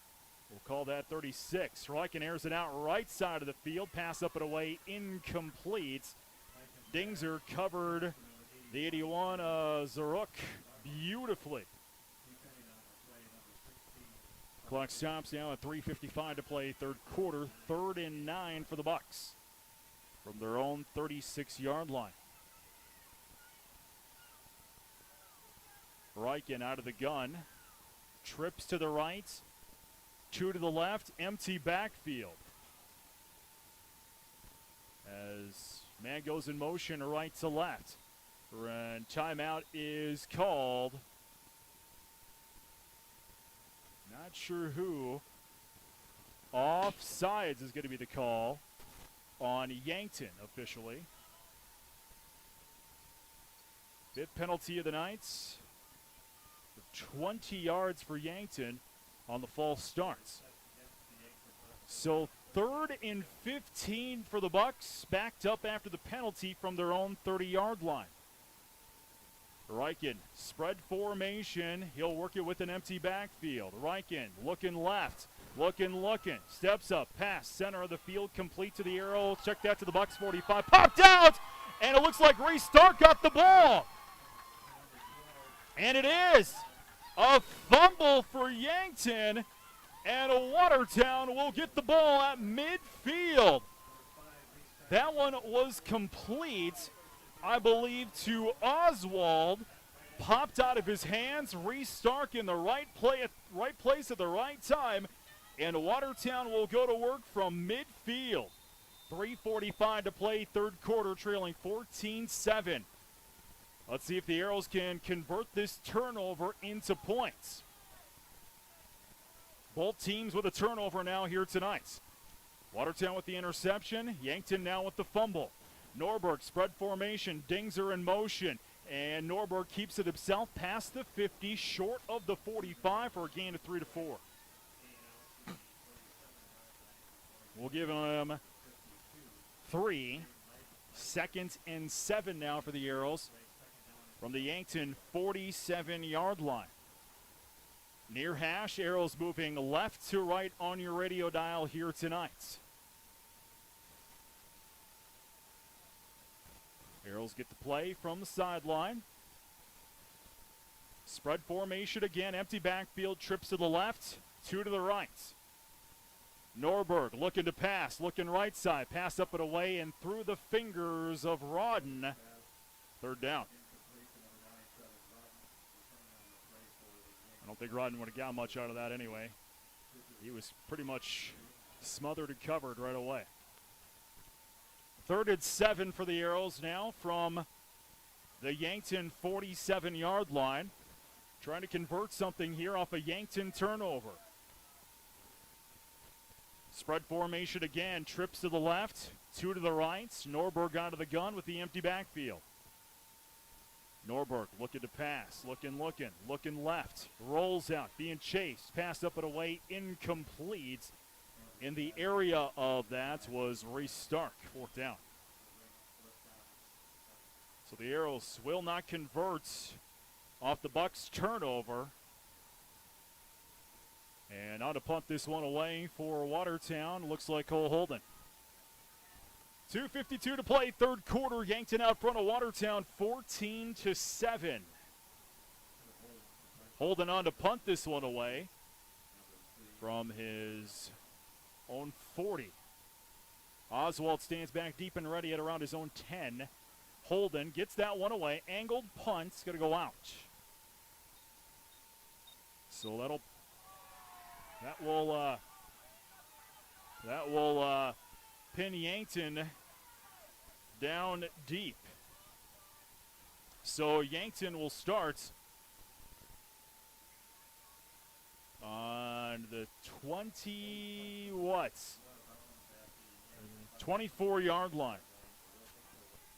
we'll call that 36. Reichen airs it out right side of the field, pass up and away, incomplete. Dingzer covered the 81, Zaruk, beautifully. Clock stops now at 3:55 to play, third quarter. 3rd and 9 for the Bucks from their own 36-yard line. Reichen out of the gun, trips to the right, 2 to the left, empty backfield. As man goes in motion right to left. And timeout is called. Not sure who. Offsides is going to be the call on Yankton officially. 5th penalty of the night. 20 yards for Yankton on the false starts. So 3rd and 15 for the Bucks, backed up after the penalty from their own 30-yard line. Reichen, spread formation. He'll work it with an empty backfield. Reichen looking left, looking, steps up, pass, center of the field, complete to the arrow. Check that to the Bucks 45, popped out, and it looks like Reese Stark got the ball. And it is a fumble for Yankton, and Watertown will get the ball at midfield. That one was complete, I believe, to Oswald. Popped out of his hands. Reese Stark in the right place at the right time, and Watertown will go to work from midfield. 3:45 to play, third quarter, trailing 14-7. Let's see if the Arrows can convert this turnover into points. Both teams with a turnover now here tonight. Watertown with the interception, Yankton now with the fumble. Norberg spread formation, Dingzer in motion, and Norberg keeps it himself past the 50, short of the 45 for a gain of 3 to 4. We'll give him 3. 2nd and 7 now for the Arrows from the Yankton 47-yard line. Near hash, Arrows moving left to right on your radio dial here tonight. Arrows get the play from the sideline. Spread formation again, empty backfield, trips to the left, 2 to the right. Norberg looking to pass, looking right side, pass up and away and through the fingers of Rodden. 3rd down. I don't think Rodden would have got much out of that anyway. He was pretty much smothered and covered right away. 3rd and 7 for the Arrows now from the Yankton 47-yard line. Trying to convert something here off a Yankton turnover. Spread formation again, trips to the left, 2 to the right. Norberg out of the gun with the empty backfield. Norberg looking to pass, looking left, rolls out, being chased, pass up and away, incomplete. In the area of that was Reese Stark, 4th down. So the Arrows will not convert off the Bucks turnover. And on to punt this one away for Watertown. Looks like Cole Holden. 2:52 to play, third quarter. Yankton out front of Watertown, 14-7. Holden on to punt this one away from his own 40. Oswald stands back deep and ready at around his own 10. Holden gets that one away. Angled punt's going to go out. So that will pin Yankton down deep. So Yankton will start on the 24-yard line.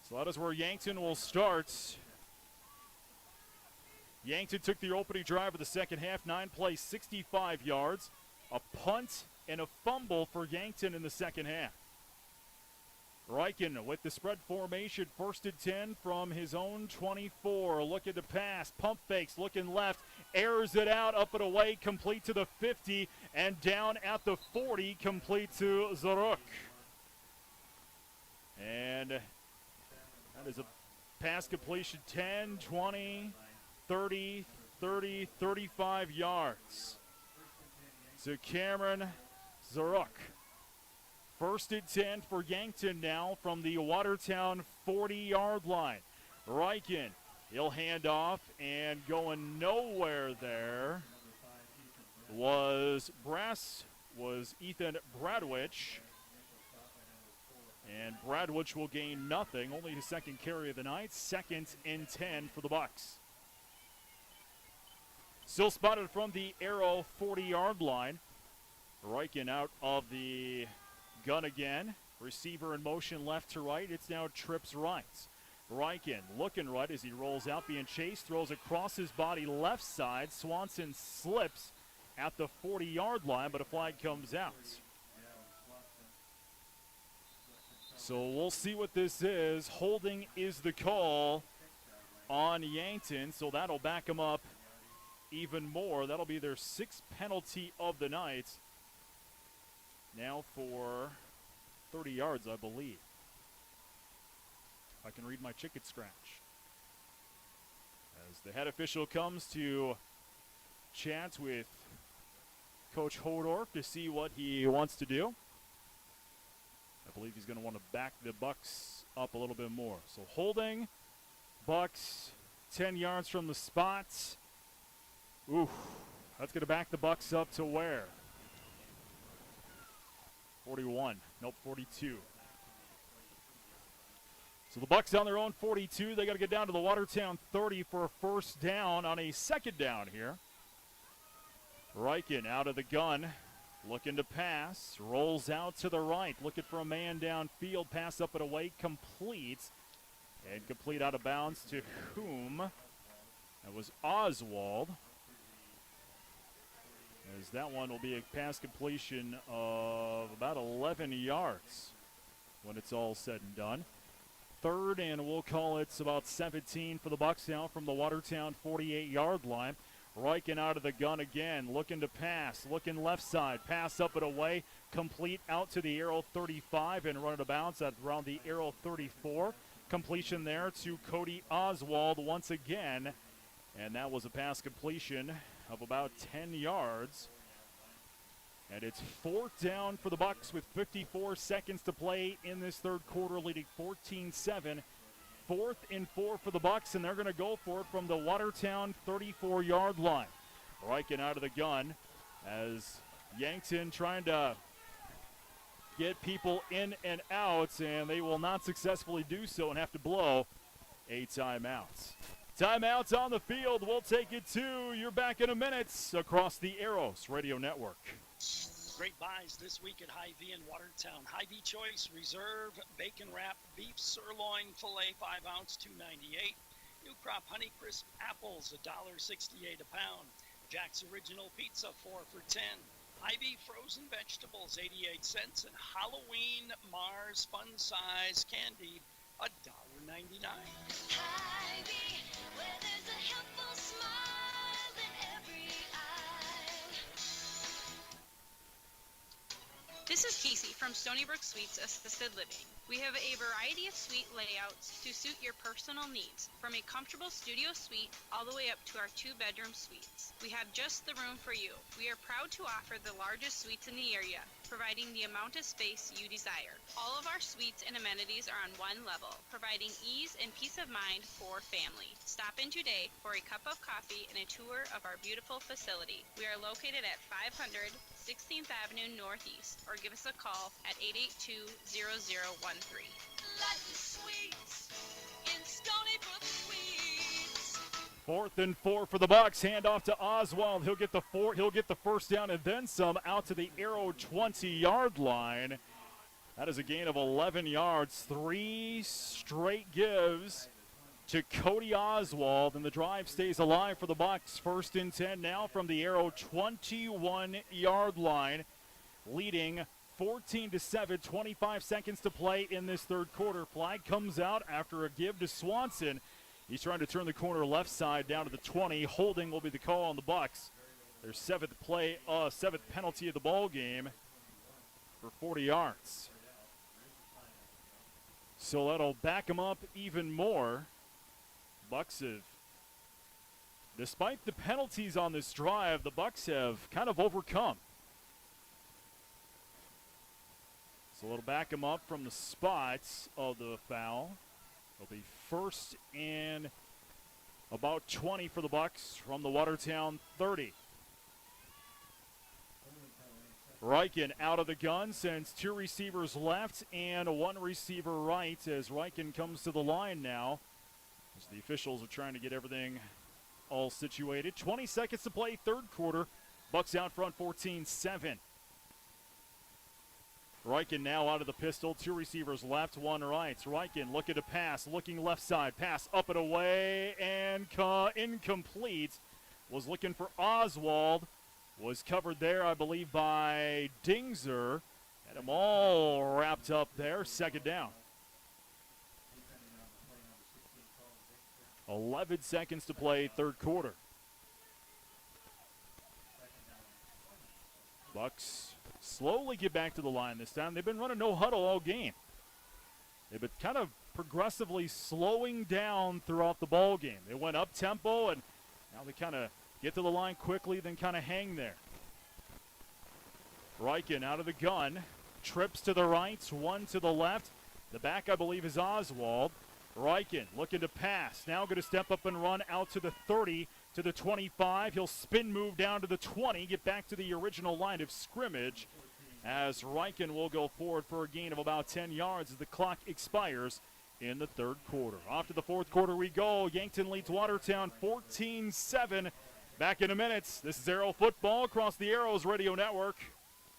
So that is where Yankton will start. Yankton took the opening drive of the second half, 9 plays, 65 yards, a punt and a fumble for Yankton in the second half. Reichen with the spread formation, 1st and 10 from his own 24. Looking to pass, pump fakes, looking left, airs it out, up and away, complete to the 50, and down at the 40, complete to Zaruk. And that is a pass completion, 10, 20, 30, 35 yards. So Cameron Zaruk. 1st and 10 for Yankton now from the Watertown 40-yard line. Reichen, he'll hand off, and going nowhere there was Ethan Bradwich. And Bradwich will gain nothing, only his second carry of the night. 2nd and 10 for the Bucks. Still spotted from the Arrow 40-yard line. Reichen out of the gun again. Receiver in motion left to right. It's now trips right. Reichen looking right as he rolls out, being chased, throws across his body left side. Swanson slips at the 40-yard line, but a flag comes out. So we'll see what this is. Holding is the call on Yankton, so that'll back him up even more. That'll be their 6th penalty of the night. Now for 30 yards, I believe. If I can read my chicken scratch. As the head official comes to chat with Coach Hodorf to see what he wants to do. I believe he's going to want to back the Bucks up a little bit more. So holding, Bucks 10 yards from the spot. Ooh, that's going to back the Bucks up to where? 41. Nope, 42. So the Bucks on their own 42. They got to get down to the Watertown 30 for a first down on a second down here. Reichen out of the gun, looking to pass, rolls out to the right, looking for a man downfield, pass up and away, complete, and complete out of bounds to whom? That was Oswald. As that one will be a pass completion of about 11 yards when it's all said and done. 3rd, and we'll call it about 17 for the Bucks now from the Watertown 48-yard line. Reichen out of the gun again, looking to pass, looking left side, pass up and away, complete out to the Arrow 35 and run out of bounds at around the Arrow 34. Completion there to Cody Oswald once again, and that was a pass completion of about 10 yards. And it's 4th down for the Bucks with 54 seconds to play in this third quarter, leading 14-7. 4th and 4 for the Bucks, and they're going to go for it from the Watertown 34-yard line. Reichen out of the gun as Yankton trying to get people in and out, and they will not successfully do so and have to blow a timeout. Timeouts on the field. We'll take it to you're back in a minute across the Arrows Radio Network. Great buys this week at Hy-Vee in Watertown. Hy-Vee Choice Reserve Bacon Wrap Beef Sirloin Filet 5 ounce $2.98. New Crop Honeycrisp apples, $1.68 a pound. Jack's Original Pizza, 4 for $10. Ivy frozen vegetables, 88 cents, and Halloween Mars fun size candy, $1.99. Hy-Vee, where there's a helpful smile in every aisle. This is Casey from Stony Brook Suites Assisted Living. We have a variety of suite layouts to suit your personal needs, from a comfortable studio suite all the way up to our 2-bedroom suites. We have just the room for you. We are proud to offer the largest suites in the area, providing the amount of space you desire. All of our suites and amenities are on one level, providing ease and peace of mind for family. Stop in today for a cup of coffee and a tour of our beautiful facility. We are located at 500 16th Avenue Northeast, or give us a call at 882-0013. Life is sweet in Stony Brook Suites. 4th and 4 for the Bucks. Hand off to Oswald. He'll get the first down and then some out to the Arrow 20-yard line. That is a gain of 11 yards. 3 straight gives to Cody Oswald, and the drive stays alive for the Bucks. 1st and 10 now from the Arrow 21-yard line, leading 14-7, 25 seconds to play in this third quarter. Flag comes out after a give to Swanson. He's trying to turn the corner left side down to the 20. Holding will be the call on the Bucks. Their 7th penalty of the ball game for 40 yards. So that'll back him up even more. Bucks have, despite the penalties on this drive, the Bucks have kind of overcome. So it'll back him up from the spots of the foul. It'll be 1st and about 20 for the Bucks from the Watertown 30. Reichen out of the gun, sends 2 receivers left and 1 receiver right as Reichen comes to the line now. As the officials are trying to get everything all situated. 20 seconds to play, third quarter. Bucks out front 14-7. Reichen now out of the pistol. 2 receivers left, 1 right. Reichen looking to pass, looking left side. Pass up and away and incomplete. Was looking for Oswald. Was covered there, I believe, by Dingzer. Had them all wrapped up there. 2nd down. 11 seconds to play, third quarter. Bucks slowly get back to the line this time. They've been running no huddle all game. They've been kind of progressively slowing down throughout the ball game. They went up tempo, and now they kind of get to the line quickly, then kind of hang there. Reichen out of the gun. Trips to the right, 1 to the left. The back, I believe, is Oswald. Reichen looking to pass. Now going to step up and run out to the 30, to the 25. He'll spin move down to the 20, get back to the original line of scrimmage as Reichen will go forward for a gain of about 10 yards as the clock expires in the third quarter. Off to the fourth quarter we go. Yankton leads Watertown 14-7. Back in a minute. This is Arrow Football across the Arrows Radio Network.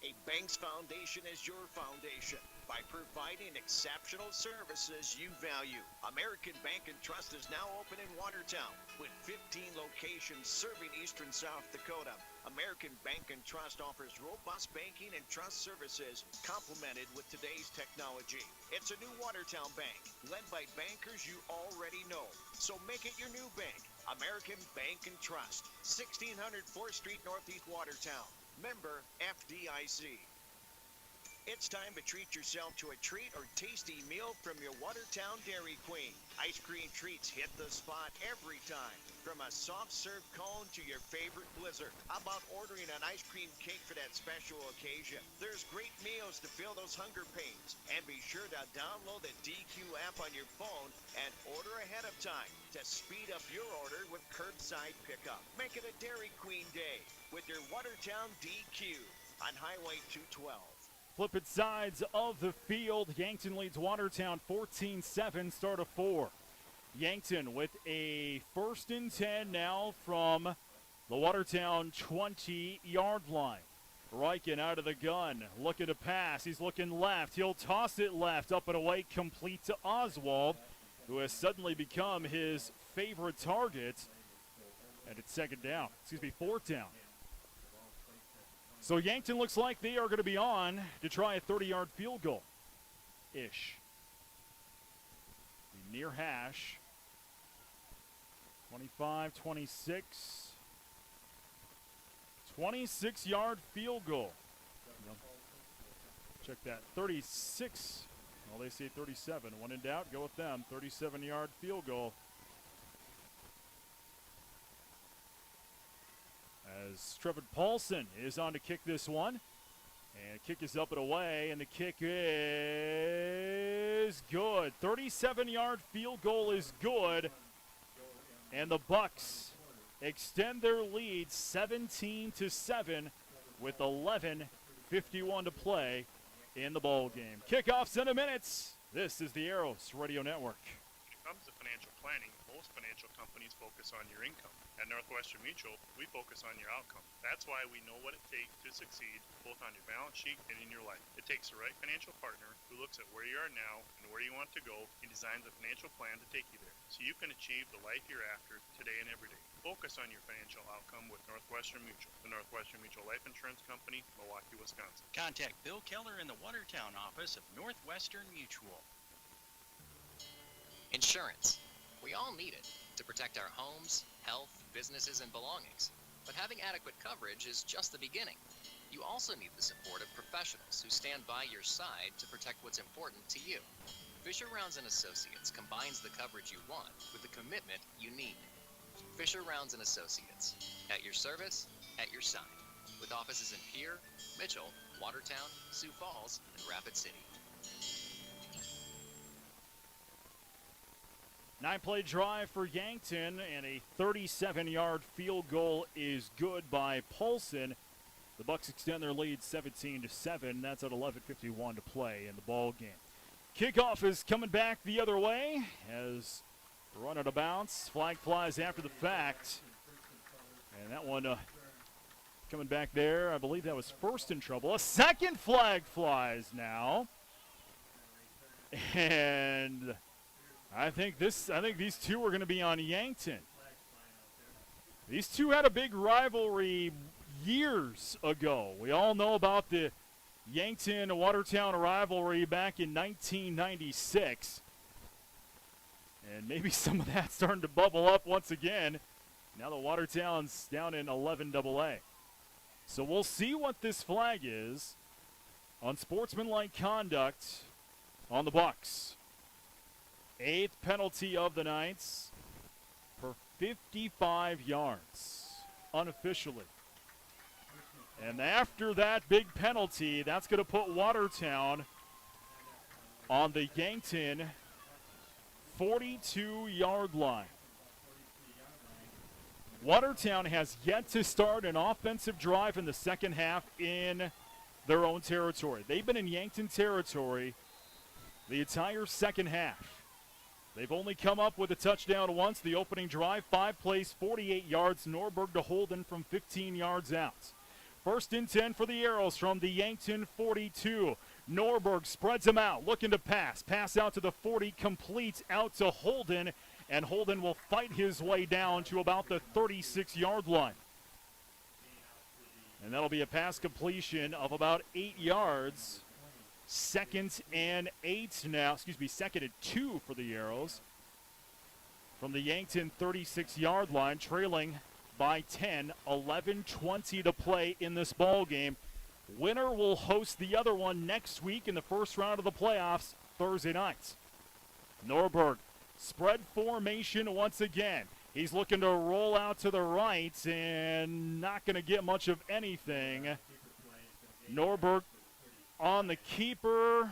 A bank's foundation is your foundation. By providing exceptional services you value. American Bank and Trust is now open in Watertown with 15 locations serving eastern South Dakota. American Bank and Trust offers robust banking and trust services complemented with today's technology. It's a new Watertown bank led by bankers you already know. So make it your new bank. American Bank and Trust, 1600 4th Street Northeast Watertown. Member FDIC. It's time to treat yourself to a treat or tasty meal from your Watertown Dairy Queen. Ice cream treats hit the spot every time. From a soft serve cone to your favorite blizzard. How about ordering an ice cream cake for that special occasion? There's great meals to fill those hunger pains. And be sure to download the DQ app on your phone and order ahead of time to speed up your order with curbside pickup. Make it a Dairy Queen day with your Watertown DQ on Highway 212. Flipping sides of the field. Yankton leads Watertown 14-7, start of 4. Yankton with a 1st and 10 now from the Watertown 20-yard line. Reichen out of the gun, looking to pass. He's looking left. He'll toss it left, up and away, complete to Oswald. who has suddenly become his favorite target. And it's fourth down. So Yankton looks like they are going to be on to try a 30-yard field goal-ish. Near hash. 25, 26. 26-yard field goal. Check that. 36. Well, they say 37. When in doubt, go with them. 37-yard field goal. As Trevor Paulson is on to kick this one. And kick is up and away, and the kick is good. 37-yard field goal is good. And the Bucks extend their lead 17-7 with 11:51 to play in the ball game. Kickoffs in a minute. This is the Arrows Radio Network. When it comes to financial planning, most financial companies focus on your income. At Northwestern Mutual, we focus on your outcome. That's why we know what it takes to succeed, both on your balance sheet and in your life. It takes the right financial partner who looks at where you are now and where you want to go and designs a financial plan to take you there, so you can achieve the life you're after today and every day. Focus on your financial outcome with Northwestern Mutual, the Northwestern Mutual Life Insurance Company, Milwaukee, Wisconsin. Contact Bill Keller in the Watertown office of Northwestern Mutual. Insurance. We all need it to protect our homes, health, businesses, and belongings. But having adequate coverage is just the beginning. You also need the support of professionals who stand by your side to protect what's important to you. Fisher Rounds & Associates combines the coverage you want with the commitment you need. Fisher Rounds & Associates, at your service, at your side, with offices in Pierre, Mitchell, Watertown, Sioux Falls, and Rapid City. 9-play drive for Yankton, and a 37-yard field goal is good by Paulson. The Bucks extend their lead 17-7. That's at 11:51 to play in the ball game. Kickoff is coming back the other way as run out of bounds. Flag flies after the fact. And that one coming back there, I believe that was first in trouble. A second flag flies now. And I think these two are going to be on Yankton. These two had a big rivalry years ago. We all know about the Yankton-Watertown rivalry back in 1996. And maybe some of that's starting to bubble up once again. Now the Watertown's down in 11AA. So we'll see what this flag is on sportsmanlike conduct on the Bucks. 8th penalty of the night for 55 yards, unofficially. And after that big penalty, that's going to put Watertown on the Yankton 42-yard line. Watertown has yet to start an offensive drive in the second half in their own territory. They've been in Yankton territory the entire second half. They've only come up with a touchdown once. The opening drive, 5 plays, 48 yards. Norberg to Holden from 15 yards out. First and 10 for the Arrows from the Yankton 42. Norberg spreads them out, looking to pass. Pass out to the 40, complete out to Holden, and Holden will fight his way down to about the 36-yard line. And that'll be a pass completion of about 8 yards. Second and 8 now, second and 2 for the Arrows. From the Yankton 36-yard line, trailing by 10, 11:20 to play in this ball game. Winner will host the other one next week in the first round of the playoffs Thursday night. Norberg, spread formation once again. He's looking to roll out to the right and not going to get much of anything. Norberg on the keeper.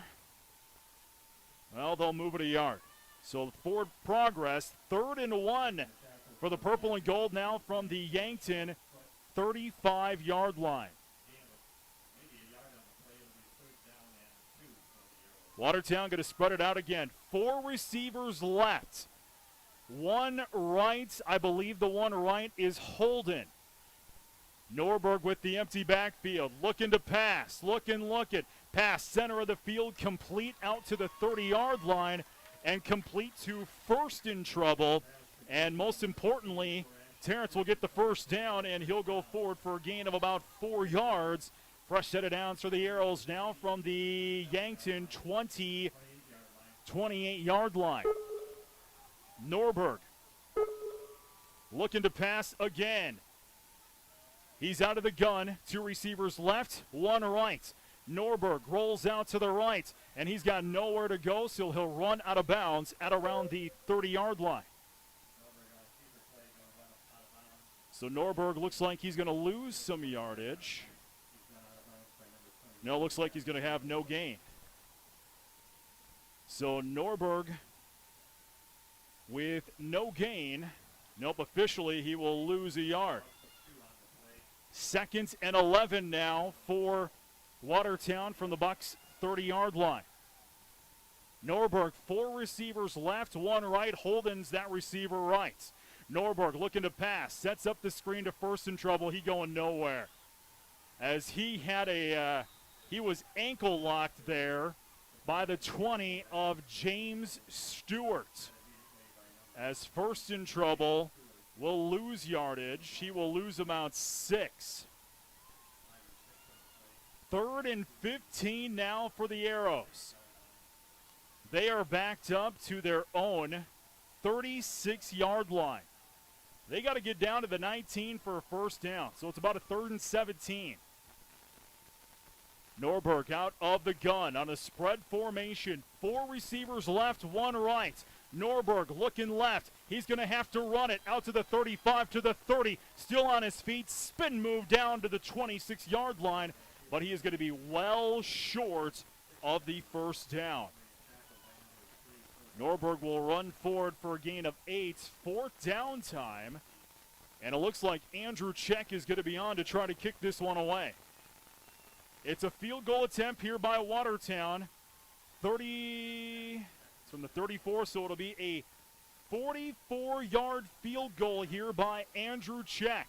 Well, they'll move it a yard. So forward progress, 3rd and 1 for the purple and gold now from the Yankton 35-yard line. Watertown going to spread it out again. 4 receivers left. One right, I believe the one right is Holden. Norberg with the empty backfield, looking to pass, looking. Pass center of the field, complete out to the 30-yard line, and complete to first in trouble. And most importantly, Terrence will get the first down, and he'll go forward for a gain of about 4 yards. Fresh set of downs for the Arrows now from the Yankton 28-yard line. Norberg looking to pass again. He's out of the gun. 2 receivers left, 1 right. Norberg rolls out to the right, and he's got nowhere to go, so he'll run out of bounds at around the 30-yard line. So Norberg looks like he's going to lose some yardage. No, looks like he's going to have no gain. So Norberg with no gain. Nope, officially he will lose a yard. 2nd and 11 now for Watertown from the Bucks' 30-yard line. Norberg, 4 receivers left, 1 right. Holden's that receiver right. Norberg looking to pass, sets up the screen to first in trouble. He going nowhere. As he had he was ankle locked there by the 20 of James Stewart. As first in trouble will lose yardage. He will lose about 6. 3rd and 15 now for the Arrows. They are backed up to their own 36-yard line. They got to get down to the 19 for a first down, so it's about a 3rd and 17. Norberg out of the gun on a spread formation. 4 receivers left, 1 right. Norberg looking left. He's going to have to run it out to the 35, to the 30. Still on his feet. Spin move down to the 26-yard line. But he is going to be well short of the first down. Norberg will run forward for a gain of 8. 4th down time. And it looks like Andrew Check is going to be on to try to kick this one away. It's a field goal attempt here by Watertown. 30, it's from the 34, so it'll be a 44-yard field goal here by Andrew Check.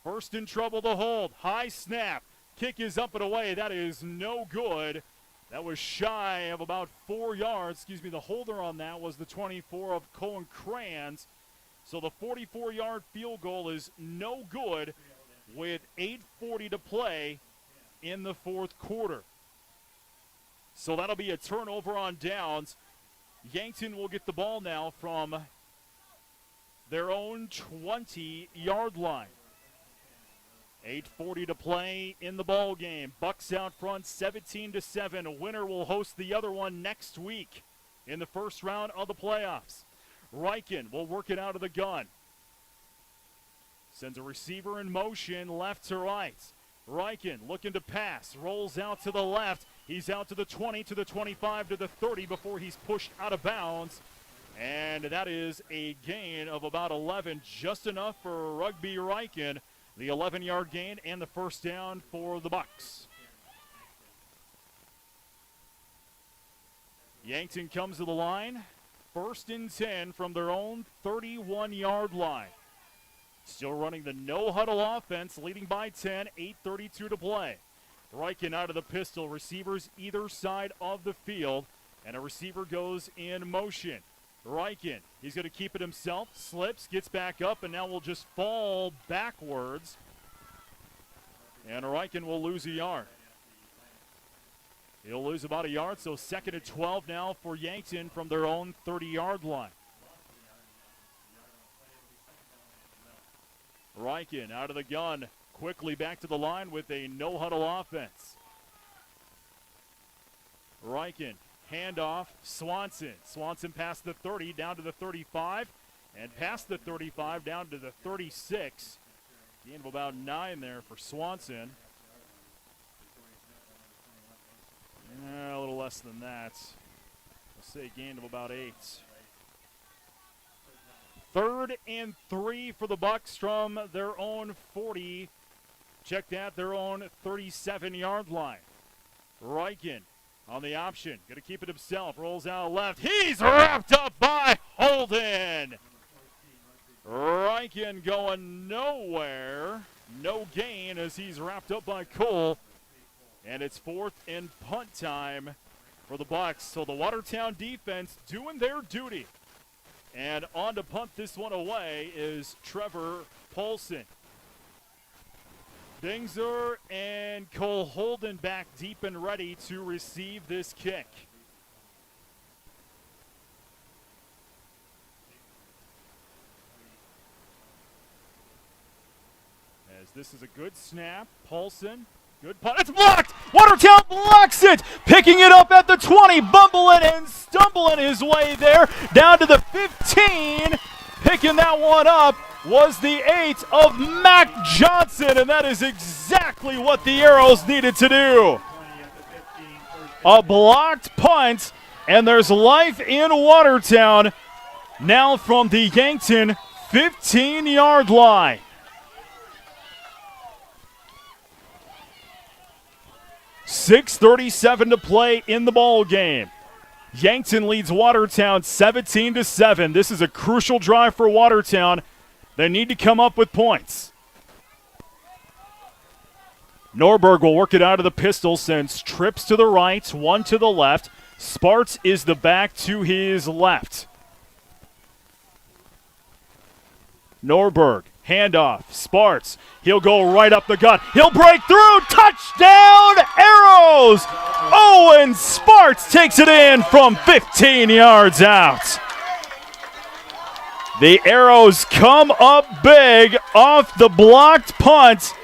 First in trouble to hold. High snap. Kick is up and away. That is no good. That was shy of about 4 yards. Excuse me, the holder on that was the 24 of Cohen Kranz. So the 44-yard field goal is no good with 8:40 to play in the 4th quarter. So that'll be a turnover on downs. Yankton will get the ball now from their own 20-yard line. 8:40 to play in the ball game. Bucks out front 17-7. A winner will host the other one next week in the first round of the playoffs. Riken will work it out of the gun. Sends a receiver in motion left to right. Riken looking to pass. Rolls out to the left. He's out to the 20, to the 25, to the 30 before he's pushed out of bounds. And that is a gain of about 11. Just enough for Rugby Riken. The 11-yard gain and the first down for the Bucks. Yankton comes to the line. 1st and 10 from their own 31-yard line. Still running the no-huddle offense, leading by 10, 8:32 to play. Riken out of the pistol, receivers either side of the field, and a receiver goes in motion. Riken, he's going to keep it himself, slips, gets back up, and now will just fall backwards. And Riken will lose a yard. He'll lose about a yard, so 2nd and 12 now for Yankton from their own 30-yard line. Riken out of the gun, quickly back to the line with a no-huddle offense. Riken, handoff, Swanson. Swanson past the 30, down to the 35, and past the 35, down to the 36. Gain of about 9 there for Swanson. A little less than that. Let's say gain of about 8. 3rd and 3 for the Bucks from their own 40. Check that, their own 37-yard line. Riken on the option, going to keep it himself, rolls out left. He's wrapped up by Holden. Riken going nowhere. No gain as he's wrapped up by Cole. And it's 4th and punt time for the Bucks. So the Watertown defense doing their duty. And on to punt this one away is Trevor Paulson. Dingzer and Cole Holden back deep and ready to receive this kick. As this is a good snap, Paulson, good punt, it's blocked! Watertown blocks it! Picking it up at the 20, bumbling and stumbling his way there, down to the 15. Picking that one up was the 8 of Mac Johnson, and that is exactly what the Arrows needed to do. A blocked punt, and there's life in Watertown now from the Yankton 15-yard line. .6:37 to play in the ball game. Yankton leads Watertown 17-7. This is a crucial drive for Watertown. They need to come up with points. Norberg will work it out of the pistol, sends trips to the right, one to the left. Sparts is the back to his left. Norberg, handoff, Sparts. He'll go right up the gut. He'll break through. Touchdown, Arrows! Owen Sparts takes it in from 15 yards out. The Arrows come up big off the blocked punt,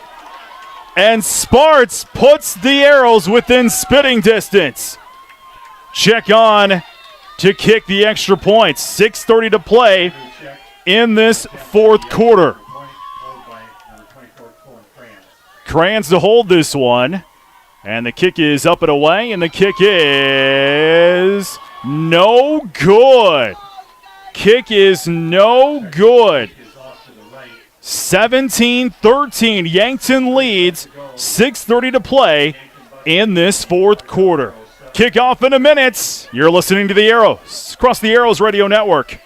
and Sparts puts the Arrows within spitting distance. Check on to kick the extra point. 6:30 to play in this fourth quarter. Crayons to hold this one. And the kick is up and away, and the kick is no good. Kick is no good. 17-13. Yankton leads. 6:30 to play in this fourth quarter. Kickoff in a minute. You're listening to the Arrows across the Arrows Radio Network.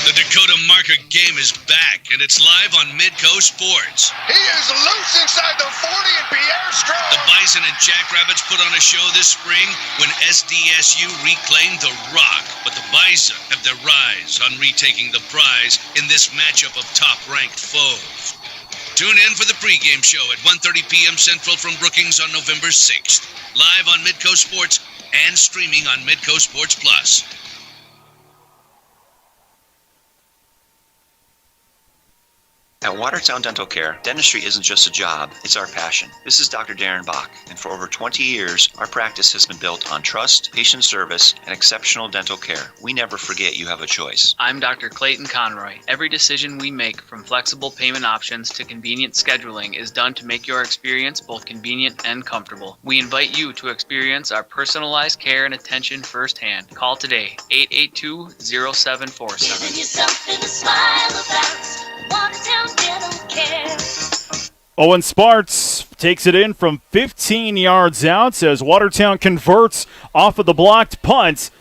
The Dakota Marker game is back, and it's live on Midco Sports. He is loose inside the 40 and Pierre Strong. The Bison and Jackrabbits put on a show this spring when SDSU reclaimed the Rock, but the Bison have their rise on retaking the prize in this matchup of top-ranked foes. Tune in for the pregame show at 1:30 p.m. Central from Brookings on November 6th, live on Midco Sports and streaming on Midco Sports Plus. At Watertown Dental Care, dentistry isn't just a job, it's our passion. This is Dr. Darren Bach, and for over 20 years, our practice has been built on trust, patient service, and exceptional dental care. We never forget you have a choice. I'm Dr. Clayton Conroy. Every decision we make, from flexible payment options to convenient scheduling, is done to make your experience both convenient and comfortable. We invite you to experience our personalized care and attention firsthand. Call today, 882-0747. Giving you something to smile about. Watertown Dental Care. Owen Sparts takes it in from 15 yards out as Watertown converts off of the blocked punt.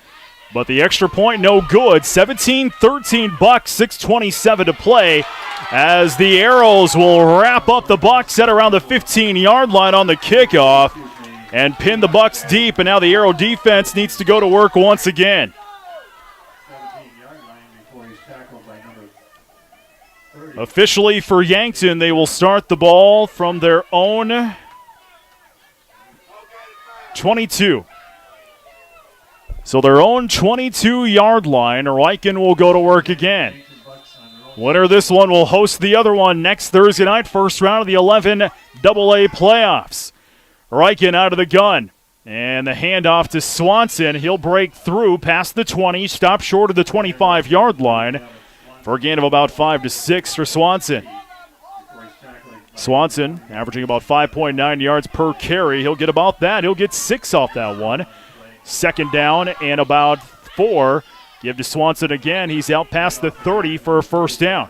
But the extra point no good. 17-13 Bucks, 6:27 to play as the Arrows will wrap up the Bucks at around the 15-yard line on the kickoff and pin the Bucks deep. And now the Arrow defense needs to go to work once again. Officially for Yankton, they will start the ball from their own 22. So their own 22-yard line. Riken will go to work again. Winner of this one will host the other one next Thursday night, first round of the 11 AA playoffs. Riken out of the gun. And the handoff to Swanson. He'll break through past the 20, stop short of the 25-yard line. For a gain of about 5 to 6 for Swanson. Swanson averaging about 5.9 yards per carry. He'll get about that. He'll get 6 off that one. Second down and about 4. Give to Swanson again. He's out past the 30 for a first down.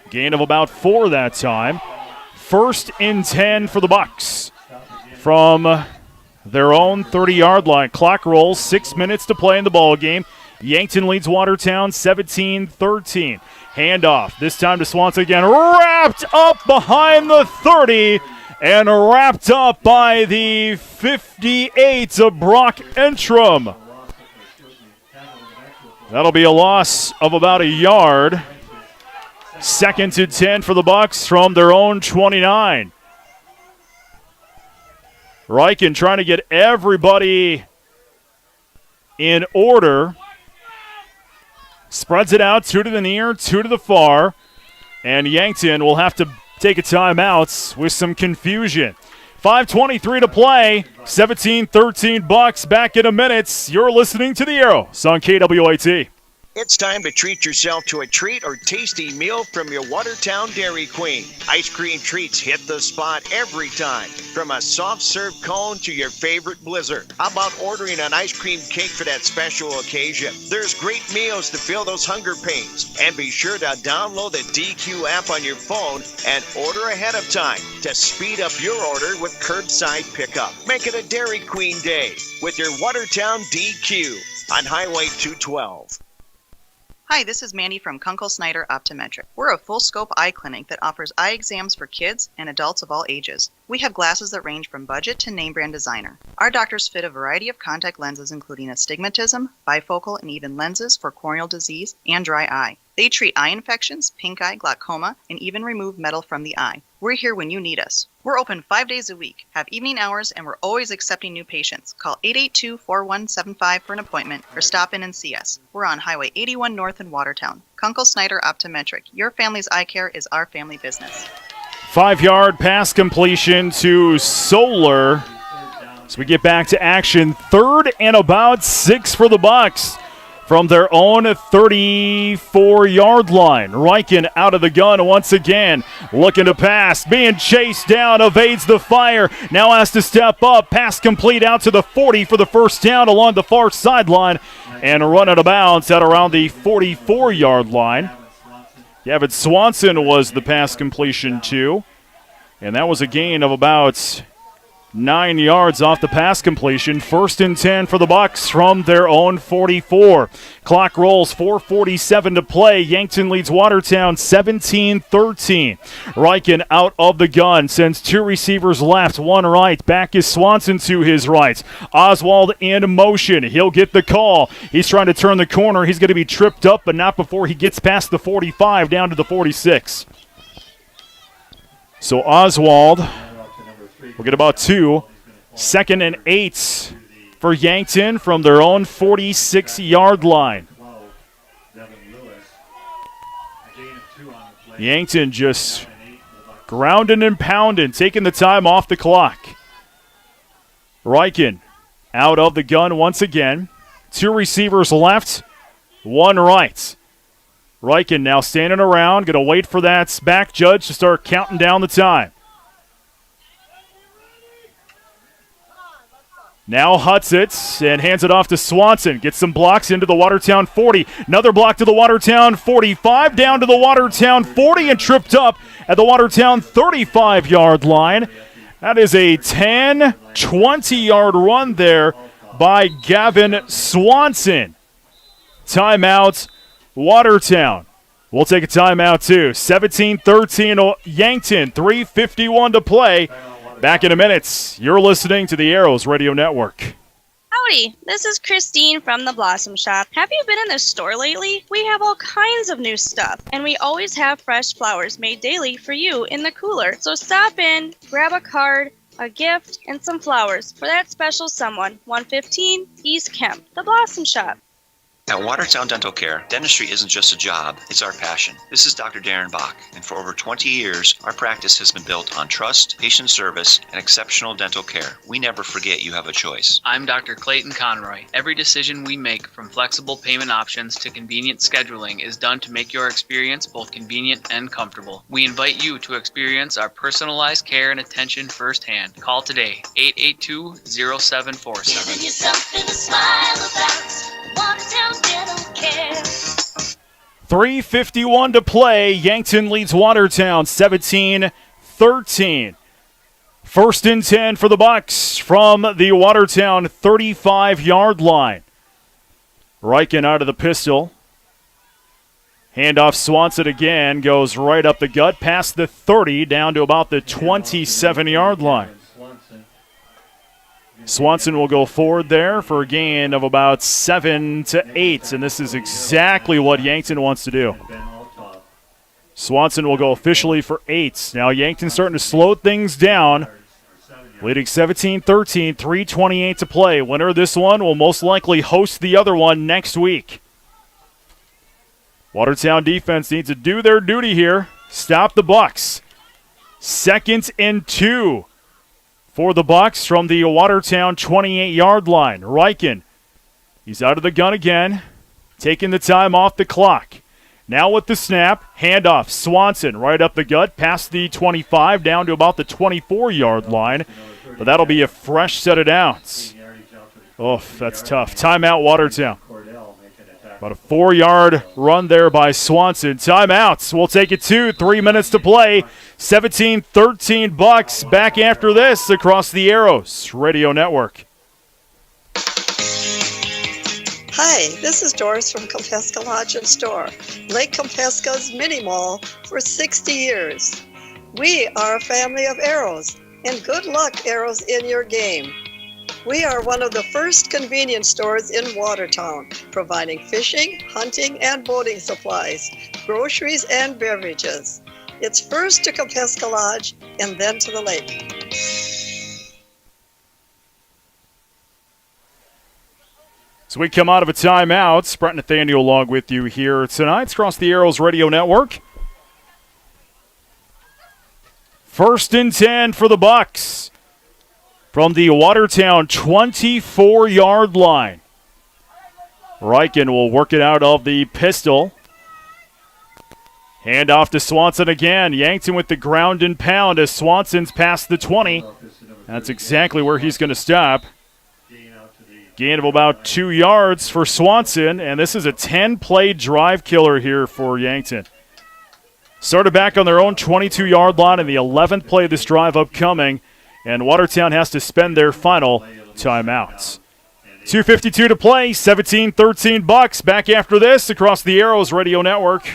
Gain of about 4 that time. First and 10 for the Bucks from their own 30-yard line. Clock rolls, 6 minutes to play in the ball game. Yankton leads Watertown 17-13. Handoff, this time to Swanson again. Wrapped up behind the 30 and wrapped up by the 58 of Brock Entrum. That'll be a loss of about a yard. 2nd and 10 for the Bucks from their own 29. Riken trying to get everybody in order. Spreads it out, 2 to the near, 2 to the far. And Yankton will have to take a timeout with some confusion. 5:23 to play. 17-13 Bucks. Back in a minute. You're listening to The Arrows on KWAT. It's time to treat yourself to a treat or tasty meal from your Watertown Dairy Queen. Ice cream treats hit the spot every time, from a soft serve cone to your favorite blizzard. How about ordering an ice cream cake for that special occasion? There's great meals to fill those hunger pains. And be sure to download the DQ app on your phone and order ahead of time to speed up your order with curbside pickup. Make it a Dairy Queen day with your Watertown DQ on Highway 212. Hi, this is Mandy from Kunkel Snyder Optometric. We're a full-scope eye clinic that offers eye exams for kids and adults of all ages. We have glasses that range from budget to name brand designer. Our doctors fit a variety of contact lenses including astigmatism, bifocal, and even lenses for corneal disease and dry eye. They treat eye infections, pink eye, glaucoma, and even remove metal from the eye. We're here when you need us. We're open 5 days a week, have evening hours, and we're always accepting new patients. Call 882-4175 for an appointment or stop in and see us. We're on Highway 81 North in Watertown. Kunkel Snyder Optometric. Your family's eye care is our family business. 5-yard pass completion to Solar. So we get back to action. 3rd and about 6 for the Bucks from their own 34-yard line. Riken out of the gun once again, looking to pass, being chased down, evades the fire, now has to step up, pass complete out to the 40 for the first down along the far sideline, and run out of bounds at around the 44-yard line. Gavin Swanson was the pass completion to, and that was a gain of about 9 yards off the pass completion. 1st and 10 for the Bucks from their own 44. Clock rolls, 4:47 to play. Yankton leads Watertown 17-13. Riken out of the gun, sends 2 receivers left, 1 right. Back is Swanson to his right. Oswald in motion. He'll get the call. He's trying to turn the corner. He's going to be tripped up, but not before he gets past the 45 down to the 46. So Oswald we'll get about 2. 2nd and 8 for Yankton from their own 46-yard line. Yankton just grounding and pounding, taking the time off the clock. Riken out of the gun once again. 2 receivers left, 1 right. Riken now standing around, going to wait for that back judge to start counting down the time. Now Hutz it and hands it off to Swanson. Gets some blocks into the Watertown 40. Another block to the Watertown 45. Down to the Watertown 40 and tripped up at the Watertown 35-yard line. That is a 10, 20-yard run there by Gavin Swanson. Timeout, Watertown. We'll take a timeout too. 17-13 Yankton, 3:51 to play. Back in a minute. You're listening to the Arrows Radio Network. Howdy, this is Christine from the Blossom Shop. Have you been in the store lately? We have all kinds of new stuff, and we always have fresh flowers made daily for you in the cooler. So stop in, grab a card, a gift, and some flowers for that special someone. 115 East Kemp, the Blossom Shop. At Watertown Dental Care, dentistry isn't just a job, it's our passion. This is Dr. Darren Bach, and for over 20 years, our practice has been built on trust, patient service, and exceptional dental care. We never forget you have a choice. I'm Dr. Clayton Conroy. Every decision we make, from flexible payment options to convenient scheduling, is done to make your experience both convenient and comfortable. We invite you to experience our personalized care and attention firsthand. Call today, 882-0747. Giving you something to smile about. Watertown Dental Care. 3:51 to play. Yankton leads Watertown 17-13. 1st and 10 for the Bucks from the Watertown 35-yard line. Riken out of the pistol. Handoff Swanson again, goes right up the gut, past the 30, down to about the 27-yard line. Swanson will go forward there for a gain of about 7 to 8, and this is exactly what Yankton wants to do. Swanson will go officially for 8. Now Yankton starting to slow things down, leading 17-13, 3:28 to play. Winner of this one will most likely host the other one next week. Watertown defense needs to do their duty here. Stop the Bucks. 2nd and 2 for the Bucks from the Watertown 28-yard line. Riken, he's out of the gun again, taking the time off the clock. Now with the snap, handoff, Swanson right up the gut, past the 25, down to about the 24-yard line. But that'll be a fresh set of downs. Oh, that's tough. Timeout, Watertown. About a 4-yard run there by Swanson. Timeouts. We'll take it 3 minutes to play. 17-13 Bucks. Back after this across the Arrows Radio Network. Hi, this is Doris from Compesca Lodge and Store, Lake Compesca's mini mall for 60 years. We are a family of arrows, and good luck, arrows, in your game. We are one of the first convenience stores in Watertown, providing fishing, hunting, and boating supplies, groceries, and beverages. It's first to Compesca Lodge and then to the lake. So we come out of a timeout. Brett Nathaniel along with you here tonight. It's across the Arrows Radio Network. 1st and 10 for the Bucks from the Watertown 24-yard line. Riken will work it out of the pistol. Hand off to Swanson again. Yankton with the ground and pound as Swanson's past the 20. That's exactly where he's going to stop. Gain of about 2 yards for Swanson, and this is a 10-play drive killer here for Yankton. Started back on their own 22-yard line in the 11th play of this drive upcoming, and Watertown has to spend their final timeouts. 2:52 to play, 17-13 Bucks. Back after this across the Arrows Radio Network.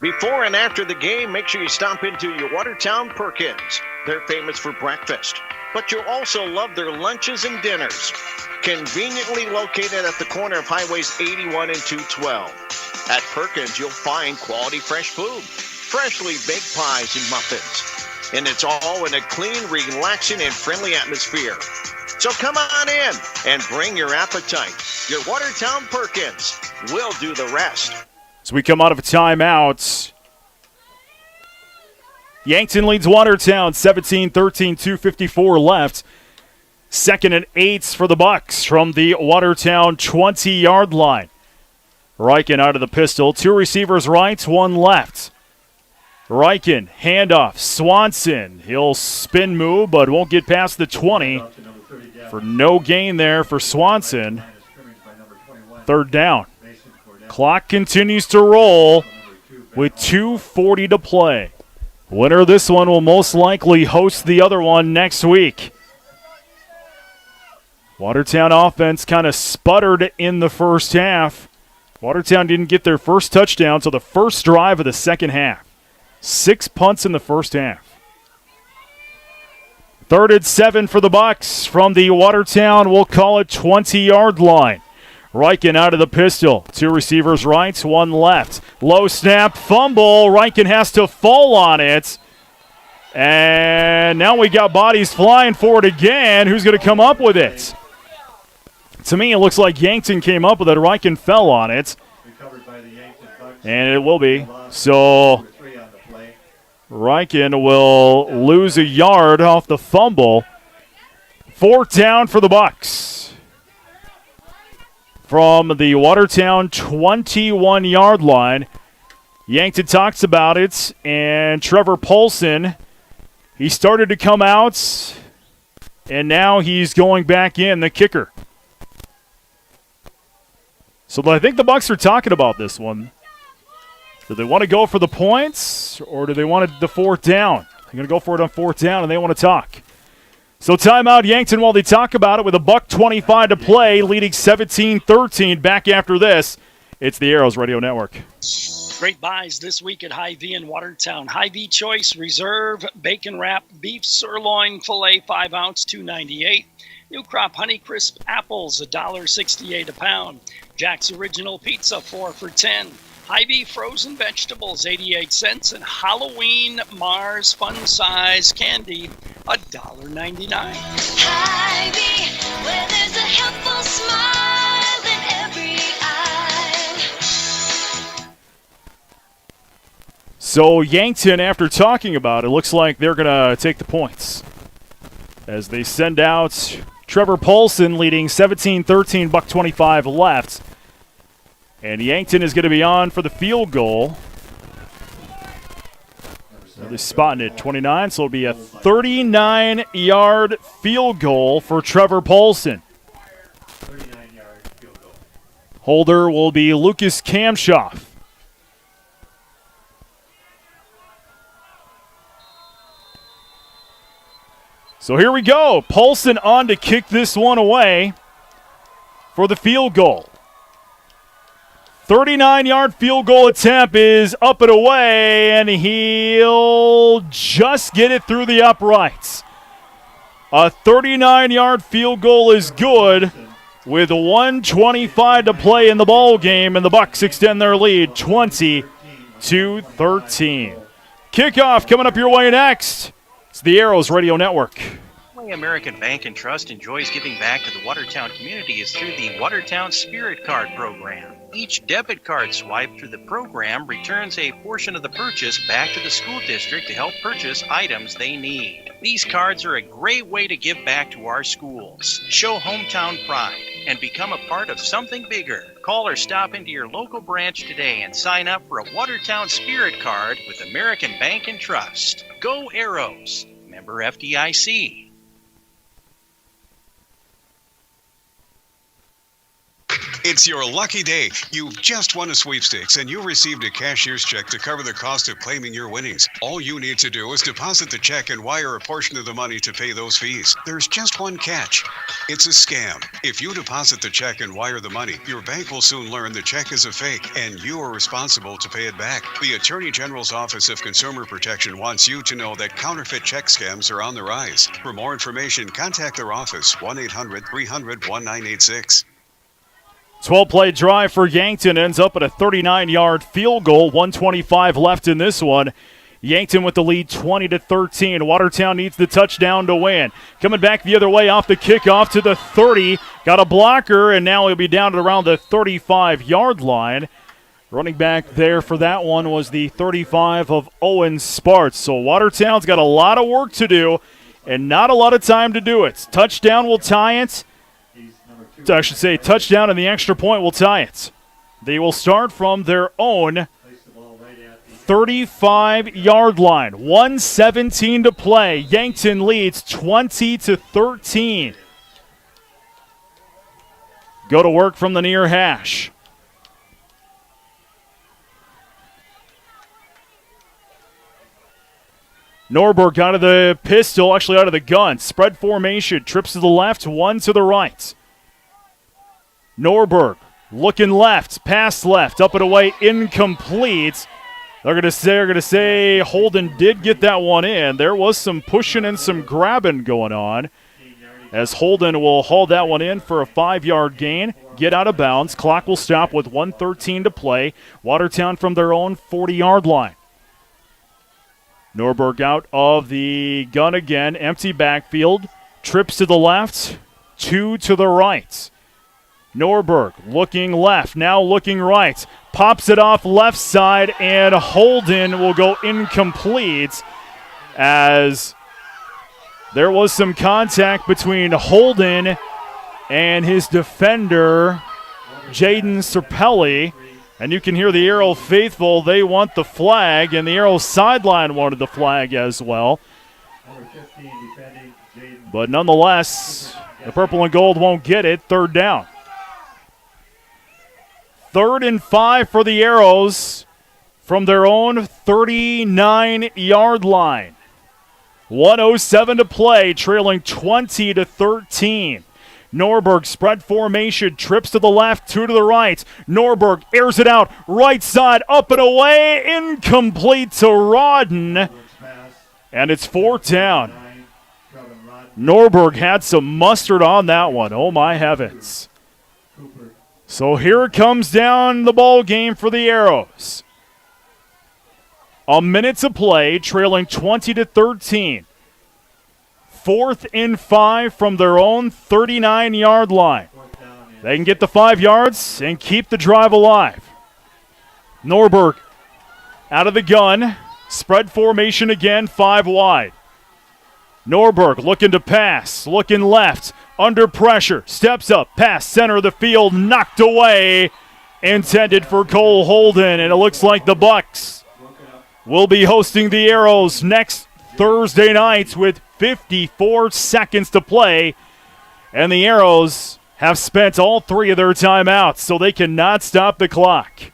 Before and after the game, make sure you stop into your Watertown Perkins. They're famous for breakfast, but you'll also love their lunches and dinners. Conveniently located at the corner of Highways 81 and 212. At Perkins, you'll find quality fresh food, freshly baked pies and muffins. And it's all in a clean, relaxing, and friendly atmosphere. So come on in and bring your appetite. Your Watertown Perkins will do the rest. So we come out of a timeout. Yankton leads Watertown 17-13, 2:54 left. 2nd and 8 for the Bucks from the Watertown 20-yard line. Riken out of the pistol. 2 receivers right, 1 left. Riken, handoff, Swanson. He'll spin move, but won't get past the 20 for no gain there for Swanson. 3rd down. Clock continues to roll with 2:40 to play. Winner of this one will most likely host the other one next week. Watertown offense kind of sputtered in the first half. Watertown didn't get their first touchdown until the first drive of the second half. 6 punts in the first half. 3rd and 7 for the Bucks from the Watertown, we'll call it 20-yard line. Riken out of the pistol. 2 receivers right, 1 left. Low snap, fumble. Riken has to fall on it. And now we got bodies flying for it again. Who's going to come up with it? To me, it looks like Yankton came up with it. Riken fell on it. And it will be. So Riken will lose a yard off the fumble. 4th down for the Bucks. From the Watertown 21-yard line. Yankton talks about it, and Trevor Polson, he started to come out, and now he's going back in, the kicker. So I think the Bucks are talking about this one. Do they want to go for the points, or do they want the 4th down? They're going to go for it on 4th down, and they want to talk. So timeout Yankton while they talk about it with $1:25 to play, leading 17-13. Back after this, it's the Arrows Radio Network. Great buys this week at Hy-Vee in Watertown. Hy-Vee Choice Reserve Bacon Wrap Beef Sirloin Filet 5 ounce, $2.98. New Crop Honeycrisp Apples, $1.68 a pound. Jack's Original Pizza, 4 for $10. Hy-Vee Frozen Vegetables, 88 cents. And Halloween Mars Fun Size Candy, $1.99. Hy-Vee, where there's a helpful smile in every eye. So Yankton, after talking about it, looks like they're going to take the points as they send out Trevor Paulson leading 17-13, $1.25 left. And Yankton is going to be on for the field goal. They're spotting at 29, so it'll be a 39-yard field goal for Trevor Paulson. 39-yard field goal. Holder will be Lucas Kamshoff. So here we go. Paulson on to kick this one away for the field goal. 39-yard field goal attempt is up and away, and he'll just get it through the uprights. A 39-yard field goal is good with 1:25 to play in the ball game, and the Bucks extend their lead 20-13. Kickoff coming up your way next. It's the Arrows Radio Network. The way American Bank and Trust enjoys giving back to the Watertown community is through the Watertown Spirit Card program. Each debit card swipe through the program returns a portion of the purchase back to the school district to help purchase items they need. These cards are a great way to give back to our schools, show hometown pride, and become a part of something bigger. Call or stop into your local branch today and sign up for a Watertown Spirit Card with American Bank and Trust. Go Arrows! Member FDIC. It's your lucky day. You've just won a sweepstakes and you received a cashier's check to cover the cost of claiming your winnings. All you need to do is deposit the check and wire a portion of the money to pay those fees. There's just one catch. It's a scam. If you deposit the check and wire the money, your bank will soon learn the check is a fake and you are responsible to pay it back. The Attorney General's Office of Consumer Protection wants you to know that counterfeit check scams are on the rise. For more information, contact their office, 1-800-300-1986. 12-play drive for Yankton ends up at a 39-yard field goal. 1:25 left in this one. Yankton with the lead 20-13. Watertown needs the touchdown to win. Coming back the other way off the kickoff to the 30. Got a blocker, and now he'll be down at around the 35-yard line. Running back there for that one was the 35 of Owen Sparts. So Watertown's got a lot of work to do and not a lot of time to do it. Touchdown will tie it. I should say touchdown and the extra point will tie it. They will start from their own 35-yard line. 1:17 to play. Yankton leads 20-13. Go to work from the near hash. Norberg out of the pistol, actually out of the gun. Spread formation, trips to the left, one to the right. Norberg looking left, pass left, up and away, incomplete. They're going to say Holden did get that one in. There was some pushing and some grabbing going on as Holden will haul that one in for a 5-yard gain, get out of bounds. Clock will stop with 1:13 to play. Watertown from their own 40-yard line. Norberg out of the gun again, empty backfield, trips to the left, two to the right. Norberg looking left, now looking right. Pops it off left side, and Holden will go incomplete as there was some contact between Holden and his defender, Jaden Serpelli. And you can hear the Arrow faithful, they want the flag, and the Arrow sideline wanted the flag as well. But nonetheless, the purple and gold won't get it. Third down. 3rd and 5 for the Arrows from their own 39-yard line. 1:07 to play, trailing 20-13. Norberg spread formation, trips to the left, 2 to the right. Norberg airs it out, right side, up and away, incomplete to Rodden. And it's 4th down. Norberg had some mustard on that one. Oh, my heavens. So here it comes down the ball game for the Arrows. A minute to play, trailing 20-13. 4th and 5 from their own 39-yard line. They can get the 5 yards and keep the drive alive. Norberg out of the gun. Spread formation again, 5 wide. Norberg looking to pass, looking left, under pressure, steps up, pass center of the field, knocked away, intended for Cole Holden, and it looks like the Bucks will be hosting the Arrows next Thursday night with 54 seconds to play, and the Arrows have spent all 3 of their timeouts, so they cannot stop the clock.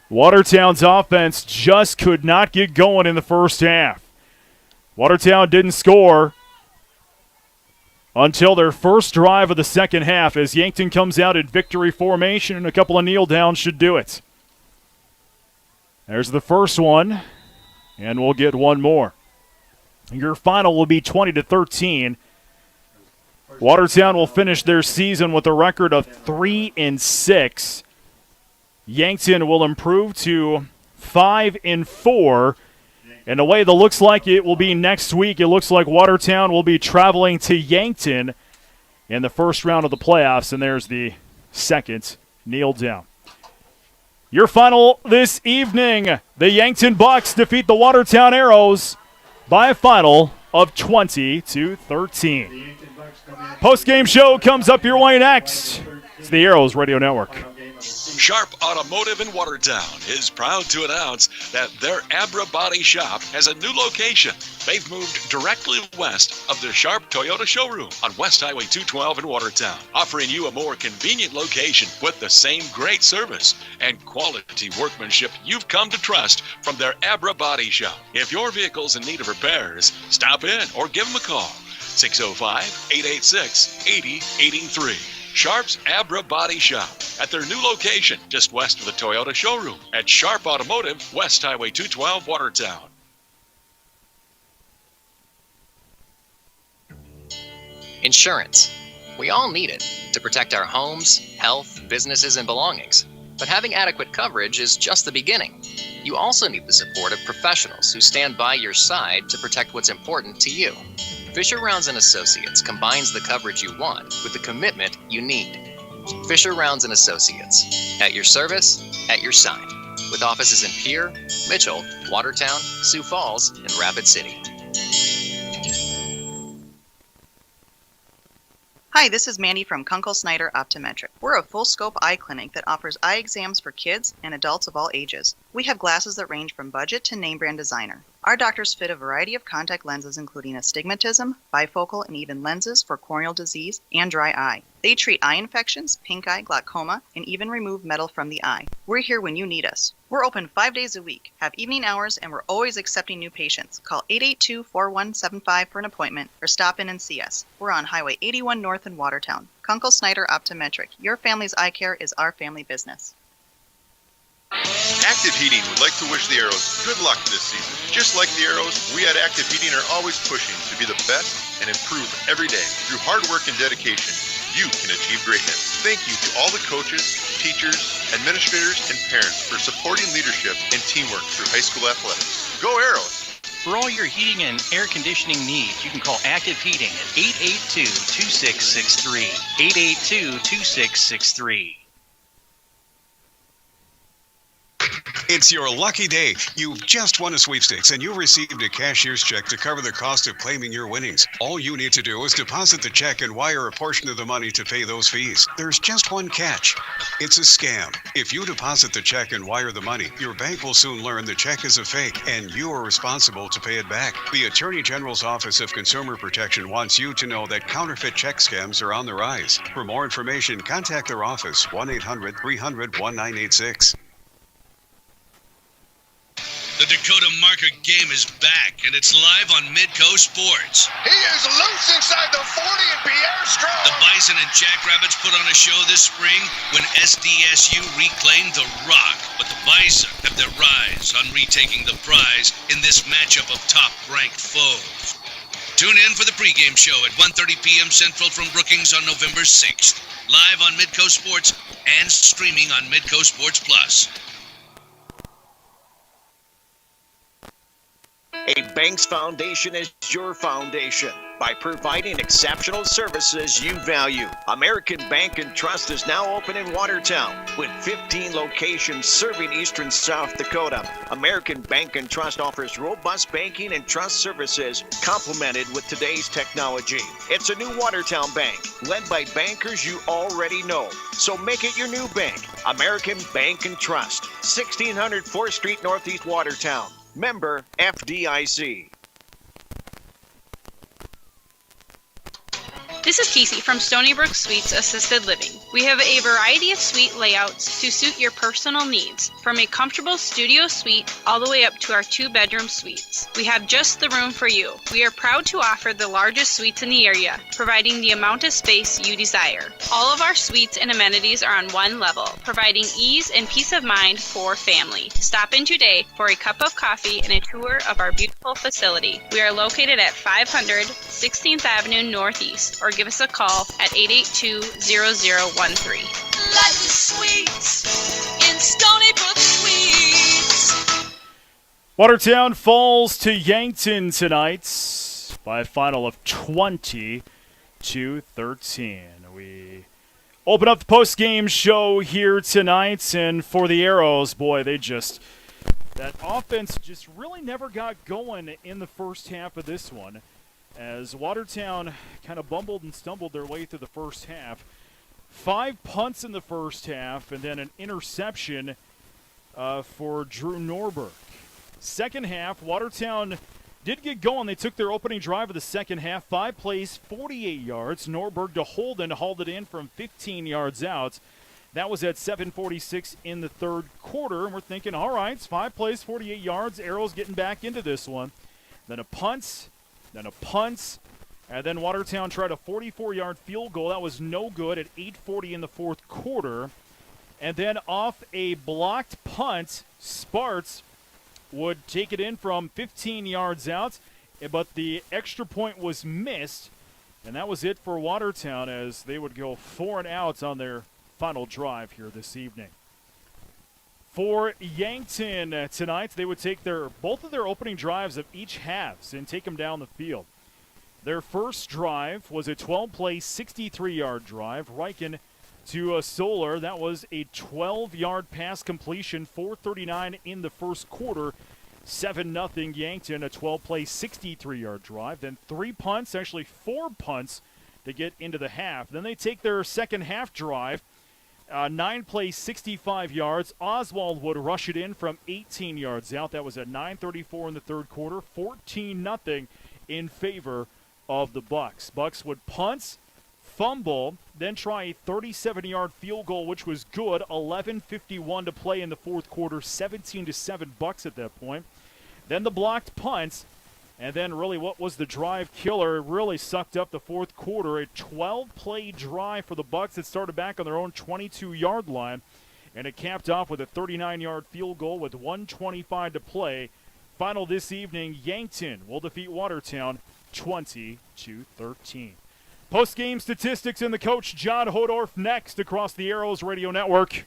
Watertown's offense just could not get going in the first half. Watertown didn't score until their first drive of the second half as Yankton comes out in victory formation, and a couple of kneel downs should do it. There's the first one, and we'll get one more. Your final will be 20-13. Watertown will finish their season with a record of 3-6. Yankton will improve to 5-4. And the way that looks like it will be next week, it looks like Watertown will be traveling to Yankton in the first round of the playoffs. And there's the second kneel down. Your final this evening, the Yankton Bucks defeat the Watertown Arrows by a final of 20-13. Post-game show comes up your way next. It's the Arrows Radio Network. Sharp Automotive in Watertown is proud to announce that their Abra Body Shop has a new location. They've moved directly west of the Sharp Toyota showroom on West Highway 212 in Watertown, offering you a more convenient location with the same great service and quality workmanship you've come to trust from their Abra Body Shop. If your vehicle's in need of repairs, stop in or give them a call. 605-886-8083. Sharp's Abra Body Shop at their new location just west of the Toyota showroom at Sharp Automotive, West Highway 212, Watertown. Insurance. We all need it to protect our homes, health, businesses, and belongings. But having adequate coverage is just the beginning. You also need the support of professionals who stand by your side to protect what's important to you. Fisher Rounds & Associates combines the coverage you want with the commitment you need. Fisher Rounds & Associates, at your service, at your side, with offices in Pierre, Mitchell, Watertown, Sioux Falls, and Rapid City. Hi, this is Mandy from Kunkel Snyder Optometric. We're a full-scope eye clinic that offers eye exams for kids and adults of all ages. We have glasses that range from budget to name brand designer. Our doctors fit a variety of contact lenses including astigmatism, bifocal, and even lenses for corneal disease and dry eye. They treat eye infections, pink eye, glaucoma, and even remove metal from the eye. We're here when you need us. We're open 5 days a week, have evening hours, and we're always accepting new patients. Call 882-4175 for an appointment or stop in and see us. We're on Highway 81 North in Watertown. Kunkel Snyder Optometric. Your family's eye care is our family business. Active Heating would like to wish the Arrows good luck this season. Just like the Arrows, we at Active Heating are always pushing to be the best and improve every day. Through hard work and dedication, you can achieve greatness. Thank you to all the coaches, teachers, administrators, and parents for supporting leadership and teamwork through high school athletics. Go Arrows! For all your heating and air conditioning needs, you can call Active Heating at 882-2663. 882-2663. It's your lucky day. You've just won a sweepstakes and you received a cashier's check to cover the cost of claiming your winnings. All you need to do is deposit the check and wire a portion of the money to pay those fees. There's just one catch. It's a scam. If you deposit the check and wire the money, your bank will soon learn the check is a fake and you are responsible to pay it back. The Attorney General's Office of Consumer Protection wants you to know that counterfeit check scams are on the rise. For more information, contact their office, 1-800-300-1986. The Dakota marker game is back, and it's live on Midco Sports. He is loose inside the 40 and Pierre Strong. The Bison and Jackrabbits put on a show this spring when SDSU reclaimed the Rock, but the Bison have their rise on retaking the prize in this matchup of top-ranked foes. Tune in for the pregame show at 1:30 p.m. Central from Brookings on November 6th, live on Midco Sports and streaming on Midco Sports Plus. A bank's foundation is your foundation. By providing exceptional services you value, American Bank and Trust is now open in Watertown with 15 locations serving eastern South Dakota. American Bank and Trust offers robust banking and trust services complemented with today's technology. It's a new Watertown bank led by bankers you already know. So make it your new bank. American Bank and Trust, 1600 4th Street Northeast Watertown. Member FDIC. This is Casey from Stony Brook Suites Assisted Living. We have a variety of suite layouts to suit your personal needs, from a comfortable studio suite all the way up to our 2-bedroom suites. We have just the room for you. We are proud to offer the largest suites in the area, providing the amount of space you desire. All of our suites and amenities are on one level, providing ease and peace of mind for family. Stop in today for a cup of coffee and a tour of our beautiful facility. We are located at 500 16th Avenue Northeast, or give us a call at 882-0013. Life is sweet in Stony Brook Suites. Watertown falls to Yankton tonight by a final of 20-13. We open up the post-game show here tonight, and for the Arrows, boy, that offense just really never got going in the first half of this one, as Watertown kind of bumbled and stumbled their way through the first half. 5 punts in the first half, and then an interception for Drew Norberg. Second half, Watertown did get going. They took their opening drive of the second half. 5 plays, 48 yards. Norberg to Holden hauled it in from 15 yards out. That was at 7:46 in the third quarter, and we're thinking, all right, it's 5 plays, 48 yards. Arrows getting back into this one. Then a punt, and then Watertown tried a 44-yard field goal. That was no good at 8:40 in the fourth quarter. And then off a blocked punt, Sparts would take it in from 15 yards out, but the extra point was missed, and that was it for Watertown as they would go 4 and out on their final drive here this evening. For Yankton tonight, they would take both of their opening drives of each halves and take them down the field. Their first drive was a 12-play, 63-yard drive. Riken to Solar. That was a 12-yard pass completion, 4:39 in the first quarter. 7-0 Yankton, a 12-play, 63-yard drive. Then 3 punts, actually 4 punts to get into the half. Then they take their second half drive. 9 plays, 65 yards. Oswald would rush it in from 18 yards out. That was at 9:34 in the third quarter. 14-0 in favor of the Bucks. Bucks would punt, fumble, then try a 37-yard field goal, which was good. 11:51 to play in the fourth quarter. 17-7 Bucks at that point. Then the blocked punt. And then really what was the drive killer really sucked up the fourth quarter. A 12-play drive for the Bucks that started back on their own 22-yard line. And it capped off with a 39-yard field goal with 1:25 to play. Final this evening, Yankton will defeat Watertown 20-13. Post-game statistics and the coach, John Hodorf, next across the Arrows Radio Network.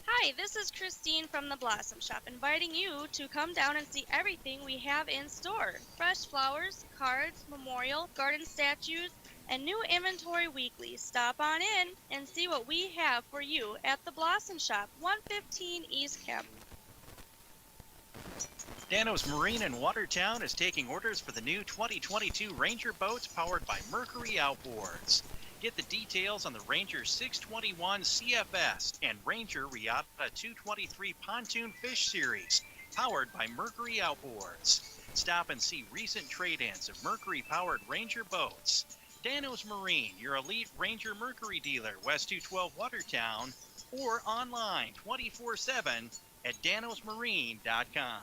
Hi, this is Christine from the Blossom Shop, inviting you to come down and see everything we have in store. Fresh flowers, cards, memorial, garden statues, and new inventory weekly. Stop on in and see what we have for you at the Blossom Shop, 115 East Camp. Dano's Marine in Watertown is taking orders for the new 2022 Ranger boats powered by Mercury Outboards. Get the details on the Ranger 621 CFS and Ranger Regatta 223 Pontoon Fish Series, powered by Mercury Outboards. Stop and see recent trade-ins of Mercury-powered Ranger boats. Dano's Marine, your elite Ranger Mercury dealer, West 212 Watertown, or online 24/7 at danosmarine.com.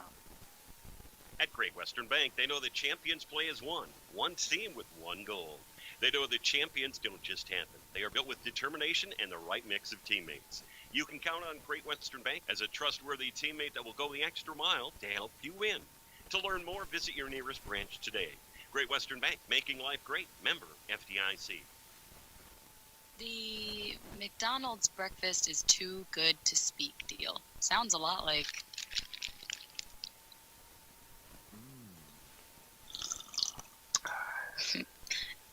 At Great Western Bank, they know that champions play as one team with one goal. They know that champions don't just happen. They are built with determination and the right mix of teammates. You can count on Great Western Bank as a trustworthy teammate that will go the extra mile to help you win. To learn more, visit your nearest branch today. Great Western Bank, making life great. Member FDIC. The McDonald's breakfast is too good to speak deal. Sounds a lot like...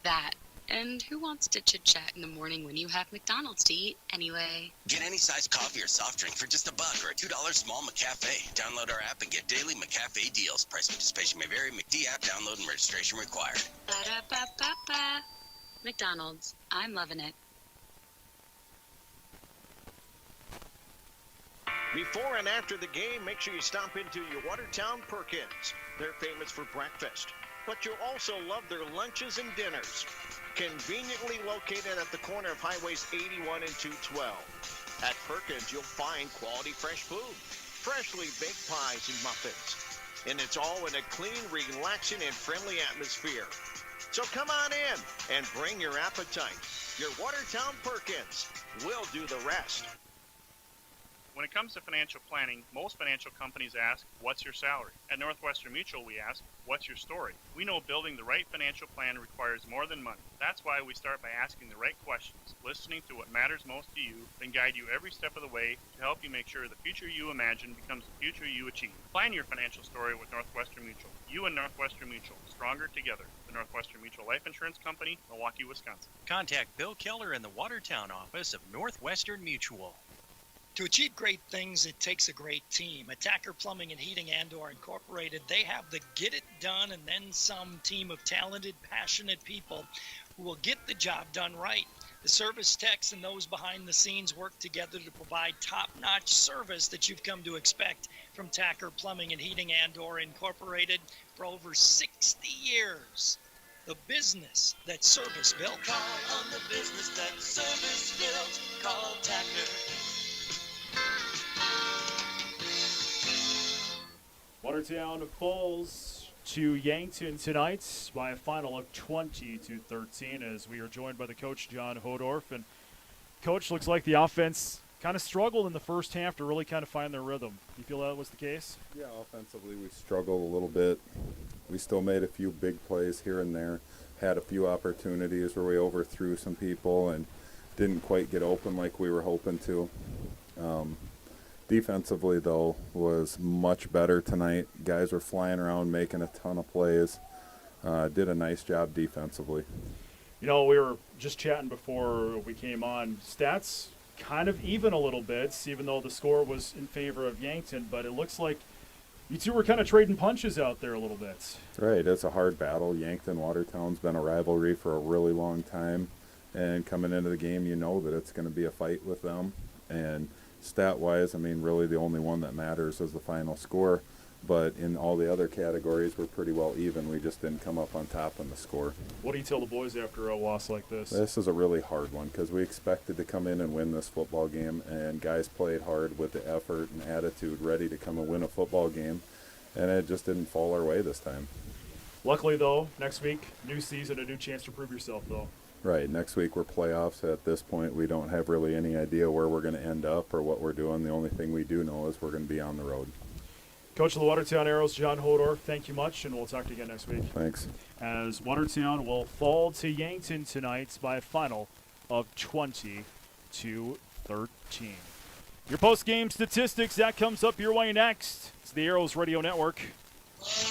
that. And who wants to chit-chat in the morning when you have McDonald's to eat anyway? Get any size coffee or soft drink for just $1 or a $2 small McCafe. Download our app and get daily McCafe deals. Price and participation may vary. McD app download and registration required. Ba-da-ba-ba-ba. McDonald's. I'm loving it. Before and after the game, make sure you stop into your Watertown Perkins. They're famous for breakfast, but you'll also love their lunches and dinners. Conveniently located at the corner of Highways 81 and 212. At Perkins, you'll find quality fresh food, freshly baked pies and muffins. And it's all in a clean, relaxing, and friendly atmosphere. So come on in and bring your appetite. Your Watertown Perkins will do the rest. When it comes to financial planning, most financial companies ask, what's your salary? At Northwestern Mutual, we ask, what's your story? We know building the right financial plan requires more than money. That's why we start by asking the right questions, listening to what matters most to you, then guide you every step of the way to help you make sure the future you imagine becomes the future you achieve. Plan your financial story with Northwestern Mutual. You and Northwestern Mutual, stronger together. The Northwestern Mutual Life Insurance Company, Milwaukee, Wisconsin. Contact Bill Keller in the Watertown office of Northwestern Mutual. To achieve great things, it takes a great team. Attacker Plumbing and Heating Andor Incorporated, they have the get it done and then some team of talented, passionate people who will get the job done right. The service techs and those behind the scenes work together to provide top-notch service that you've come to expect from Tacker Plumbing and Heating Andor Incorporated for over 60 years. The business that service built. Call on the business that service built. Call Tacker. Watertown falls to Yankton tonight by a final of 20-13 as we are joined by the coach, John Hodorf. And, Coach, looks like the offense kind of struggled in the first half to really kind of find their rhythm. You feel that was the case? Yeah, offensively we struggled a little bit. We still made a few big plays here and there, had a few opportunities where we overthrew some people and didn't quite get open like we were hoping to. Defensively, though, was much better tonight. Guys were flying around, making a ton of plays. Did a nice job defensively. You know, we were just chatting before we came on. Stats kind of even a little bit, even though the score was in favor of Yankton. But it looks like you two were kind of trading punches out there a little bit. Right, it's a hard battle. Yankton Watertown's been a rivalry for a really long time. And coming into the game, you know that it's going to be a fight with them. And stat-wise, I mean, really the only one that matters is the final score. But in all the other categories, we're pretty well even. We just didn't come up on top in the score. What do you tell the boys after a loss like this? This is a really hard one because we expected to come in and win this football game, and guys played hard with the effort and attitude, ready to come and win a football game, and it just didn't fall our way this time. Luckily, though, next week, new season, a new chance to prove yourself, though. Right, next week we're playoffs. At this point, we don't have really any idea where we're going to end up or what we're doing. The only thing we do know is we're going to be on the road. Coach of the Watertown Arrows, John Hodorf, thank you much, and we'll talk to you again next week. Thanks. As Watertown will fall to Yankton tonight by a final of 20-13. Your post-game statistics, that comes up your way next. It's the Arrows Radio Network.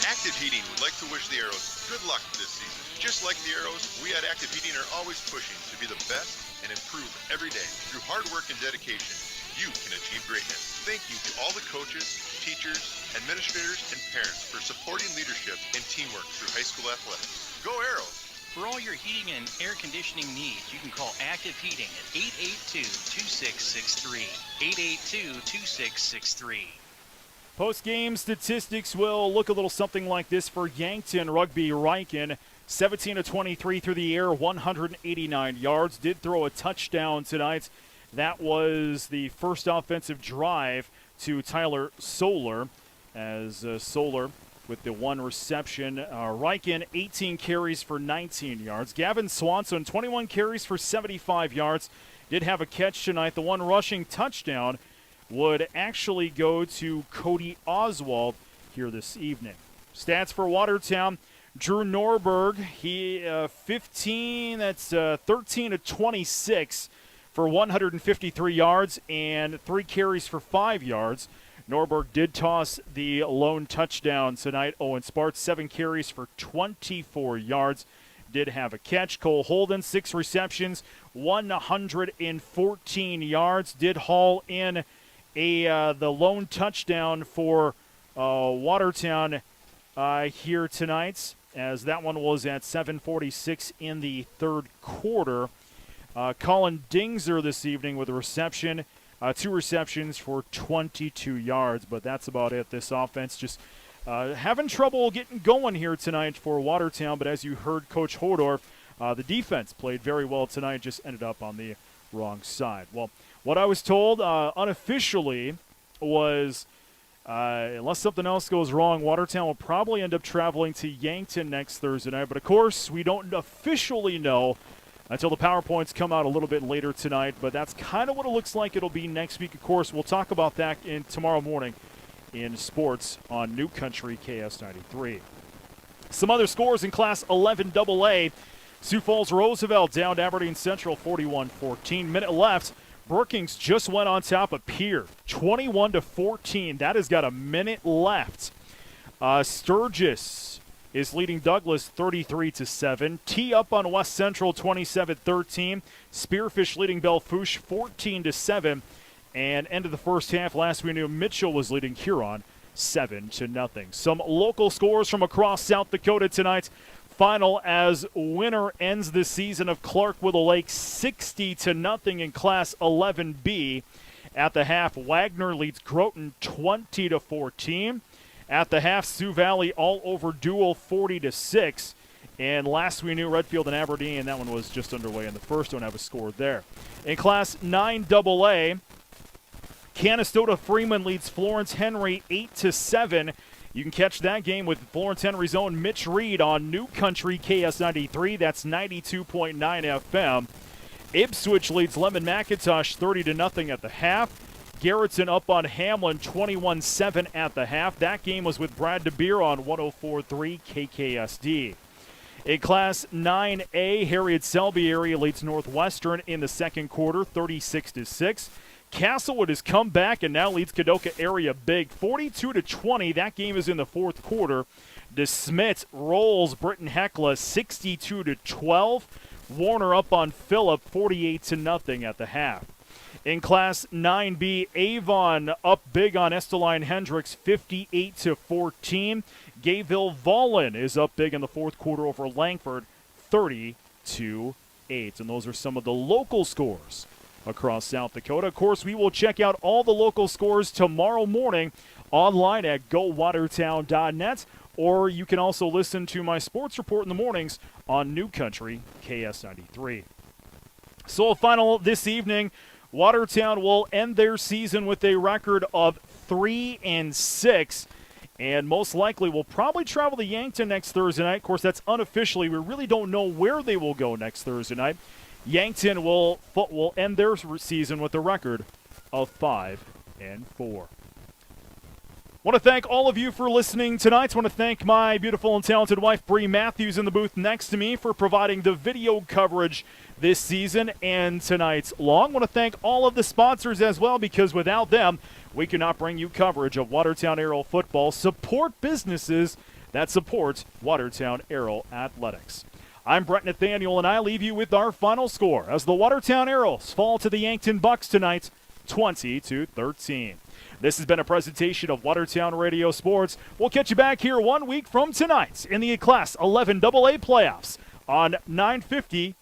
Active Heating would like to wish the Arrows good luck this season. Just like the Arrows, we at Active Heating are always pushing to be the best and improve every day. Through hard work and dedication, you can achieve greatness. Thank you to all the coaches, teachers, administrators, and parents for supporting leadership and teamwork through high school athletics. Go Arrows! For all your heating and air conditioning needs, you can call Active Heating at 882-2663. 882-2663. Post-game statistics will look a little something like this for Yankton Rugby Riken. 17 of 23 through the air, 189 yards. Did throw a touchdown tonight. That was the first offensive drive to Tyler Solar, as Solar with the one reception. Riken, 18 carries for 19 yards. Gavin Swanson, 21 carries for 75 yards. Did have a catch tonight. The one rushing touchdown would actually go to Cody Oswald here this evening. Stats for Watertown. Drew Norberg, he 13 to 26 for 153 yards and 3 carries for 5 yards. Norberg did toss the lone touchdown tonight. Owen Sparts, 7 carries for 24 yards. Did have a catch. Cole Holden, 6 receptions, 114 yards. Did haul in the lone touchdown for Watertown here tonight, as that one was at 7:46 in the third quarter. Colin Dingser this evening with a reception, 2 receptions for 22 yards, but that's about it. This offense just having trouble getting going here tonight for Watertown, but as you heard Coach Hodor, the defense played very well tonight, just ended up on the wrong side. Well, what I was told unofficially was unless something else goes wrong, Watertown will probably end up traveling to Yankton next Thursday night. But, of course, we don't officially know until the PowerPoints come out a little bit later tonight. But that's kind of what it looks like it'll be next week. Of course, we'll talk about that tomorrow morning in sports on New Country KS93. Some other scores in Class 11 AA. Sioux Falls Roosevelt down to Aberdeen Central 41-14. Minute left. Brookings just went on top of Pierre, 21-14. That has got a minute left. Sturgis is leading Douglas 33-7. T up on West Central 27-13. Spearfish leading Belfouche 14-7. And end of the first half, last we knew, Mitchell was leading Huron 7-0. Some local scores from across South Dakota tonight. Final as winner ends the season of Clark-Willow Lake 60-0 in Class 11B. At the half, Wagner leads Groton 20-14. At the half, Sioux Valley all over Dual 40-6. And last we knew, Redfield and Aberdeen, that one was just underway in the first. Don't have a score there. In Class 9AA, Canastota Freeman leads Florence Henry 8-7. You can catch that game with Florence Henry's own Mitch Reed on New Country KS93. That's 92.9 FM. Ipswich leads Lemon McIntosh 30-0 at the half. Garrettson up on Hamlin 21-7 at the half. That game was with Brad DeBeer on 104.3 KKSD. In Class 9A, Harriet Selby area leads Northwestern in the second quarter 36-6. Castlewood has come back and now leads Kadoka area big, 42-20. That game is in the fourth quarter. DeSmit rolls Britton Hecla 62-12. Warner up on Phillip 48-0 at the half. In Class 9B, Avon up big on Esteline Hendricks 58-14. Gayville Vollen is up big in the fourth quarter over Langford 30-8. And those are some of the local scores across South Dakota. Of course, we will check out all the local scores tomorrow morning online at gowatertown.net, or you can also listen to my sports report in the mornings on New Country KS93. So final this evening, Watertown will end their season with a record of 3-6, and most likely will probably travel to Yankton next Thursday night. Of course, that's unofficially. We really don't know where they will go next Thursday night. Yankton will end their season with a record of 5-4. Want to thank all of you for listening tonight. Want to thank my beautiful and talented wife, Bree Matthews, in the booth next to me for providing the video coverage this season and tonight's long. Want to thank all of the sponsors as well, because without them, we cannot bring you coverage of Watertown Aero football. Support businesses that support Watertown Aero Athletics. I'm Brett Nathaniel, and I leave you with our final score as the Watertown Arrows fall to the Yankton Bucks tonight, 20-13. This has been a presentation of Watertown Radio Sports. We'll catch you back here 1 week from tonight in the Class 11 AA playoffs on 950